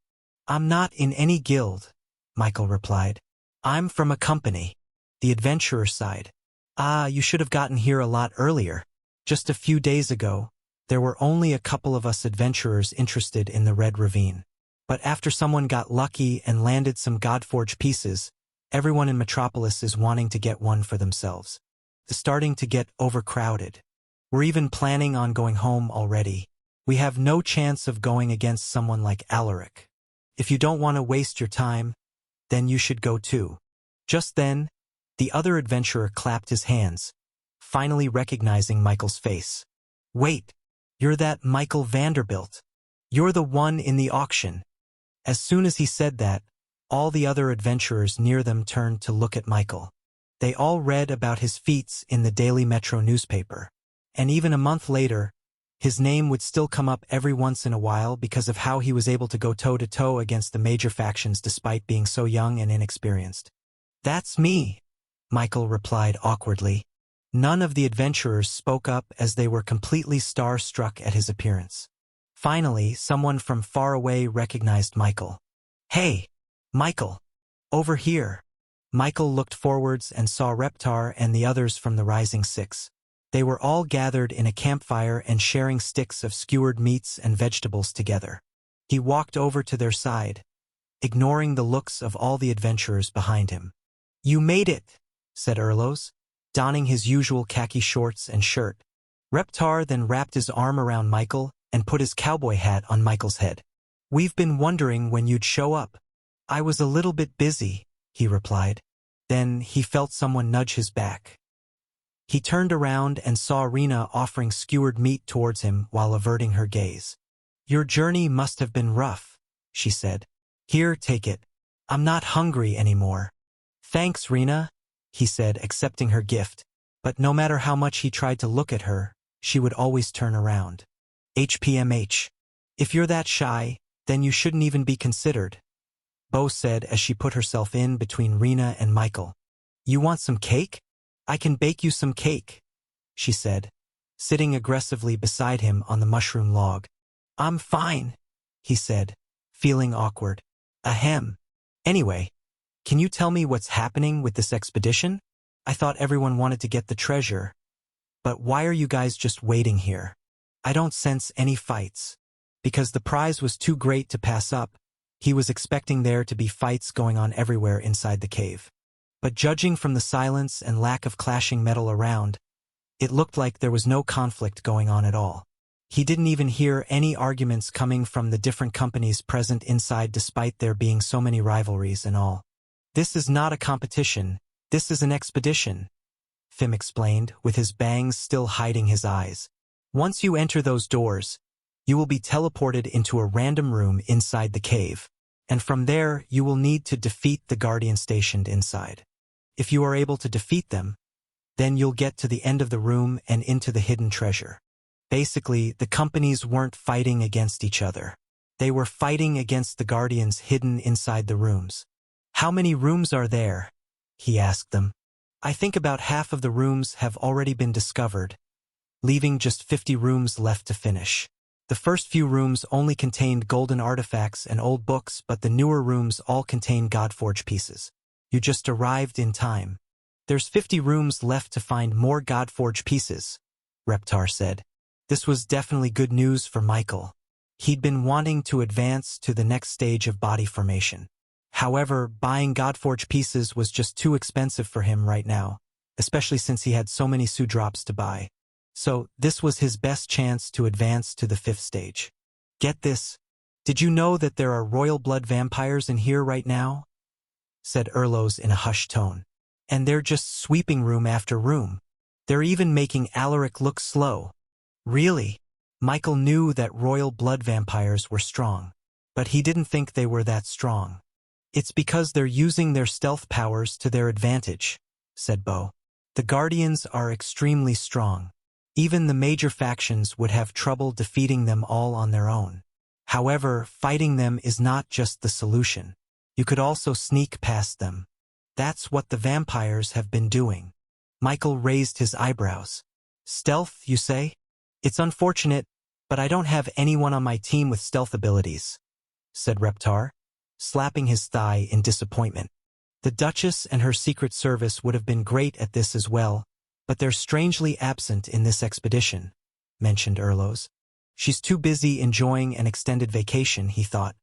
I'm not in any guild, Michael replied. I'm from a company. The adventurer sighed. Ah, you should have gotten here a lot earlier. Just a few days ago, there were only a couple of us adventurers interested in the Red Ravine. But after someone got lucky and landed some Godforge pieces, everyone in Metropolis is wanting to get one for themselves. It's starting to get overcrowded. We're even planning on going home already. We have no chance of going against someone like Allaric. If you don't want to waste your time, then you should go too. Just then, the other adventurer clapped his hands, finally recognizing Michael's face. Wait, you're that Michael Vanderbilt. You're the one in the auction. As soon as he said that, all the other adventurers near them turned to look at Michael. They all read about his feats in the Daily Metro newspaper. And even a month later, his name would still come up every once in a while because of how he was able to go toe-to-toe against the major factions despite being so young and inexperienced. That's me, Michael replied awkwardly. None of the adventurers spoke up as they were completely starstruck at his appearance. Finally, someone from far away recognized Michael. Hey, Michael, over here. Michael looked forwards and saw Reptar and the others from the Rising Six. They were all gathered in a campfire and sharing sticks of skewered meats and vegetables together. He walked over to their side, ignoring the looks of all the adventurers behind him. You made it, said Erlos, donning his usual khaki shorts and shirt. Reptar then wrapped his arm around Michael and put his cowboy hat on Michael's head. We've been wondering when you'd show up. I was a little bit busy, he replied. Then he felt someone nudge his back. He turned around and saw Rena offering skewered meat towards him while averting her gaze. Your journey must have been rough, she said. Here, take it. I'm not hungry anymore. Thanks, Rena, he said, accepting her gift. But no matter how much he tried to look at her, she would always turn around. HPMH. If you're that shy, then you shouldn't even be considered, Bo said as she put herself in between Rena and Michael. You want some cake? I can bake you some cake, she said, sitting aggressively beside him on the mushroom log. I'm fine, he said, feeling awkward. Ahem. Anyway, can you tell me what's happening with this expedition? I thought everyone wanted to get the treasure. But why are you guys just waiting here? I don't sense any fights. Because the prize was too great to pass up, he was expecting there to be fights going on everywhere inside the cave. But judging from the silence and lack of clashing metal around, it looked like there was no conflict going on at all. He didn't even hear any arguments coming from the different companies present inside despite there being so many rivalries and all. This is not a competition, this is an expedition, Fim explained, with his bangs still hiding his eyes. Once you enter those doors, you will be teleported into a random room inside the cave, and from there you will need to defeat the guardians stationed inside. If you are able to defeat them, then you'll get to the end of the room and into the hidden treasure. Basically, the companies weren't fighting against each other. They were fighting against the guardians hidden inside the rooms. How many rooms are there? He asked them. I think about half of the rooms have already been discovered, leaving just 50 rooms left to finish. The first few rooms only contained golden artifacts and old books, but the newer rooms all contain Godforge pieces. You just arrived in time. There's 50 rooms left to find more Godforge pieces, Reptar said. This was definitely good news for Michael. He'd been wanting to advance to the next stage of body formation. However, buying Godforge pieces was just too expensive for him right now, especially since he had so many Sudrops to buy. So, this was his best chance to advance to the 5th stage. Get this. Did you know that there are royal blood vampires in here right now? Said Erlos in a hushed tone. And they're just sweeping room after room. They're even making Allaric look slow. Really? Michael knew that royal blood vampires were strong, but he didn't think they were that strong. It's because they're using their stealth powers to their advantage, said Bo. The Guardians are extremely strong. Even the major factions would have trouble defeating them all on their own. However, fighting them is not just the solution. You could also sneak past them. That's what the vampires have been doing. Michael raised his eyebrows. Stealth, you say? It's unfortunate, but I don't have anyone on my team with stealth abilities, said Reptar, slapping his thigh in disappointment. The Duchess and her Secret Service would have been great at this as well, but they're strangely absent in this expedition, mentioned Erlos. She's too busy enjoying an extended vacation, he thought.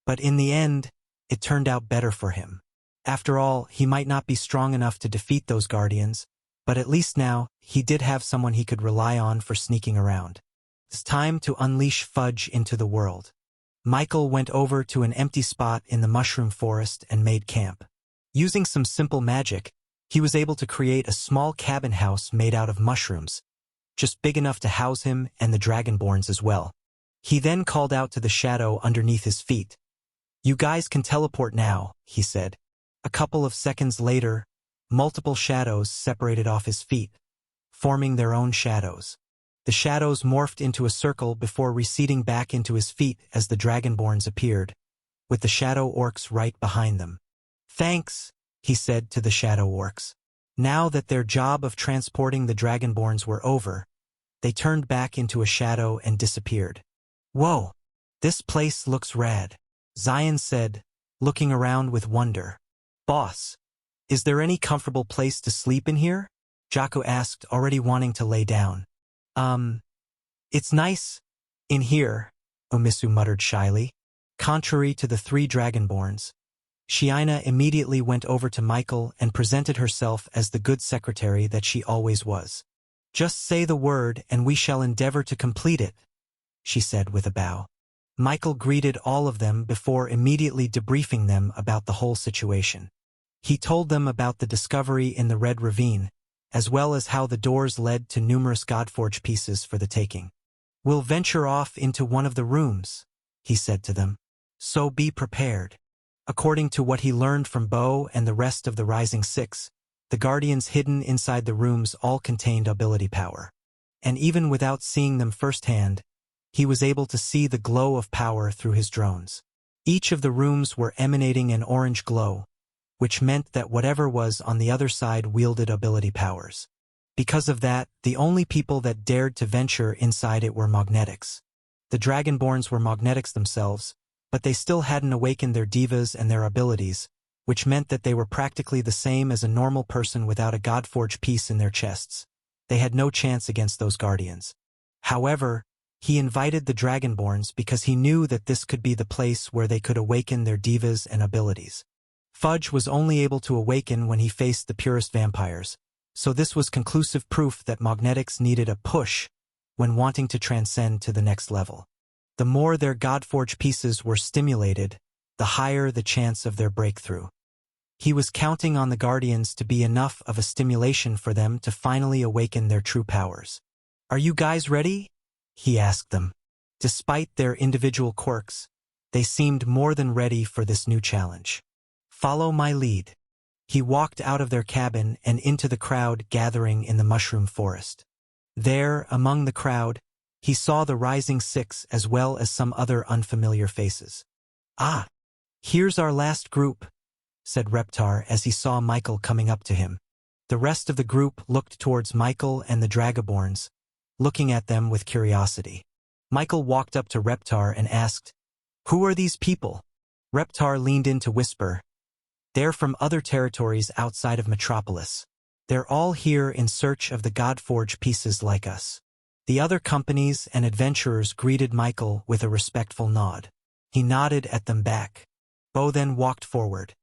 But in the end, it turned out better for him. After all, he might not be strong enough to defeat those guardians, but at least now, he did have someone he could rely on for sneaking around. It's time to unleash Fudge into the world. Michael went over to an empty spot in the mushroom forest and made camp. Using some simple magic, he was able to create a small cabin house made out of mushrooms, just big enough to house him and the Dragonborns as well. He then called out to the shadow underneath his feet. You guys can teleport now, he said. A couple of seconds later, multiple shadows separated off his feet, forming their own shadows. The shadows morphed into a circle before receding back into his feet as the Dragonborns appeared, with the shadow orcs right behind them. Thanks, he said to the shadow orcs. Now that their job of transporting the Dragonborns were over, they turned back into a shadow and disappeared. Whoa, this place looks rad, Zion said, looking around with wonder. Boss, is there any comfortable place to sleep in here? Jaco asked, already wanting to lay down. It's nice in here, Omisu muttered shyly. Contrary to the three Dragonborns, Shiina immediately went over to Michael and presented herself as the good secretary that she always was. Just say the word and we shall endeavor to complete it, she said with a bow. Michael greeted all of them before immediately debriefing them about the whole situation. He told them about the discovery in the Red Ravine, as well as how the doors led to numerous Godforge pieces for the taking. We'll venture off into one of the rooms, he said to them. So be prepared. According to what he learned from Bo and the rest of the Rising Six, the Guardians hidden inside the rooms all contained ability power. And even without seeing them firsthand, he was able to see the glow of power through his drones. Each of the rooms were emanating an orange glow, which meant that whatever was on the other side wielded ability powers. Because of that, the only people that dared to venture inside it were magnetics. The Dragonborns were magnetics themselves, but they still hadn't awakened their divas and their abilities, which meant that they were practically the same as a normal person without a Godforge piece in their chests. They had no chance against those guardians. However, he invited the Dragonborns because he knew that this could be the place where they could awaken their divas and abilities. Fudge was only able to awaken when he faced the purist vampires, so this was conclusive proof that magnetics needed a push when wanting to transcend to the next level. The more their Godforge pieces were stimulated, the higher the chance of their breakthrough. He was counting on the Guardians to be enough of a stimulation for them to finally awaken their true powers. Are you guys ready? He asked them. Despite their individual quirks, they seemed more than ready for this new challenge. Follow my lead. He walked out of their cabin and into the crowd gathering in the mushroom forest. There, among the crowd, he saw the Rising Six as well as some other unfamiliar faces. Ah, here's our last group, said Reptar as he saw Michael coming up to him. The rest of the group looked towards Michael and the Dragonborns, looking at them with curiosity. Michael walked up to Reptar and asked, Who are these people? Reptar leaned in to whisper, They're from other territories outside of Metropolis. They're all here in search of the Godforge pieces like us. The other companies and adventurers greeted Michael with a respectful nod. He nodded at them back. Bo then walked forward.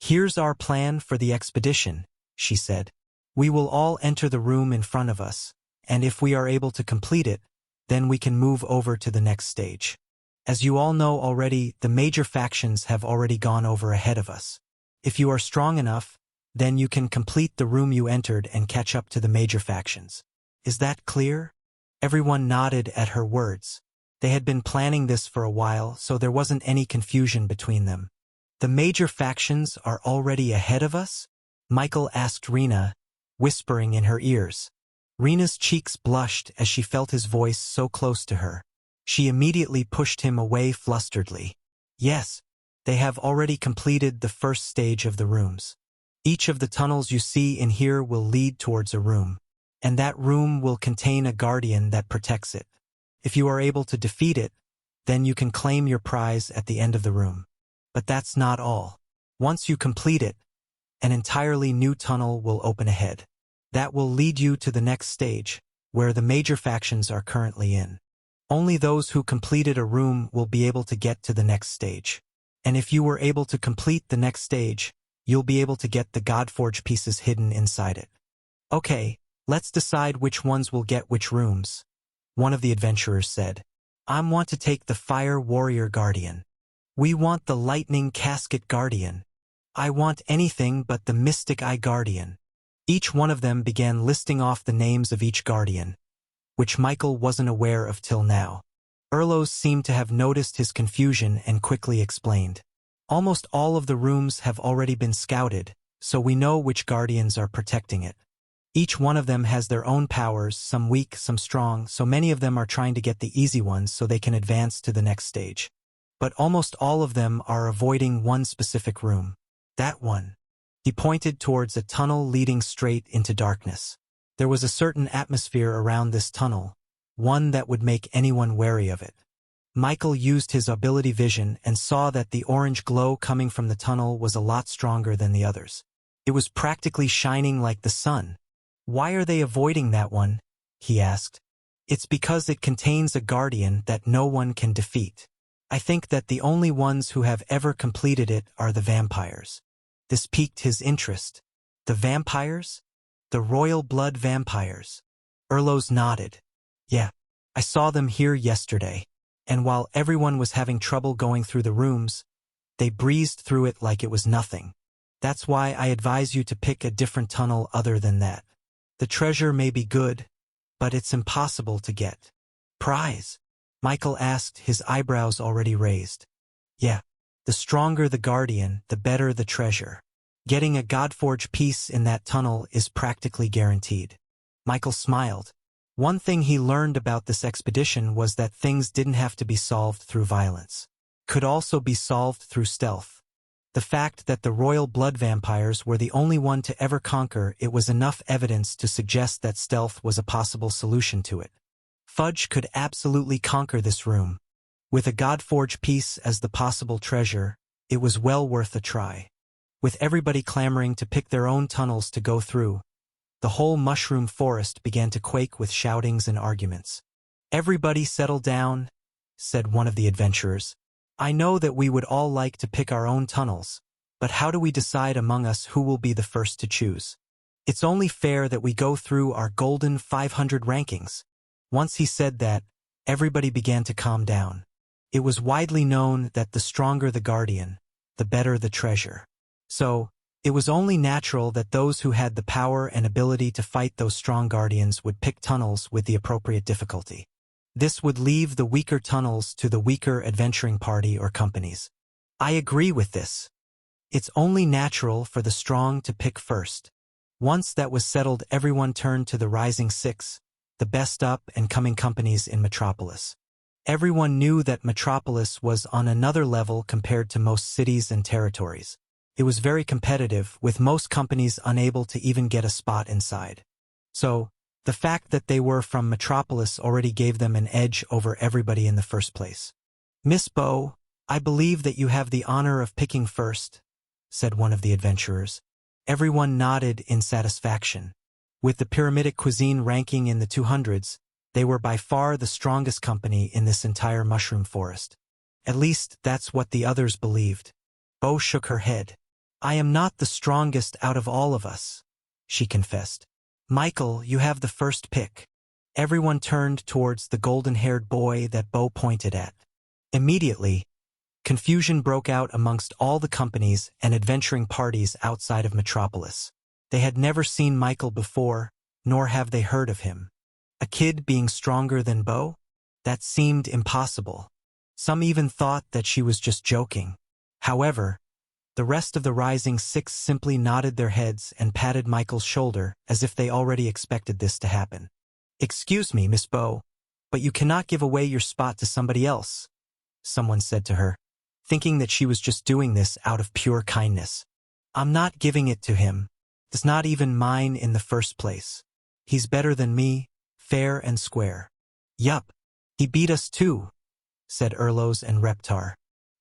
Here's our plan for the expedition, she said. We will all enter the room in front of us, and if we are able to complete it, then we can move over to the next stage. As you all know already, the major factions have already gone over ahead of us. If you are strong enough, then you can complete the room you entered and catch up to the major factions. Is that clear? Everyone nodded at her words. They had been planning this for a while, so there wasn't any confusion between them. The major factions are already ahead of us? Michael asked Rena, whispering in her ears. Rena's cheeks blushed as she felt his voice so close to her. She immediately pushed him away flusteredly. Yes, they have already completed the first stage of the rooms. Each of the tunnels you see in here will lead towards a room, and that room will contain a guardian that protects it. If you are able to defeat it, then you can claim your prize at the end of the room. But that's not all. Once you complete it, an entirely new tunnel will open ahead. That will lead you to the next stage, where the major factions are currently in. Only those who completed a room will be able to get to the next stage. And if you were able to complete the next stage, you'll be able to get the Godforge pieces hidden inside it. Okay, let's decide which ones will get which rooms. One of the adventurers said. I want to take the Fire Warrior Guardian. We want the Lightning Casket Guardian. I want anything but the Mystic Eye Guardian. Each one of them began listing off the names of each guardian, which Michael wasn't aware of till now. Erlos seemed to have noticed his confusion and quickly explained. Almost all of the rooms have already been scouted, so we know which guardians are protecting it. Each one of them has their own powers, some weak, some strong, so many of them are trying to get the easy ones so they can advance to the next stage. But almost all of them are avoiding one specific room. That one. He pointed towards a tunnel leading straight into darkness. There was a certain atmosphere around this tunnel, one that would make anyone wary of it. Michael used his ability vision and saw that the orange glow coming from the tunnel was a lot stronger than the others. It was practically shining like the sun. Why are they avoiding that one? He asked. It's because it contains a guardian that no one can defeat. I think that the only ones who have ever completed it are the vampires. This piqued his interest. The vampires? The royal blood vampires. Erlos nodded. Yeah, I saw them here yesterday. And while everyone was having trouble going through the rooms, they breezed through it like it was nothing. That's why I advise you to pick a different tunnel other than that. The treasure may be good, but it's impossible to get. Prize? Michael asked, his eyebrows already raised. Yeah. The stronger the guardian, the better the treasure. Getting a Godforge piece in that tunnel is practically guaranteed. Michael smiled. One thing he learned about this expedition was that things didn't have to be solved through violence. Could also be solved through stealth. The fact that the royal blood vampires were the only one to ever conquer it was enough evidence to suggest that stealth was a possible solution to it. Fudge could absolutely conquer this room. With a Godforge piece as the possible treasure, it was well worth a try. With everybody clamoring to pick their own tunnels to go through, the whole mushroom forest began to quake with shoutings and arguments. Everybody settle down, said one of the adventurers. I know that we would all like to pick our own tunnels, but how do we decide among us who will be the first to choose? It's only fair that we go through our golden 500 rankings. Once he said that, everybody began to calm down. It was widely known that the stronger the guardian, the better the treasure. So, it was only natural that those who had the power and ability to fight those strong guardians would pick tunnels with the appropriate difficulty. This would leave the weaker tunnels to the weaker adventuring party or companies. I agree with this. It's only natural for the strong to pick first. Once that was settled, everyone turned to the Rising Six, the best up and coming companies in Metropolis. Everyone knew that Metropolis was on another level compared to most cities and territories. It was very competitive, with most companies unable to even get a spot inside. So, the fact that they were from Metropolis already gave them an edge over everybody in the first place. Miss Bow, I believe that you have the honor of picking first, said one of the adventurers. Everyone nodded in satisfaction. With the pyramidic cuisine ranking in the 200s, they were by far the strongest company in this entire mushroom forest. At least, that's what the others believed. Bow shook her head. I am not the strongest out of all of us, she confessed. Michael, you have the first pick. Everyone turned towards the golden-haired boy that Bow pointed at. Immediately, confusion broke out amongst all the companies and adventuring parties outside of Metropolis. They had never seen Michael before, nor have they heard of him. A kid being stronger than Bow? That seemed impossible. Some even thought that she was just joking. However, the rest of the Rising Six simply nodded their heads and patted Michael's shoulder as if they already expected this to happen. Excuse me, Miss Bow, but you cannot give away your spot to somebody else, someone said to her, thinking that she was just doing this out of pure kindness. I'm not giving it to him. It's not even mine in the first place. He's better than me, fair and square. Yup. He beat us too, said Erlos and Reptar.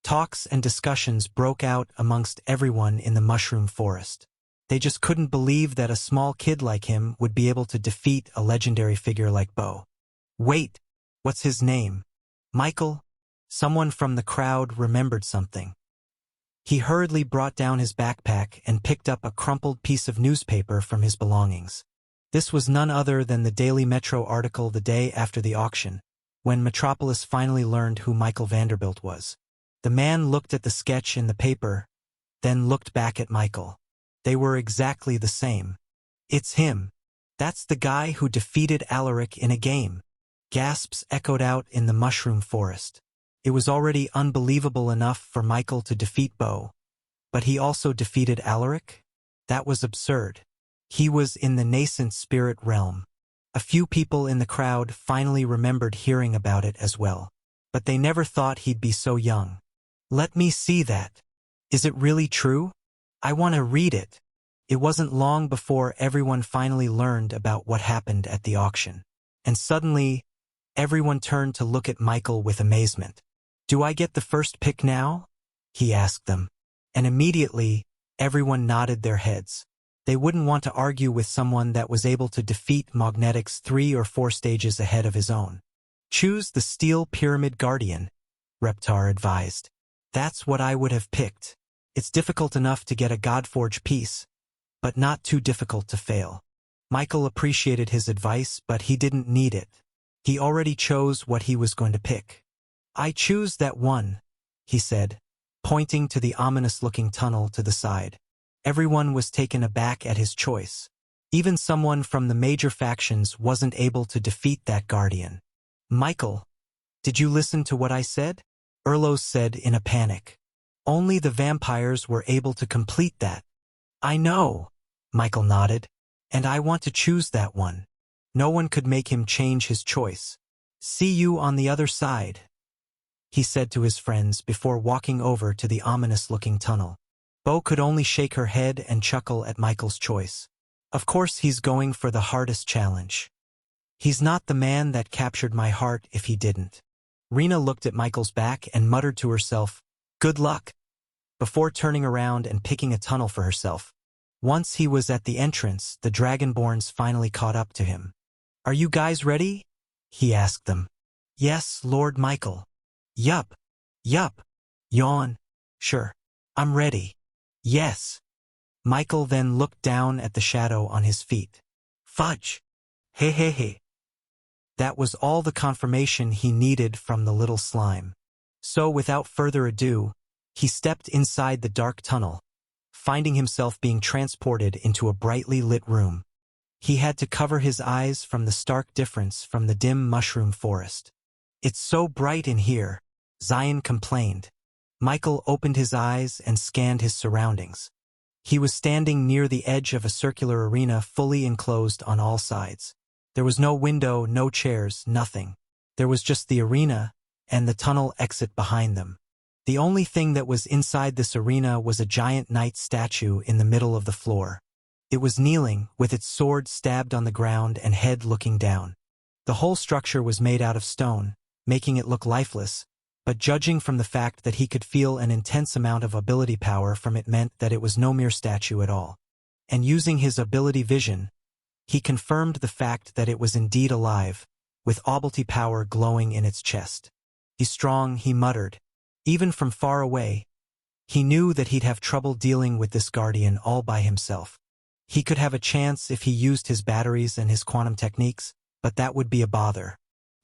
Talks and discussions broke out amongst everyone in the mushroom forest. They just couldn't believe that a small kid like him would be able to defeat a legendary figure like Bo. Wait, what's his name? Michael? Someone from the crowd remembered something. He hurriedly brought down his backpack and picked up a crumpled piece of newspaper from his belongings. This was none other than the Daily Metro article the day after the auction, when Metropolis finally learned who Michael Vanderbilt was. The man looked at the sketch in the paper, then looked back at Michael. They were exactly the same. It's him. That's the guy who defeated Allaric in a game. Gasps echoed out in the mushroom forest. It was already unbelievable enough for Michael to defeat Bo, but he also defeated Allaric? That was absurd. He was in the nascent spirit realm. A few people in the crowd finally remembered hearing about it as well, but they never thought he'd be so young. Let me see that. Is it really true? I want to read it. It wasn't long before everyone finally learned about what happened at the auction. And suddenly, everyone turned to look at Michael with amazement. Do I get the first pick now? He asked them. And immediately, everyone nodded their heads. They wouldn't want to argue with someone that was able to defeat Magnetics 3 or 4 stages ahead of his own. Choose the Steel Pyramid Guardian, Reptar advised. That's what I would have picked. It's difficult enough to get a Godforge piece, but not too difficult to fail. Michael appreciated his advice, but he didn't need it. He already chose what he was going to pick. I choose that one, he said, pointing to the ominous-looking tunnel to the side. Everyone was taken aback at his choice. Even someone from the major factions wasn't able to defeat that guardian. Michael, did you listen to what I said? Erlos said in a panic. Only the vampires were able to complete that. I know, Michael nodded, and I want to choose that one. No one could make him change his choice. See you on the other side, he said to his friends before walking over to the ominous-looking tunnel. Bo could only shake her head and chuckle at Michael's choice. Of course he's going for the hardest challenge. He's not the man that captured my heart if he didn't. Rena looked at Michael's back and muttered to herself, good luck, before turning around and picking a tunnel for herself. Once he was at the entrance, the Dragonborns finally caught up to him. Are you guys ready? He asked them. Yes, Lord Michael. Yup. Yawn. Sure. I'm ready. Yes. Michael then looked down at the shadow on his feet. Fudge. Hey. That was all the confirmation he needed from the little slime. So without further ado, he stepped inside the dark tunnel, finding himself being transported into a brightly lit room. He had to cover his eyes from the stark difference from the dim mushroom forest. It's so bright in here, Zion complained. Michael opened his eyes and scanned his surroundings. He was standing near the edge of a circular arena fully enclosed on all sides. There was no window, no chairs, nothing. There was just the arena and the tunnel exit behind them. The only thing that was inside this arena was a giant knight statue in the middle of the floor. It was kneeling, with its sword stabbed on the ground and head looking down. The whole structure was made out of stone, making it look lifeless, but judging from the fact that he could feel an intense amount of ability power from it meant that it was no mere statue at all. And using his ability vision, he confirmed the fact that it was indeed alive, with ability power glowing in its chest. He's strong, he muttered. Even from far away, he knew that he'd have trouble dealing with this guardian all by himself. He could have a chance if he used his batteries and his quantum techniques, but that would be a bother.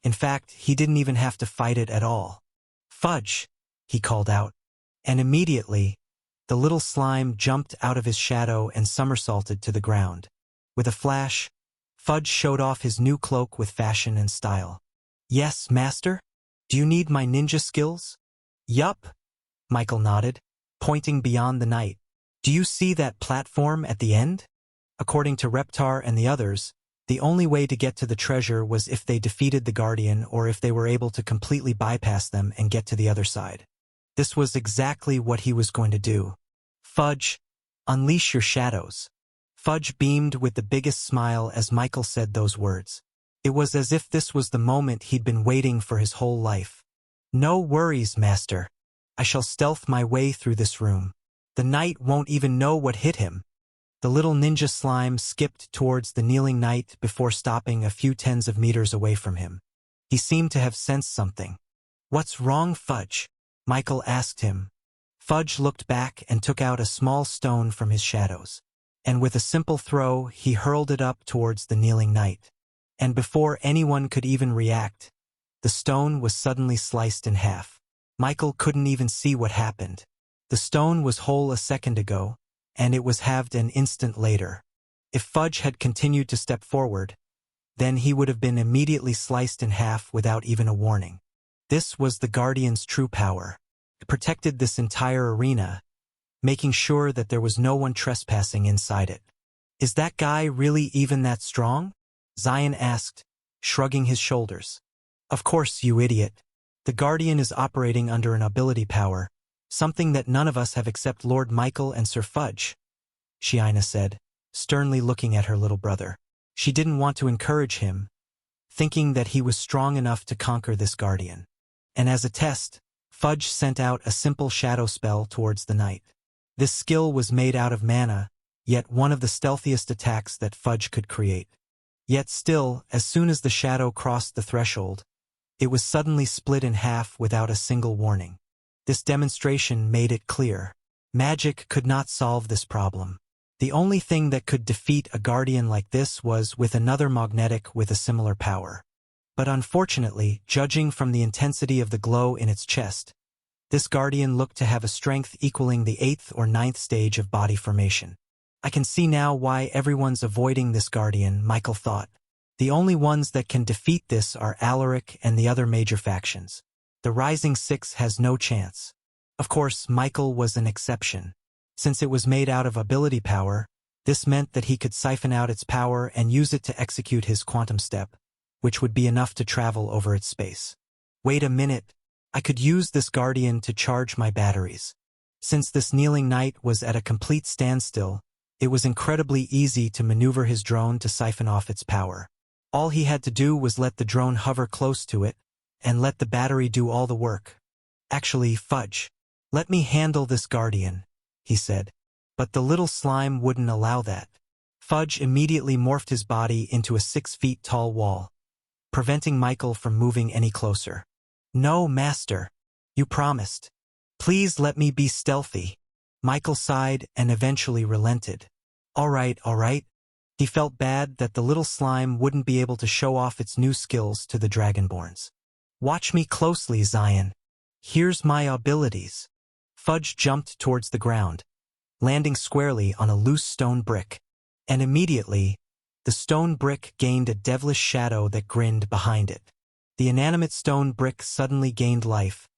In fact, he didn't even have to fight it at all. Fudge, he called out, and immediately, the little slime jumped out of his shadow and somersaulted to the ground. With a flash, Fudge showed off his new cloak with fashion and style. Yes, master? Do you need my ninja skills? Yup, Michael nodded, pointing beyond the night. Do you see that platform at the end? According to Reptar and the others, the only way to get to the treasure was if they defeated the Guardian or if they were able to completely bypass them and get to the other side. This was exactly what he was going to do. Fudge, Unleash your shadows. Fudge beamed with the biggest smile as Michael said those words. It was as if this was the moment he'd been waiting for his whole life. No worries, Master. I shall stealth my way through this room. The knight won't even know what hit him. The little ninja slime skipped towards the kneeling knight before stopping a few tens of meters away from him. He seemed to have sensed something. What's wrong, Fudge? Michael asked him. Fudge looked back and took out a small stone from his shadows. And with a simple throw, he hurled it up towards the kneeling knight. And before anyone could even react, the stone was suddenly sliced in half. Michael couldn't even see what happened. The stone was whole a second ago, and it was halved an instant later. If Fudge had continued to step forward, then he would have been immediately sliced in half without even a warning. This was the Guardian's true power. It protected this entire arena, making sure that there was no one trespassing inside it. Is that guy really even that strong? Zion asked, shrugging his shoulders. Of course, you idiot. The Guardian is operating under an ability power, something that none of us have except Lord Michael and Sir Fudge, Shiina said, sternly looking at her little brother. She didn't want to encourage him, thinking that he was strong enough to conquer this Guardian. And as a test, Fudge sent out a simple shadow spell towards the knight. This skill was made out of mana, yet one of the stealthiest attacks that Fudge could create. Yet still, as soon as the shadow crossed the threshold, it was suddenly split in half without a single warning. This demonstration made it clear. Magic could not solve this problem. The only thing that could defeat a Guardian like this was with another magnetic with a similar power. But unfortunately, judging from the intensity of the glow in its chest, this Guardian looked to have a strength equaling the 8th or 9th stage of body formation. I can see now why everyone's avoiding this Guardian, Michael thought. The only ones that can defeat this are Allaric and the other major factions. The Rising Six has no chance. Of course, Michael was an exception. Since it was made out of ability power, this meant that he could siphon out its power and use it to execute his quantum step, which would be enough to travel over its space. Wait a minute. I could use this Guardian to charge my batteries. Since this kneeling knight was at a complete standstill, it was incredibly easy to maneuver his drone to siphon off its power. All he had to do was let the drone hover close to it, and let the battery do all the work. Actually, Fudge, let me handle this Guardian, he said. But the little slime wouldn't allow that. Fudge immediately morphed his body into a 6 feet tall wall, preventing Michael from moving any closer. No, Master. You promised. Please let me be stealthy. Michael sighed and eventually relented. All right. He felt bad that the little slime wouldn't be able to show off its new skills to the Dragonborns. Watch me closely, Zion. Here's my abilities. Fudge jumped towards the ground, landing squarely on a loose stone brick. And immediately, the stone brick gained a devilish shadow that grinned behind it. The inanimate stone brick suddenly gained life,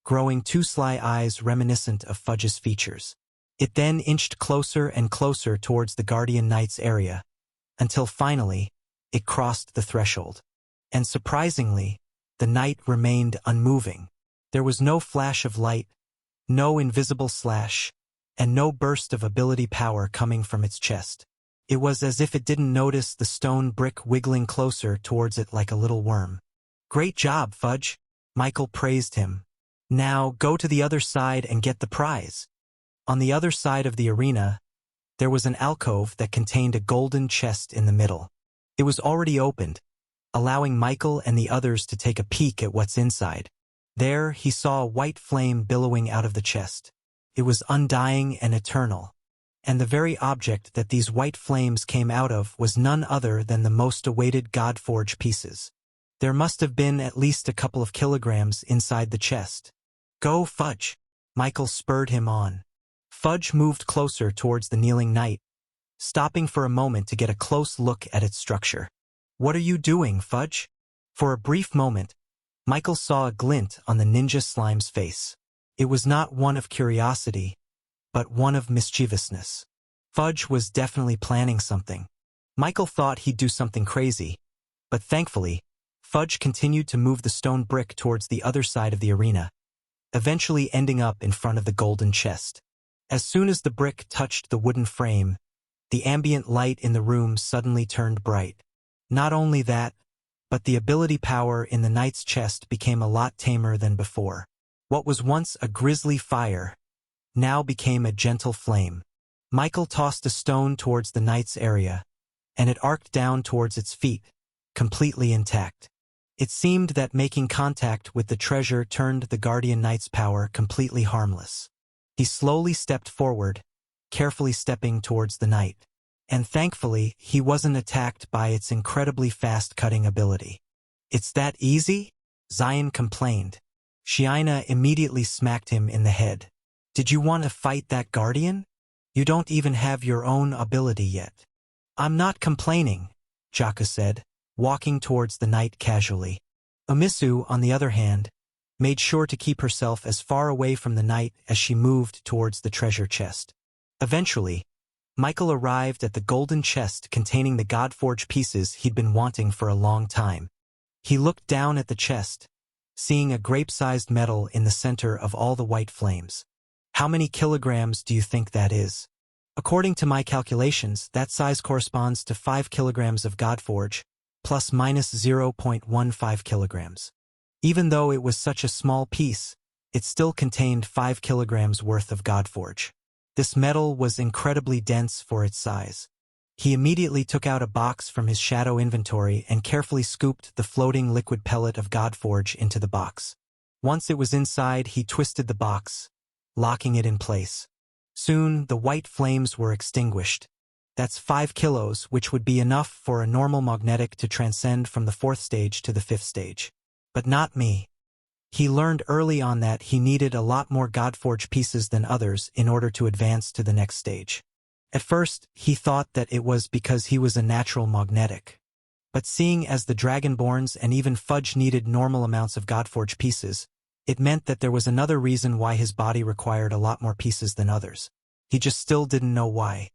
growing 2 sly eyes reminiscent of Fudge's features. It then inched closer and closer towards the Guardian Knight's area, until finally, it crossed the threshold. And surprisingly, the knight remained unmoving. There was no flash of light, no invisible slash, and no burst of ability power coming from its chest. It was as if it didn't notice the stone brick wiggling closer towards it like a little worm. Great job, Fudge. Michael praised him. Now go to the other side and get the prize. On the other side of the arena, there was an alcove that contained a golden chest in the middle. It was already opened, allowing Michael and the others to take a peek at what's inside. There, he saw a white flame billowing out of the chest. It was undying and eternal. And the very object that these white flames came out of was none other than the most awaited Godforge pieces. There must have been at least a couple of kilograms inside the chest. Go, Fudge. Michael spurred him on. Fudge moved closer towards the kneeling knight, stopping for a moment to get a close look at its structure. What are you doing, Fudge? For a brief moment, Michael saw a glint on the ninja slime's face. It was not one of curiosity, but one of mischievousness. Fudge was definitely planning something. Michael thought he'd do something crazy, but thankfully, Fudge continued to move the stone brick towards the other side of the arena, eventually ending up in front of the golden chest. As soon as the brick touched the wooden frame, the ambient light in the room suddenly turned bright. Not only that, but the ability power in the knight's chest became a lot tamer than before. What was once a grisly fire now became a gentle flame. Michael tossed a stone towards the knight's area, and it arced down towards its feet, completely intact. It seemed that making contact with the treasure turned the guardian knight's power completely harmless. He slowly stepped forward, carefully stepping towards the knight. And thankfully, he wasn't attacked by its incredibly fast-cutting ability. "It's that easy?" Zion complained. Shiina immediately smacked him in the head. "Did you want to fight that guardian? You don't even have your own ability yet." "I'm not complaining," Jaka said, walking towards the knight casually. Umisu, on the other hand, made sure to keep herself as far away from the knight as she moved towards the treasure chest. Eventually, Michael arrived at the golden chest containing the Godforge pieces he'd been wanting for a long time. He looked down at the chest, seeing a grape-sized medal in the center of all the white flames. "How many kilograms do you think that is?" "According to my calculations, that size corresponds to 5 kilograms of Godforge, plus minus 0.15 kilograms. Even though it was such a small piece, it still contained 5 kilograms worth of Godforge. This metal was incredibly dense for its size. He immediately took out a box from his shadow inventory and carefully scooped the floating liquid pellet of Godforge into the box. Once it was inside, he twisted the box, locking it in place. Soon, the white flames were extinguished. That's 5 kilos, which would be enough for a normal magnetic to transcend from the 4th stage to the 5th stage. But not me. He learned early on that he needed a lot more Godforge pieces than others in order to advance to the next stage. At first, he thought that it was because he was a natural magnetic. But seeing as the Dragonborns and even Fudge needed normal amounts of Godforge pieces, it meant that there was another reason why his body required a lot more pieces than others. He just still didn't know why.